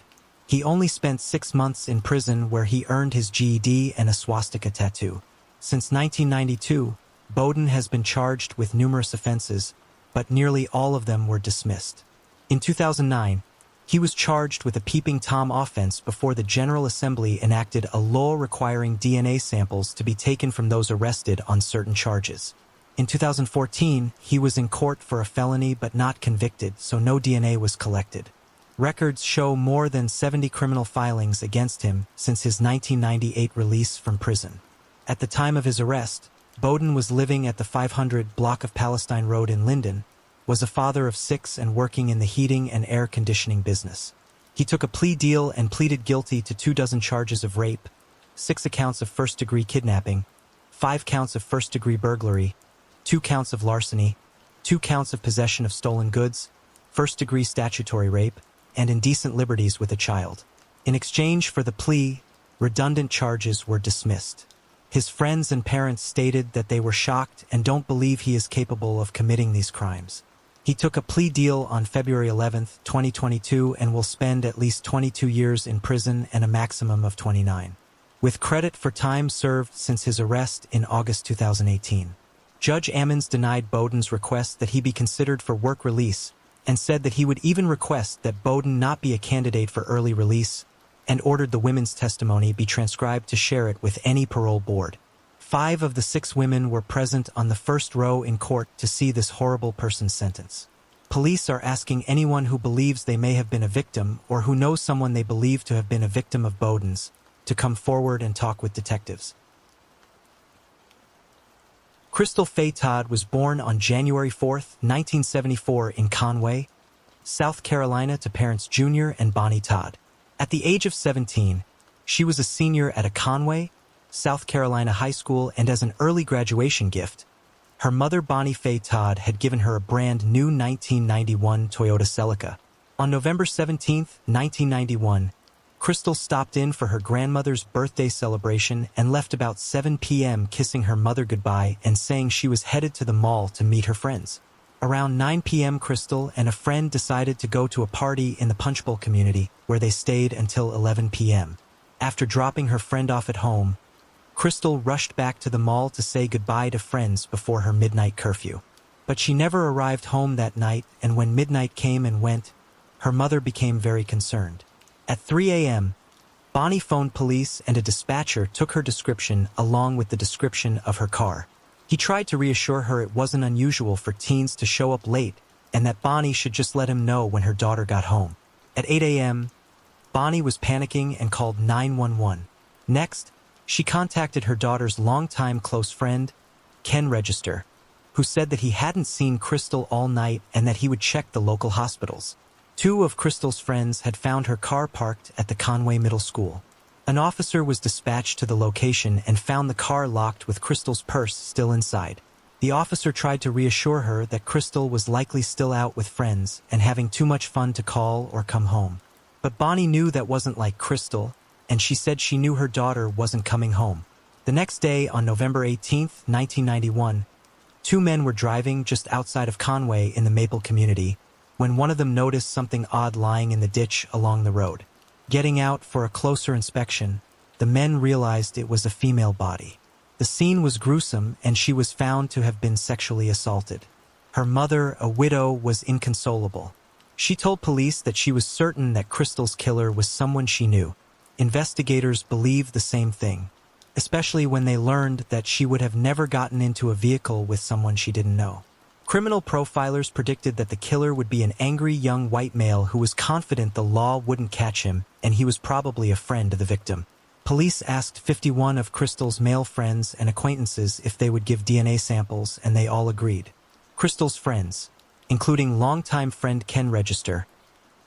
He only spent 6 months in prison where he earned his GED and a swastika tattoo. Since 1992, Bowden has been charged with numerous offenses, but nearly all of them were dismissed. In 2009, he was charged with a peeping Tom offense before the General Assembly enacted a law requiring DNA samples to be taken from those arrested on certain charges. In 2014, he was in court for a felony but not convicted, so no DNA was collected. Records show more than 70 criminal filings against him since his 1998 release from prison. At the time of his arrest, Bowden was living at the 500 block of Palestine Road in Linden, was a father of 6 and working in the heating and air conditioning business. He took a plea deal and pleaded guilty to 24 charges of rape, 6 accounts of first-degree kidnapping, 5 counts of first-degree burglary, 2 counts of larceny, 2 counts of possession of stolen goods, first-degree statutory rape, and indecent liberties with a child. In exchange for the plea, redundant charges were dismissed. His friends and parents stated that they were shocked and don't believe he is capable of committing these crimes. He took a plea deal on February 11, 2022 and will spend at least 22 years in prison and a maximum of 29, with credit for time served since his arrest in August 2018. Judge Ammons denied Bowden's request that he be considered for work release and said that he would even request that Bowden not be a candidate for early release and ordered the women's testimony be transcribed to share it with any parole board. 5 of the 6 women were present on the first row in court to see this horrible person's sentence. Police are asking anyone who believes they may have been a victim or who knows someone they believe to have been a victim of Bowden's to come forward and talk with detectives. Crystal Faye Todd was born on January 4, 1974 in Conway, South Carolina to parents Junior and Bonnie Todd. At the age of 17, she was a senior at a Conway, South Carolina high school, and as an early graduation gift, her mother Bonnie Faye Todd had given her a brand new 1991 Toyota Celica. On November 17, 1991, Crystal stopped in for her grandmother's birthday celebration and left about 7 p.m. kissing her mother goodbye and saying she was headed to the mall to meet her friends. Around 9 p.m. Crystal and a friend decided to go to a party in the Punch Bowl community where they stayed until 11 p.m. After dropping her friend off at home, Crystal rushed back to the mall to say goodbye to friends before her midnight curfew. But she never arrived home that night, and when midnight came and went, her mother became very concerned. At 3 a.m., Bonnie phoned police and a dispatcher took her description along with the description of her car. He tried to reassure her it wasn't unusual for teens to show up late and that Bonnie should just let him know when her daughter got home. At 8 a.m., Bonnie was panicking and called 911. Next, she contacted her daughter's longtime close friend, Ken Register, who said that he hadn't seen Crystal all night and that he would check the local hospitals. 2 of Crystal's friends had found her car parked at the Conway Middle School. An officer was dispatched to the location and found the car locked with Crystal's purse still inside. The officer tried to reassure her that Crystal was likely still out with friends and having too much fun to call or come home. But Bonnie knew that wasn't like Crystal, and she said she knew her daughter wasn't coming home. The next day, on November 18, 1991, 2 men were driving just outside of Conway in the Maple community when one of them noticed something odd lying in the ditch along the road. Getting out for a closer inspection, the men realized it was a female body. The scene was gruesome, and she was found to have been sexually assaulted. Her mother, a widow, was inconsolable. She told police that she was certain that Crystal's killer was someone she knew. Investigators believed the same thing, especially when they learned that she would have never gotten into a vehicle with someone she didn't know. Criminal profilers predicted that the killer would be an angry young white male who was confident the law wouldn't catch him, and he was probably a friend of the victim. Police asked 51 of Crystal's male friends and acquaintances if they would give DNA samples, and they all agreed. Crystal's friends, including longtime friend Ken Register,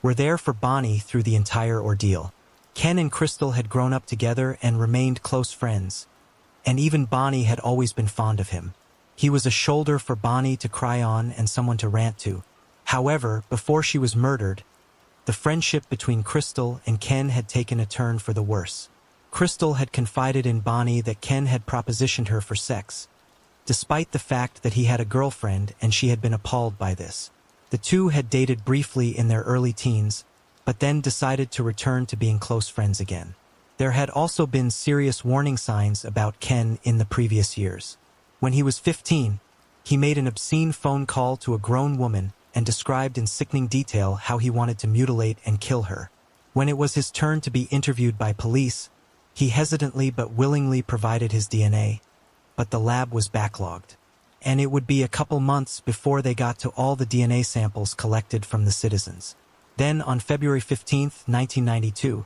were there for Bonnie through the entire ordeal. Ken and Crystal had grown up together and remained close friends, and even Bonnie had always been fond of him. He was a shoulder for Bonnie to cry on and someone to rant to. However, before she was murdered, the friendship between Crystal and Ken had taken a turn for the worse. Crystal had confided in Bonnie that Ken had propositioned her for sex, despite the fact that he had a girlfriend and she had been appalled by this. The two had dated briefly in their early teens, but then decided to return to being close friends again. There had also been serious warning signs about Ken in the previous years. When he was 15, he made an obscene phone call to a grown woman and described in sickening detail how he wanted to mutilate and kill her. When it was his turn to be interviewed by police, he hesitantly but willingly provided his DNA, but the lab was backlogged, and it would be a couple months before they got to all the DNA samples collected from the citizens. Then, on February 15, 1992,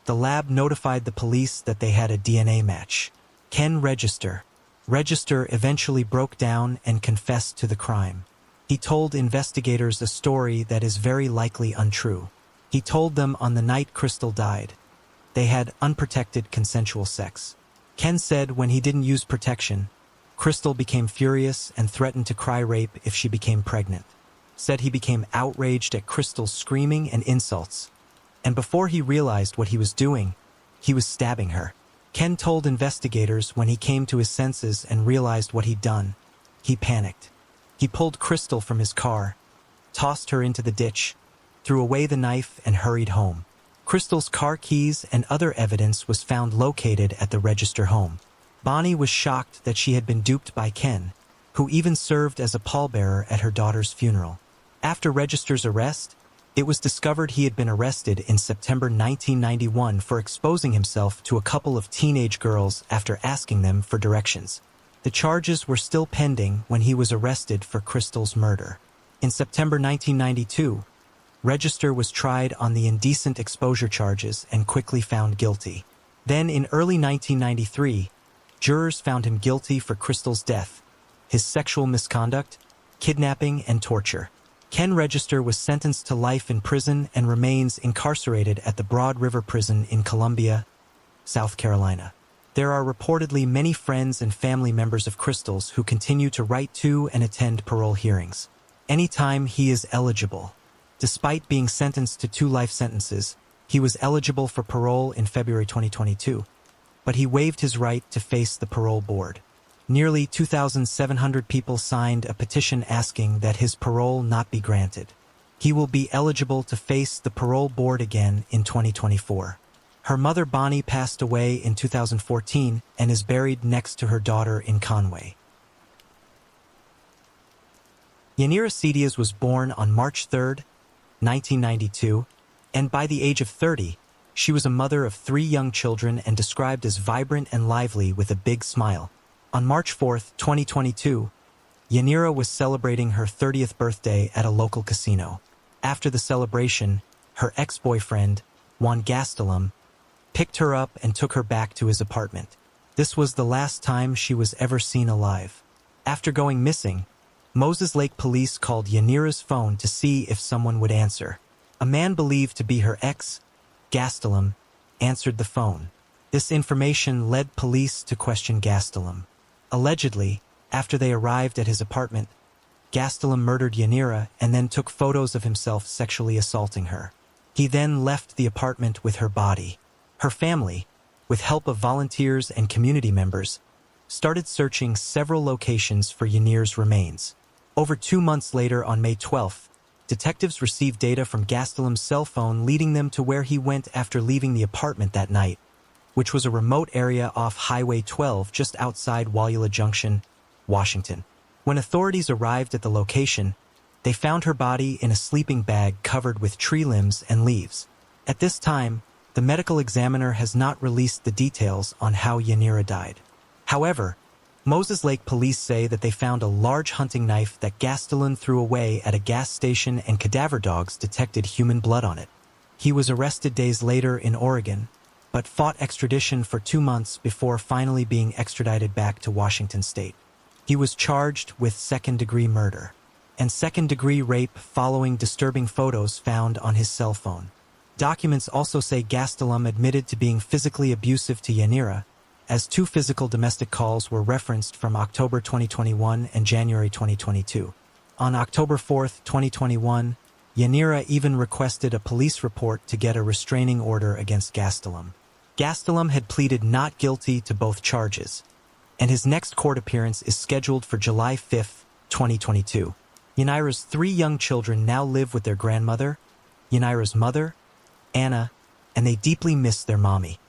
the lab notified the police that they had a DNA match. Ken Register, Register eventually broke down and confessed to the crime. He told investigators a story that is very likely untrue. He told them on the night Crystal died, they had unprotected consensual sex. Ken said when he didn't use protection, Crystal became furious and threatened to cry rape if she became pregnant. Said he became outraged at Crystal's screaming and insults, and before he realized what he was doing, he was stabbing her. Ken told investigators when he came to his senses and realized what he'd done, he panicked. He pulled Crystal from his car, tossed her into the ditch, threw away the knife and hurried home. Crystal's car keys and other evidence was found located at the Register home. Bonnie was shocked that she had been duped by Ken, who even served as a pallbearer at her daughter's funeral. After Register's arrest, it was discovered he had been arrested in September 1991 for exposing himself to a couple of teenage girls after asking them for directions. The charges were still pending when he was arrested for Crystal's murder. In September 1992, Register was tried on the indecent exposure charges and quickly found guilty. Then in early 1993, jurors found him guilty for Crystal's death, his sexual misconduct, kidnapping, and torture. Ken Register was sentenced to life in prison and remains incarcerated at the Broad River Prison in Columbia, South Carolina. There are reportedly many friends and family members of Crystal's who continue to write to and attend parole hearings. Anytime he is eligible. Despite being sentenced to 2 life sentences, he was eligible for parole in February 2022, but he waived his right to face the parole board. Nearly 2,700 people signed a petition asking that his parole not be granted. He will be eligible to face the parole board again in 2024. Her mother Bonnie passed away in 2014 and is buried next to her daughter in Conway. Yanira Cedias was born on March 3, 1992, and by the age of 30, she was a mother of 3 young children and described as vibrant and lively with a big smile. On March 4, 2022, Yanira was celebrating her 30th birthday at a local casino. After the celebration, her ex-boyfriend, Juan Gastelum, picked her up and took her back to his apartment. This was the last time she was ever seen alive. After going missing, Moses Lake police called Yanira's phone to see if someone would answer. A man believed to be her ex, Gastelum, answered the phone. This information led police to question Gastelum. Allegedly, after they arrived at his apartment, Gastelum murdered Yanira and then took photos of himself sexually assaulting her. He then left the apartment with her body. Her family, with help of volunteers and community members, started searching several locations for Yanira's remains. Over 2 months later, on May 12th, detectives received data from Gastelum's cell phone leading them to where he went after leaving the apartment that night, which was a remote area off Highway 12 just outside Wauhula Junction, Washington. When authorities arrived at the location, they found her body in a sleeping bag covered with tree limbs and leaves. At this time, the medical examiner has not released the details on how Yanira died. However, Moses Lake police say that they found a large hunting knife that Gastelum threw away at a gas station and cadaver dogs detected human blood on it. He was arrested days later in Oregon, but fought extradition for 2 months before finally being extradited back to Washington state. He was charged with second-degree murder and second-degree rape following disturbing photos found on his cell phone. Documents also say Gastelum admitted to being physically abusive to Yanira, as 2 physical domestic calls were referenced from October 2021 and January 2022. On October 4, 2021, Yanira even requested a police report to get a restraining order against Gastelum. Gastelum had pleaded not guilty to both charges, and his next court appearance is scheduled for July 5, 2022. Yanira's 3 young children now live with their grandmother, Yanira's mother, Anna, and they deeply miss their mommy.